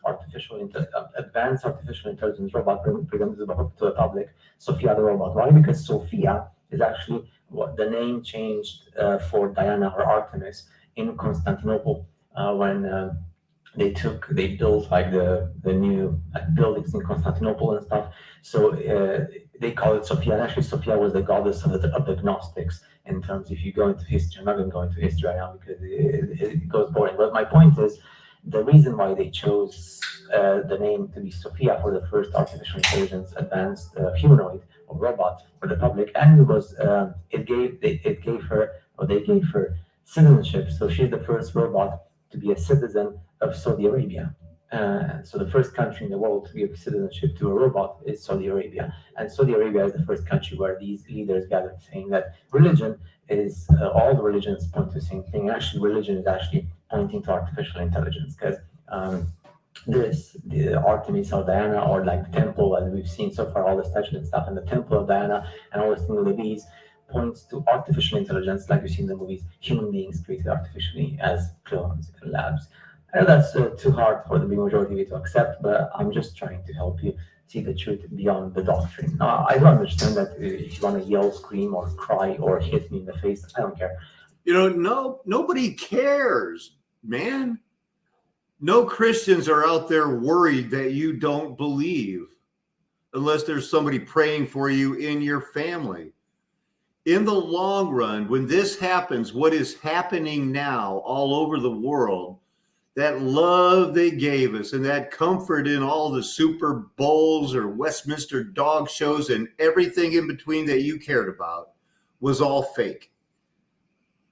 advanced artificial intelligence robot presented to the public, Sophia the robot. Why? Because Sophia is actually what the name changed for Diana or Artemis in Constantinople when they built like the new buildings in Constantinople and stuff. So they call it Sophia. And actually, Sophia was the goddess of the Gnostics. In terms, if you go into history, I'm not going to go into history right now because it goes boring. But my point is, the reason why they chose the name to be Sophia for the first artificial intelligence advanced humanoid or robot for the public, and it was they gave her citizenship. So she's the first robot to be a citizen of Saudi Arabia. So the first country in the world to give citizenship to a robot is Saudi Arabia. And Saudi Arabia is the first country where these leaders gathered, saying that religion is, all the religions point to the same thing. Actually, religion is actually pointing to artificial intelligence, because the Artemis or Diana, or like the temple, as we've seen so far, all the statues and stuff, and the temple of Diana and all the things of these points to artificial intelligence, like we see in the movies, human beings created artificially as clones in labs. I know that's too hard for the big majority of you to accept, but I'm just trying to help you see the truth beyond the doctrine. Now, I do understand that if you want to yell, scream, or cry, or hit me in the face, I don't care. You know, nobody cares, man. No Christians are out there worried that you don't believe, unless there's somebody praying for you in your family. In the long run, when this happens, what is happening now all over the world, that love they gave us and that comfort in all the Super Bowls or Westminster dog shows and everything in between that you cared about was all fake.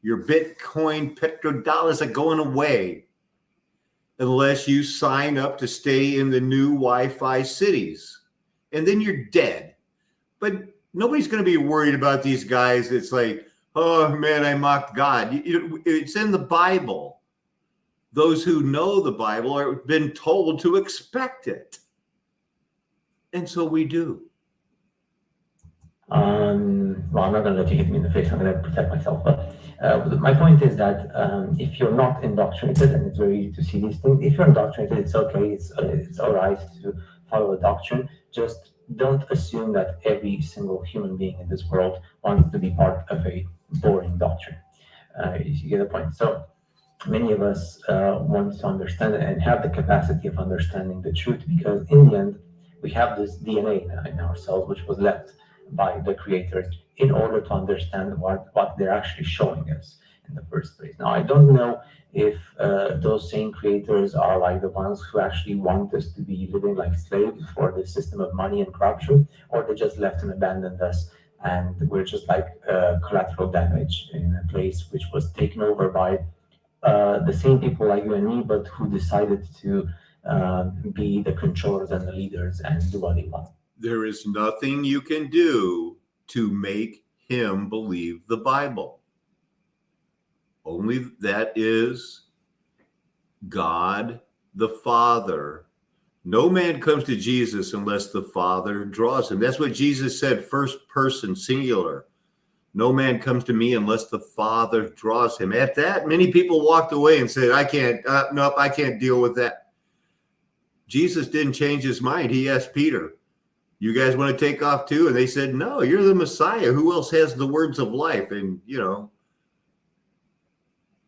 Your Bitcoin petrodollars are going away unless you sign up to stay in the new Wi-Fi cities. And then you're dead. But nobody's going to be worried about these guys. It's like, oh man, I mocked God. It's in the Bible. Those who know the Bible have been told to expect it. And so we do. Well, I'm not going to let you hit me in the face. I'm going to protect myself. But my point is that if you're not indoctrinated, and it's very easy to see these things, if you're indoctrinated, it's okay. It's all right to follow a doctrine. Just don't assume that every single human being in this world wants to be part of a boring doctrine. You get the point. So many of us want to understand and have the capacity of understanding the truth, because in the end, we have this DNA in ourselves, which was left by the creators in order to understand what they're actually showing us in the first place. Now, I don't know if those same creators are like the ones who actually want us to be living like slaves for the system of money and corruption, or they just left and abandoned us and we're just like collateral damage in a place which was taken over by the same people like you and me, but who decided to be the controllers and the leaders and do what they want. There is nothing you can do to make him believe the Bible. Only that is God the Father. No man comes to Jesus unless the Father draws him. That's what Jesus said, first person, singular. No man comes to me unless the Father draws him. At that, many people walked away and said, I can't deal with that. Jesus didn't change his mind. He asked Peter, you guys want to take off too? And they said, no, you're the Messiah. Who else has the words of life? And,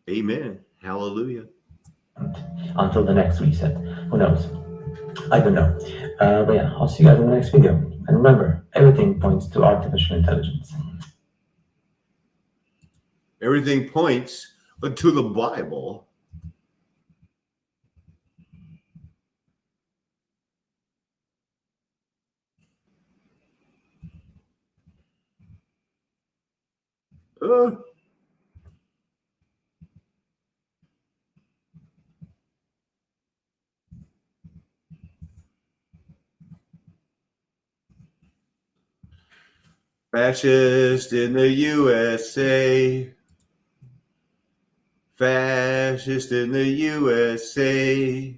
amen. Hallelujah. Until the next reset. Who knows? I don't know. But yeah, I'll see you guys in the next video. And remember, everything points to artificial intelligence. Everything points to the Bible. Fascist in the USA. Fascist in the USA.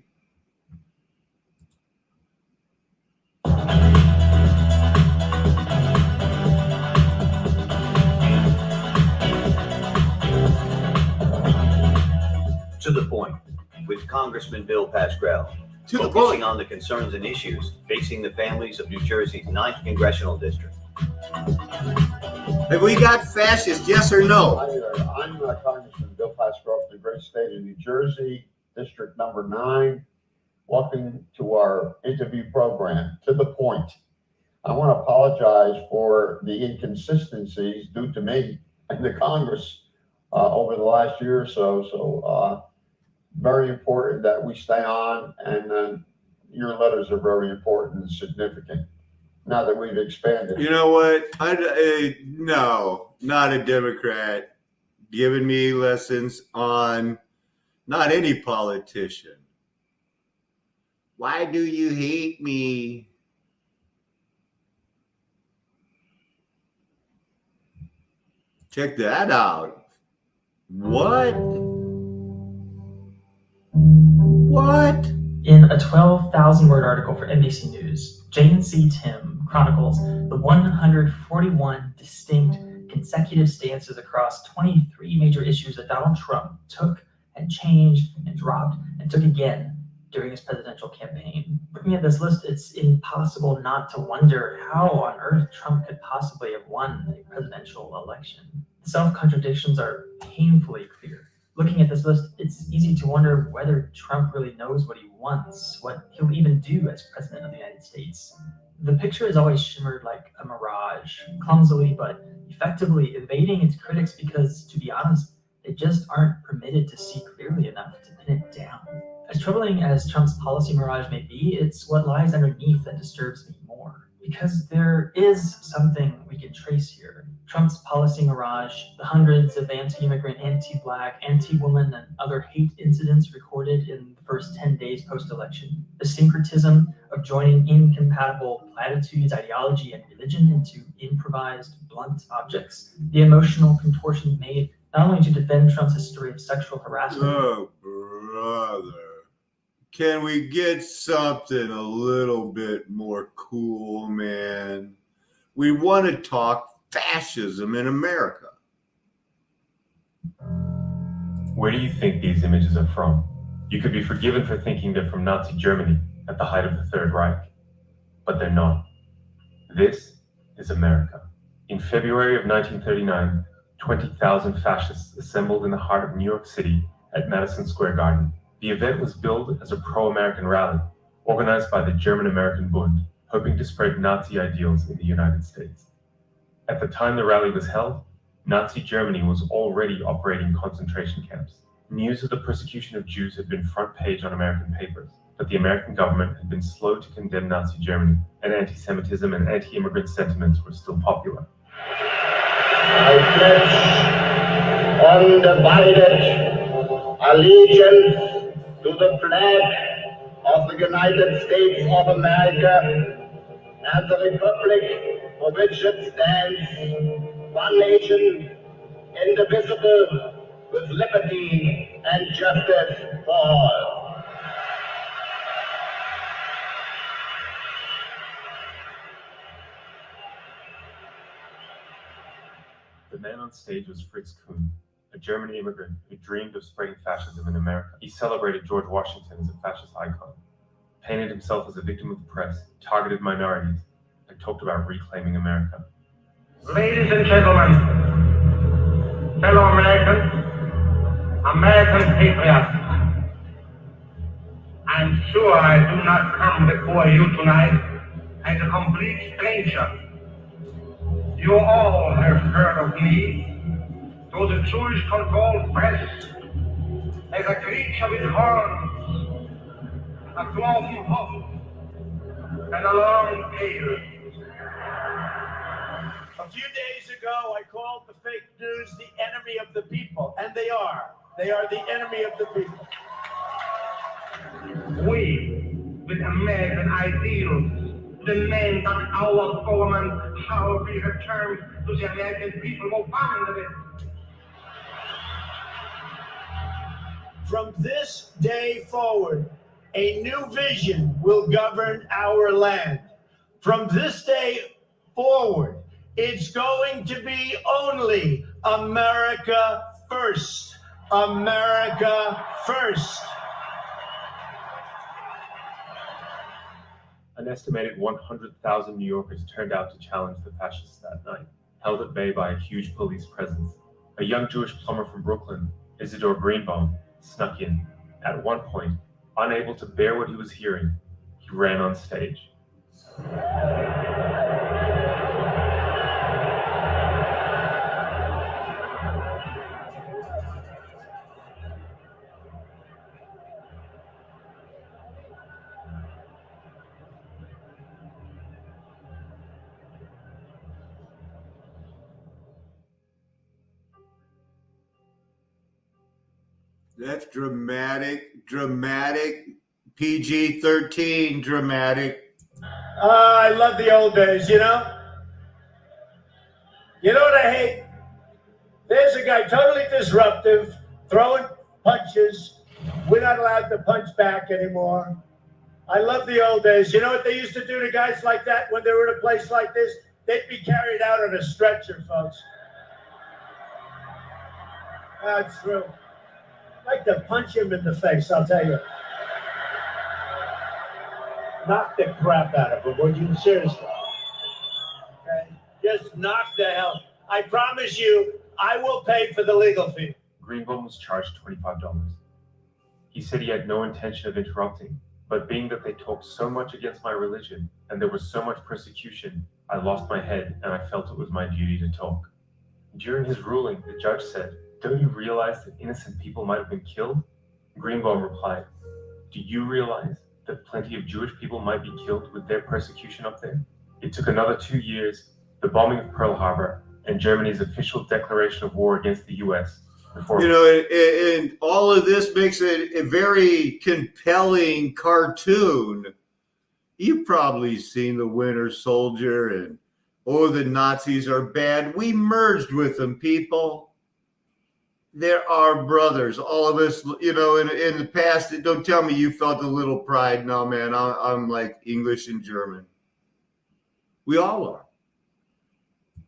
To the point, with Congressman Bill Pascrell, focusing on the concerns and issues facing the families of New Jersey's 9th Congressional District. Have we got fascists, yes or no? I'm Congressman Bill Pascrell from the great state of New Jersey, District number 9. Welcome to our interview program. To the point. I want to apologize for the inconsistencies due to me and the Congress over the last year or so. So very important that we stay on, and your letters are very important and significant. Now that we've expanded. You know what? No, not a Democrat giving me lessons on not any politician. Why do you hate me? Check that out. What? What? In a 12,000-word article for NBC News, J&C Tim chronicles the 141 distinct consecutive stances across 23 major issues that Donald Trump took and changed and dropped and took again during his presidential campaign. Looking at this list, it's impossible not to wonder how on earth Trump could possibly have won a presidential election. The self-contradictions are painfully clear. Looking at this list, it's easy to wonder whether Trump really knows what he wants, what he'll even do as president of the United States. The picture has always shimmered like a mirage, clumsily but effectively evading its critics because, to be honest, they just aren't permitted to see clearly enough to pin it down. As troubling as Trump's policy mirage may be, it's what lies underneath that disturbs me more. Because there is something we can trace here. Trump's policy mirage, the hundreds of anti-immigrant, anti-black, anti-woman, and other hate incidents recorded in the first 10 days post-election, the syncretism of joining incompatible platitudes, ideology, and religion into improvised, blunt objects, the emotional contortions made not only to defend Trump's history of sexual harassment. Oh, brother. Can we get something a little bit more cool, man? We want to talk fascism in America. Where do you think these images are from? You could be forgiven for thinking they're from Nazi Germany at the height of the Third Reich, but they're not. This is America. In February of 1939, 20,000 fascists assembled in the heart of New York City at Madison Square Garden. The event was billed as a pro-American rally, organized by the German-American Bund, hoping to spread Nazi ideals in the United States. At the time the rally was held, Nazi Germany was already operating concentration camps. News of the persecution of Jews had been front page on American papers, but the American government had been slow to condemn Nazi Germany, and anti-Semitism and anti-immigrant sentiments were still popular. I pledge undivided allegiance to the flag of the United States of America and the republic for which it stands, one nation, indivisible, with liberty and justice for all. The man on stage was Fritz Kuhn, a German immigrant who dreamed of spreading fascism in America. He celebrated George Washington as a fascist icon, painted himself as a victim of the press, targeted minorities, and talked about reclaiming America. Ladies and gentlemen, fellow Americans, American patriots, I'm sure I do not come before you tonight as a complete stranger. You all have heard of me through the Jewish-controlled press as a creature with horns, a cloven hoof, and a long tail. A few days ago, I called the fake news the enemy of the people, and they are. They are the enemy of the people. We, with American ideals, demand that our government shall be returned to the American people who founded it. From this day forward, a new vision will govern our land. From this day forward, it's going to be only America first. America first. An estimated 100,000 New Yorkers turned out to challenge the fascists that night, held at bay by a huge police presence. A young Jewish plumber from Brooklyn, Isidore Greenbaum, snuck in. At one point, unable to bear what he was hearing, he ran on stage. That's dramatic, PG-13 dramatic. I love the old days, you know? You know what I hate? There's a guy totally disruptive, throwing punches. We're not allowed to punch back anymore. I love the old days. You know what they used to do to guys like that when they were in a place like this? They'd be carried out on a stretcher, folks. That's true. I'd like to punch him in the face, I'll tell you. Knock the crap out of him, would you? Seriously. Okay? Just knock the hell. I promise you, I will pay for the legal fee. Greenbaum was charged $25. He said he had no intention of interrupting, but being that they talked so much against my religion and there was so much persecution, I lost my head and I felt it was my duty to talk. During his ruling, the judge said, "Don't you realize that innocent people might have been killed?" Greenbaum replied, "Do you realize that plenty of Jewish people might be killed with their persecution up there?" It took another 2 years, the bombing of Pearl Harbor, and Germany's official declaration of war against the U.S. before... You know, and all of this makes it a very compelling cartoon. You've probably seen The Winter Soldier and, oh, the Nazis are bad. We merged with them, people. They're our brothers. All of us, you know, in the past, don't tell me you felt a little pride. No, man, I'm like English and German. We all are.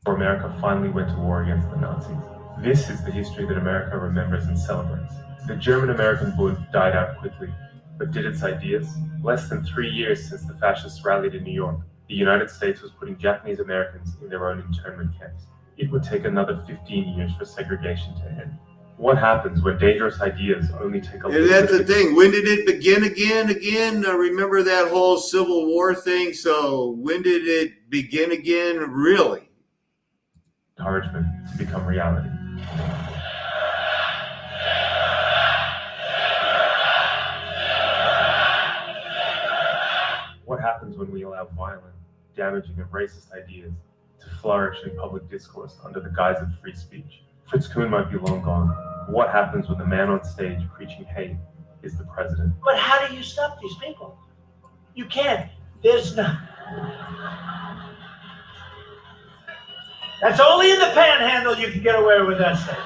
America finally went to war against the Nazis. This is the history that America remembers and celebrates. The German-American blood died out quickly, but did its ideas? Less than 3 years since the fascists rallied in New York, the United States was putting Japanese Americans in their own internment camps. It would take another 15 years for segregation to end. What happens when dangerous ideas only take a little bit? That's the thing. When did it begin again? I remember that whole Civil War thing. So when did it begin again? Really? Encouragement to become reality. happens when we allow violent, damaging, and racist ideas to flourish in public discourse under the guise of free speech. Fritz Kuhn might be long gone. What happens when the man on stage preaching hate is the president? But how do you stop these people? You can't. There's no. That's only in the panhandle you can get away with that stuff.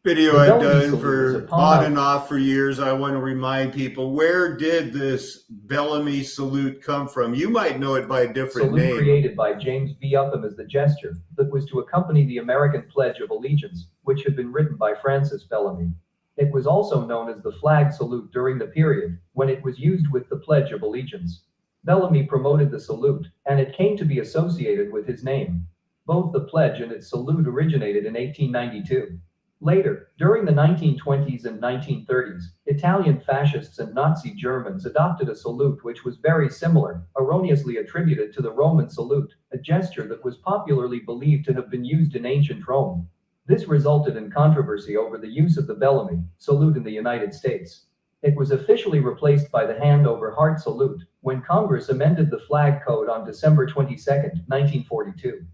Video I've done for on and off for years. I want to remind people, where did this Bellamy salute come from? You might know it by a different Salute name. created by James B. Upham as the gesture that was to accompany the American Pledge of Allegiance, which had been written by Francis Bellamy. It was also known as the flag salute during the period when it was used with the Pledge of Allegiance. Bellamy promoted the salute, and it came to be associated with his name. Both the pledge and its salute originated in 1892. Later, during the 1920s and 1930s, Italian fascists and Nazi Germans adopted a salute which was very similar, erroneously attributed to the Roman salute, a gesture that was popularly believed to have been used in ancient Rome. This resulted in controversy over the use of the Bellamy salute in the United States. It was officially replaced by the hand-over-heart salute when Congress amended the flag code on December 22, 1942.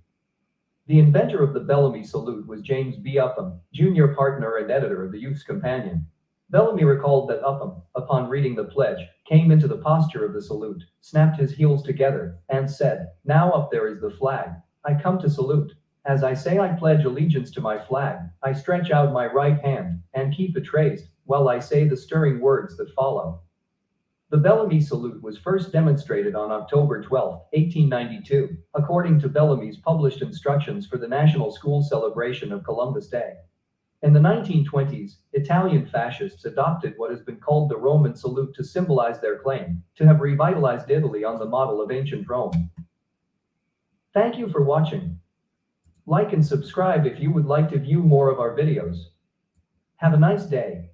The inventor of the Bellamy salute was James B. Upham, junior partner and editor of the Youth's Companion. Bellamy recalled that Upham, upon reading the pledge, came into the posture of the salute, snapped his heels together, and said, "Now up there is the flag. I come to salute. As I say I pledge allegiance to my flag, I stretch out my right hand, and keep it raised, while I say the stirring words that follow." The Bellamy salute was first demonstrated on October 12, 1892, according to Bellamy's published instructions for the National School celebration of Columbus Day. In the 1920s, Italian fascists adopted what has been called the Roman salute to symbolize their claim to have revitalized Italy on the model of ancient Rome. Thank you for watching. Like and subscribe if you would like to view more of our videos. Have a nice day.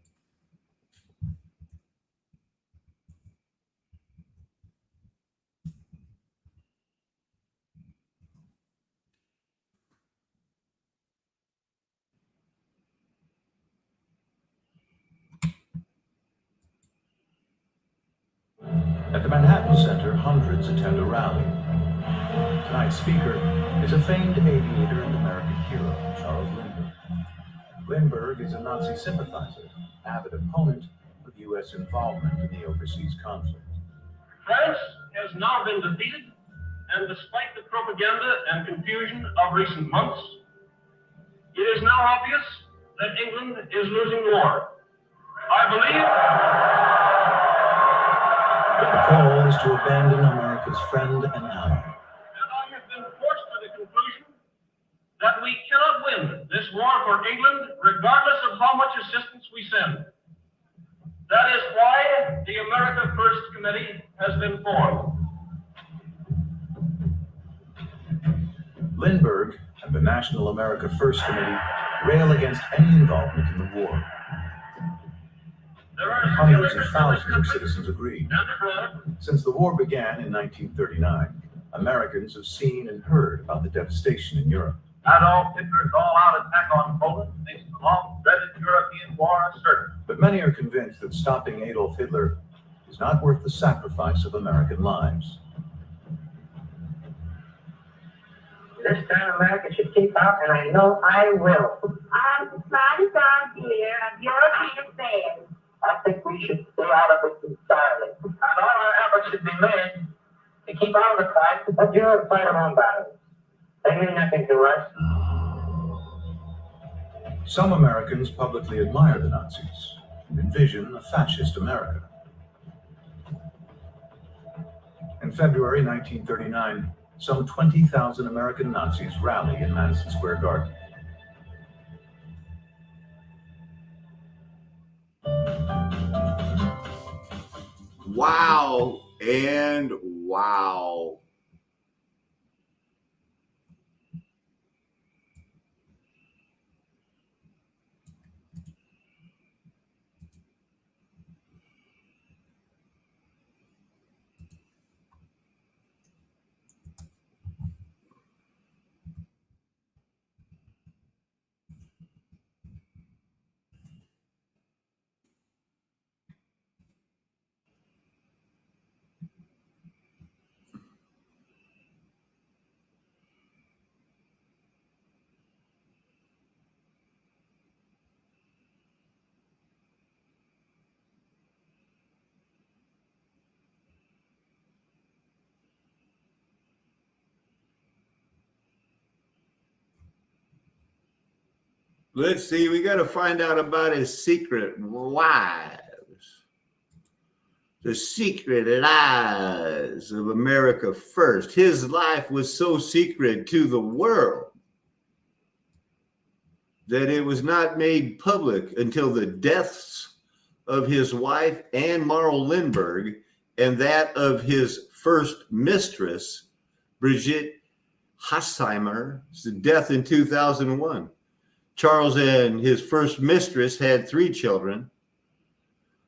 At the Manhattan Center, hundreds attend a rally. Tonight's speaker is a famed aviator and American hero, Charles Lindbergh. Lindbergh is a Nazi sympathizer, avid opponent of U.S. involvement in the overseas conflict. France has now been defeated, and despite the propaganda and confusion of recent months, it is now obvious that England is losing the war. I believe The call is to abandon America's friend and ally. and I have been forced to the conclusion that we cannot win this war for England regardless of how much assistance we send. That is why the America First Committee has been formed. Lindbergh and the National America First Committee rail against any involvement in the war. Hundreds of thousands of citizens agreed. Since the war began in 1939, Americans have seen and heard about the devastation in Europe. Adolf Hitler's all-out attack on Poland makes the long-dreaded European war certain. But many are convinced that stopping Adolf Hitler is not worth the sacrifice of American lives. This time America should keep out, and I know I will. I'm trying down here of European fans. I think we should stay out of it entirely. And all our efforts should be made to keep out of the fight, but you know, fight our own battles. They mean nothing to us. Some Americans publicly admire the Nazis and envision a fascist America. In February 1939, some 20,000 American Nazis rally in Madison Square Garden. Wow and wow. Let's see. We got to find out about his secret wives. The secret lives of America First. His life was so secret to the world that it was not made public until the deaths of his wife, Anne Morrow Lindbergh, and that of his first mistress, Brigitte Hasheimer's death in 2001. Charles and his first mistress had 3 children,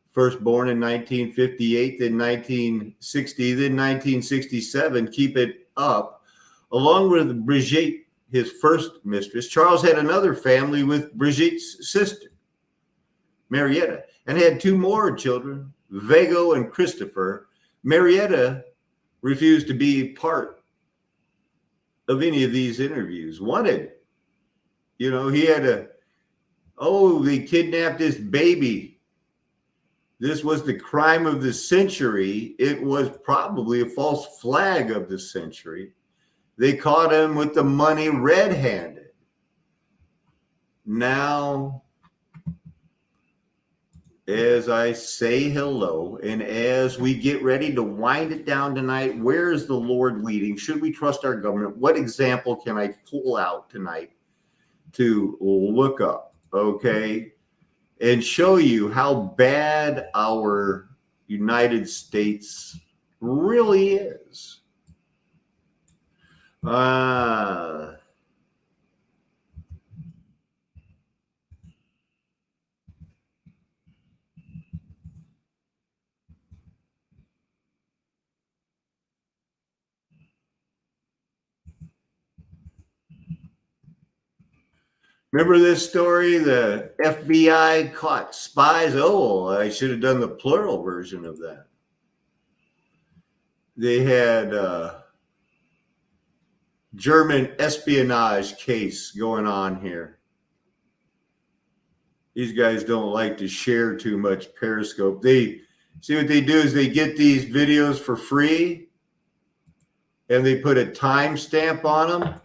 first born in 1958, then 1960, then 1967. Keep it up. Along with Brigitte, his first mistress, Charles had another family with Brigitte's sister, Marietta, and had 2 more children, Vago and Christopher. Marietta refused to be part of any of these interviews. Wanted, he had they kidnapped this baby. This was the crime of the century. It was probably a false flag of the century. They caught him with the money red-handed. Now, as I say hello, and as we get ready to wind it down tonight, where is the Lord leading? Should we trust our government? What example can I pull out tonight to look up, okay, and show you how bad our United States really is? Remember this story? The FBI caught spies. Oh, I should have done the plural version of that. They had a German espionage case going on here. These guys don't like to share too much Periscope. They see what they do is they get these videos for free and they put a timestamp on them.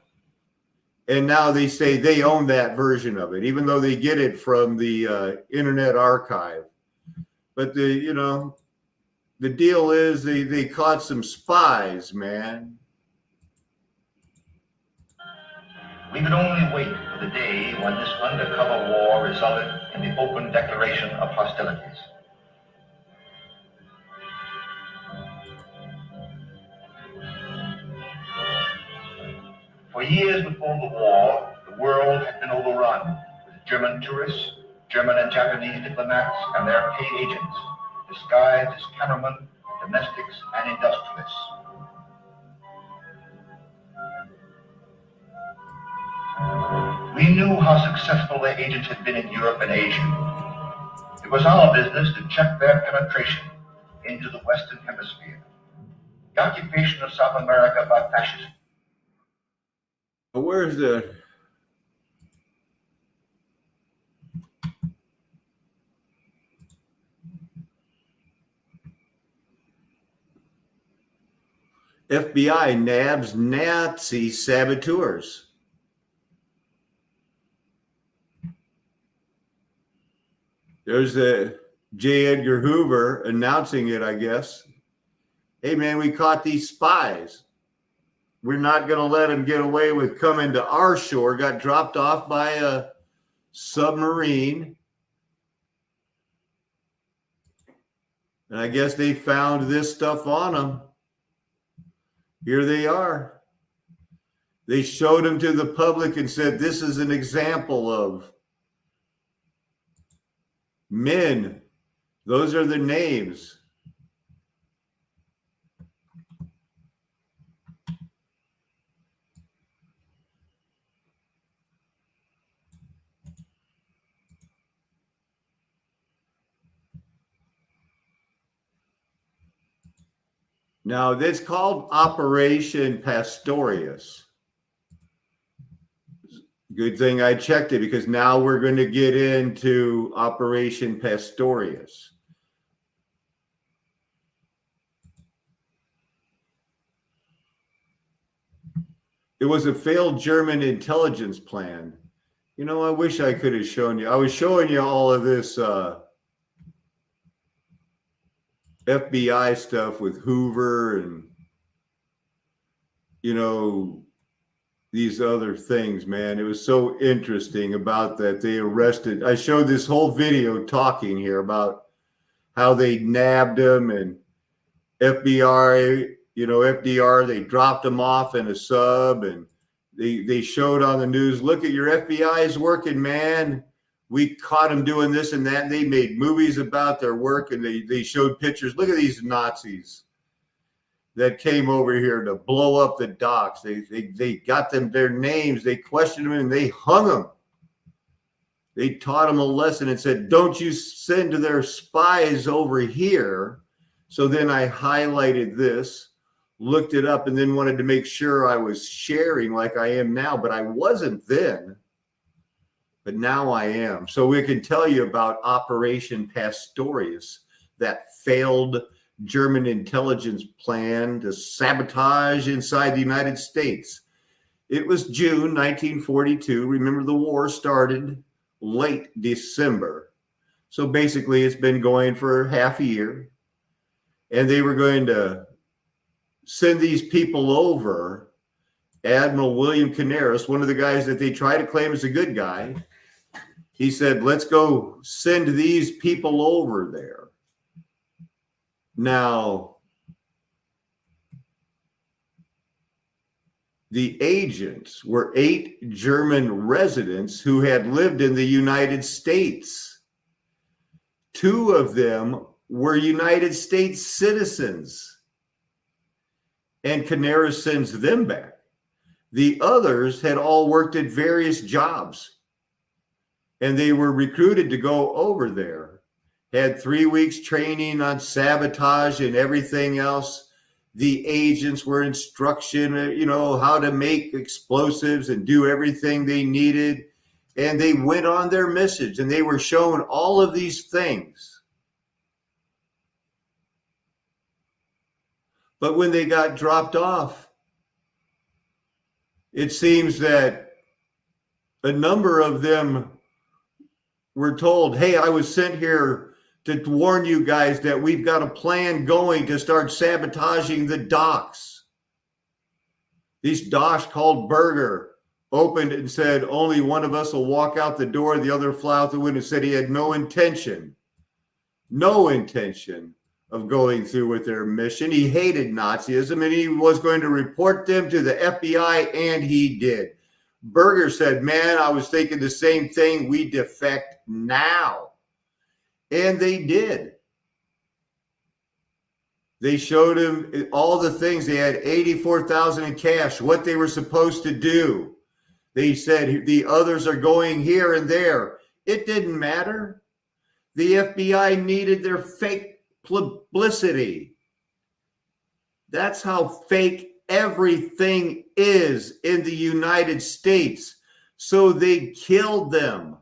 And now they say they own that version of it, even though they get it from the Internet Archive. But the deal is they caught some spies, man. We could only wait for the day when this undercover war resulted in the open declaration of hostilities. For years before the war, the world had been overrun with German tourists, German and Japanese diplomats, and their paid agents, disguised as cameramen, domestics, and industrialists. We knew how successful their agents had been in Europe and Asia. It was our business to check their penetration into the Western Hemisphere. The occupation of South America by fascism. Where's the FBI nabs Nazi saboteurs? There's the J. Edgar Hoover announcing it, I guess. Hey, man, we caught these spies. We're not going to let them get away with coming to our shore. Got dropped off by a submarine. And I guess they found this stuff on them. Here they are. They showed them to the public and said, this is an example of men. Those are the names. Now, it's called Operation Pastorius. Good thing I checked it, because now we're going to get into Operation Pastorius. It was a failed German intelligence plan You know, I wish I could have shown you. I was showing you all of this FBI stuff with Hoover and, you know, these other things, man. It was so interesting about that. They arrested, I showed this whole video talking here about how they nabbed him, and FDR, they dropped him off in a sub, and they showed on the news, look at your FBI's working, man. We caught him doing this and that. And they made movies about their work, and they showed pictures. Look at these Nazis that came over here to blow up the docks. They got them their names. They questioned them and they hung them. They taught them a lesson and said, don't you send their spies over here. So then I highlighted this, looked it up, and then wanted to make sure I was sharing like I am now, but I wasn't then. But now I am. So we can tell you about Operation Pastorius, that failed German intelligence plan to sabotage inside the United States. It was June 1942. Remember, the war started late December. So basically, it's been going for half a year. And they were going to send these people over. Admiral William Canaris, one of the guys that they try to claim is a good guy, he said, let's go send these people over there. Now, the agents were 8 German residents who had lived in the United States. 2 of them were United States citizens, and Canaris sends them back. The others had all worked at various jobs, and they were recruited to go over there. Had 3 weeks training on sabotage and everything else. The agents were instruction, how to make explosives and do everything they needed. And they went on their missions, and they were shown all of these things. But when they got dropped off, it seems that a number of them were told, hey, I was sent here to warn you guys that we've got a plan going to start sabotaging the docks. This Dosh called Berger opened and said, only one of us will walk out the door. The other fly out the window and said he had no intention of going through with their mission. He hated Nazism, and he was going to report them to the FBI, and he did. Berger said, man, I was thinking the same thing. We defect now. And they did. They showed him all the things. They had $84,000 in cash, what they were supposed to do. They said the others are going here and there. It didn't matter. The FBI needed their fake publicity. That's how fake everything is in the United States. So they killed them.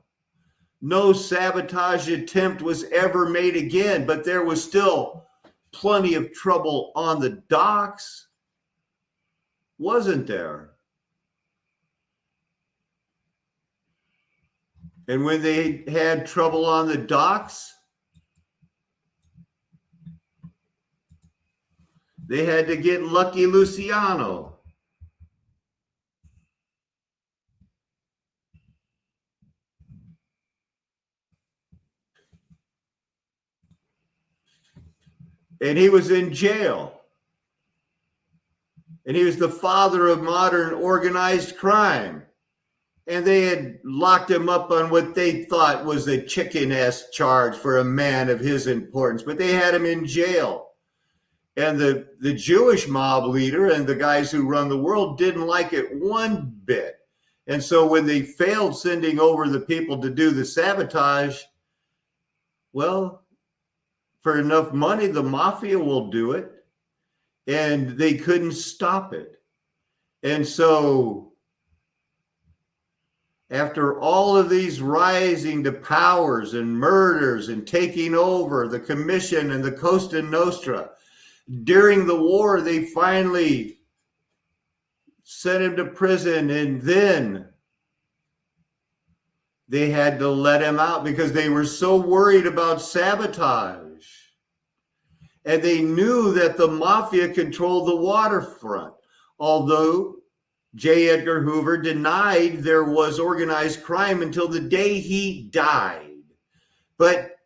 No sabotage attempt was ever made again, but there was still plenty of trouble on the docks, wasn't there? And when they had trouble on the docks, they had to get Lucky Luciano. And he was in jail. And he was the father of modern organized crime. And they had locked him up on what they thought was a chicken-ass charge for a man of his importance. But they had him in jail. And the Jewish mob leader and the guys who run the world didn't like it one bit. And so when they failed sending over the people to do the sabotage, well, for enough money, the mafia will do it. And they couldn't stop it. And so after all of these rising to powers and murders and taking over the Commission and the Cosa Nostra, during the war, they finally sent him to prison. And then they had to let him out because they were so worried about sabotage. And they knew that the mafia controlled the waterfront. Although J. Edgar Hoover denied there was organized crime until the day he died. But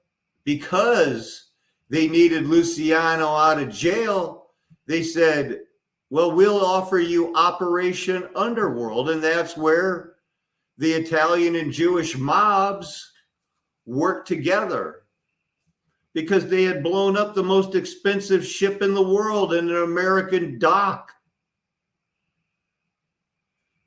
because they needed Luciano out of jail, they said, well, we'll offer you Operation Underworld. And that's where the Italian and Jewish mobs worked together, because they had blown up the most expensive ship in the world in an American dock.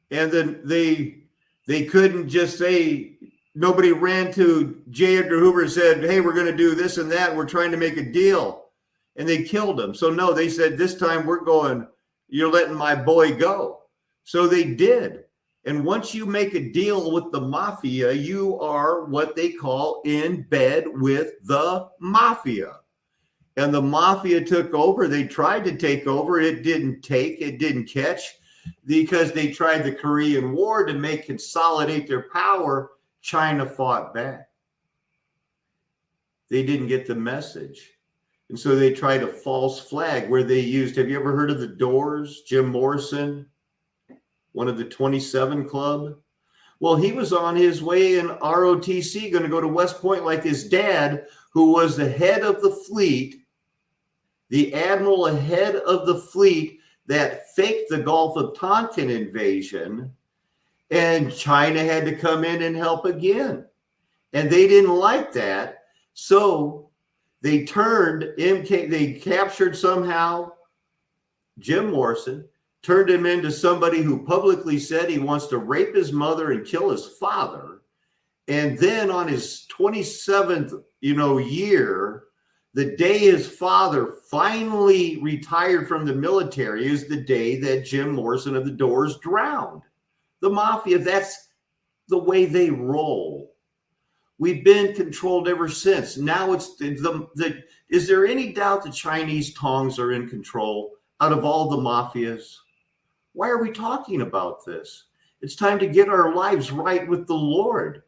And then they couldn't just say, nobody ran to J. Edgar Hoover and said, hey, we're going to do this and that. We're trying to make a deal. And they killed him. So no, they said, this time we're going, you're letting my boy go. So they did. And once you make a deal with the mafia, you are what they call in bed with the mafia. And the mafia took over. They tried to take over. It didn't catch, because they tried the Korean War to consolidate their power. China fought back. They didn't get the message. And so they tried a false flag where they used, have you ever heard of the Doors? Jim Morrison, one of the 27 Club. Well, he was on his way in ROTC, going to go to West Point like his dad, who was the head of the fleet, the admiral ahead of the fleet that faked the Gulf of Tonkin invasion. And China had to come in and help again. And they didn't like that. So they they captured somehow Jim Morrison, turned him into somebody who publicly said he wants to rape his mother and kill his father. And then on his 27th, year, the day his father finally retired from the military is the day that Jim Morrison of the Doors drowned. The mafia, that's the way they roll. We've been controlled ever since. Now it's is there any doubt the Chinese Tongs are in control out of all the mafias? Why are we talking about this? It's time to get our lives right with the Lord.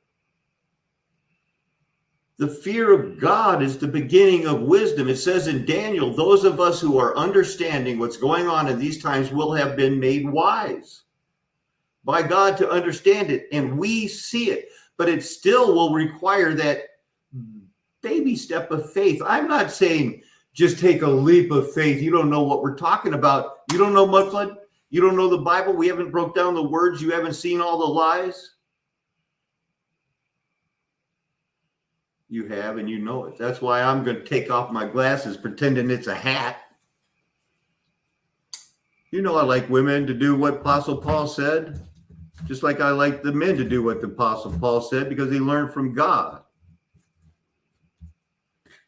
The fear of God is the beginning of wisdom. It says in Daniel, those of us who are understanding what's going on in these times will have been made wise by God to understand it. And we see it, but it still will require that baby step of faith. I'm not saying just take a leap of faith. You don't know what we're talking about. You don't know Mudflood. You don't know the Bible. We haven't broke down the words. You haven't seen all the lies. You have, and you know it. That's why I'm going to take off my glasses, pretending it's a hat. I like women to do what Apostle Paul said, just like I like the men to do what the Apostle Paul said, because they learned from God.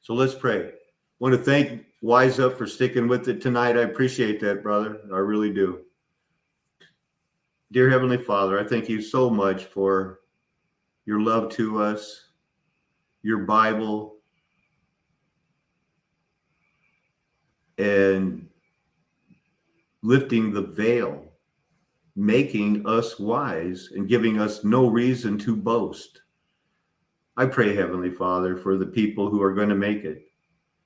So let's pray. I want to thank Wise Up for sticking with it tonight. I appreciate that, brother. I really do. Dear Heavenly Father, I thank you so much for your love to us, your Bible, and lifting the veil, making us wise and giving us no reason to boast. I pray, Heavenly Father, for the people who are going to make it.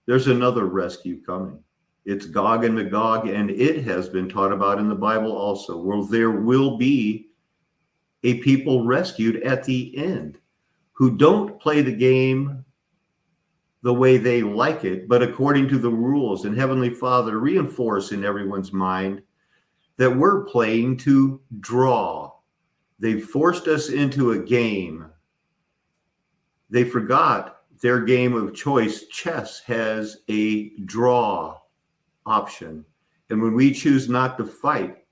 There's another rescue coming. It's Gog and Magog, and it has been taught about in the Bible also, where there will be a people rescued at the end who don't play the game the way they like it, but according to the rules. And Heavenly Father, reinforce in everyone's mind that we're playing to draw. They've forced us into a game. They forgot their game of choice. Chess has a draw option. And when we choose not to fight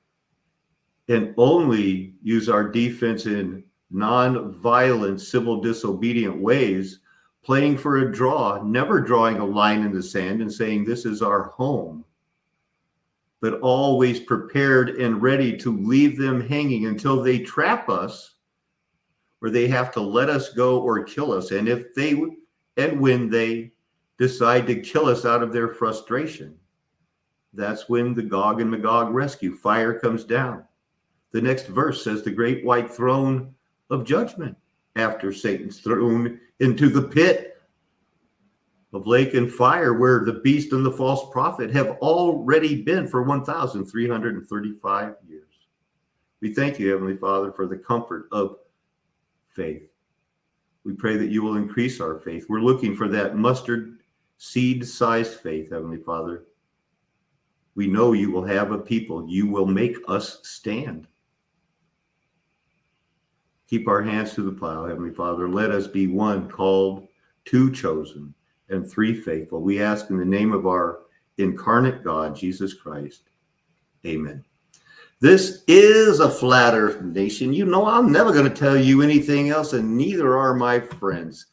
and only use our defense in non-violent, civil, disobedient ways, playing for a draw, never drawing a line in the sand and saying this is our home, but always prepared and ready to leave them hanging until they trap us, or they have to let us go or kill us. And when they decide to kill us out of their frustration, that's when the Gog and Magog rescue. Fire comes down. The next verse says the great white throne of judgment. after Satan's thrown into the pit of lake and fire, where the beast and the false prophet have already been for 1,335 years. We thank you, Heavenly Father, for the comfort of faith. We pray that you will increase our faith. We're looking for that mustard seed-sized faith, Heavenly Father. We know you will have a people. You will make us stand. Keep our hands to the plow, Heavenly Father. Let us be 1 called, 2 chosen, and 3 faithful. We ask in the name of our incarnate God, Jesus Christ. Amen. This is a Flat Earth Nation. You know, I'm never going to tell you anything else, and neither are my friends,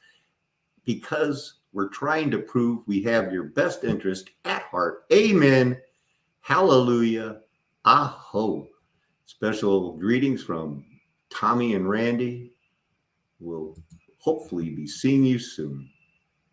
because we're trying to prove we have your best interest at heart. Amen. Hallelujah. Aho. Special greetings from Tommy and Randy. We'll hopefully be seeing you soon.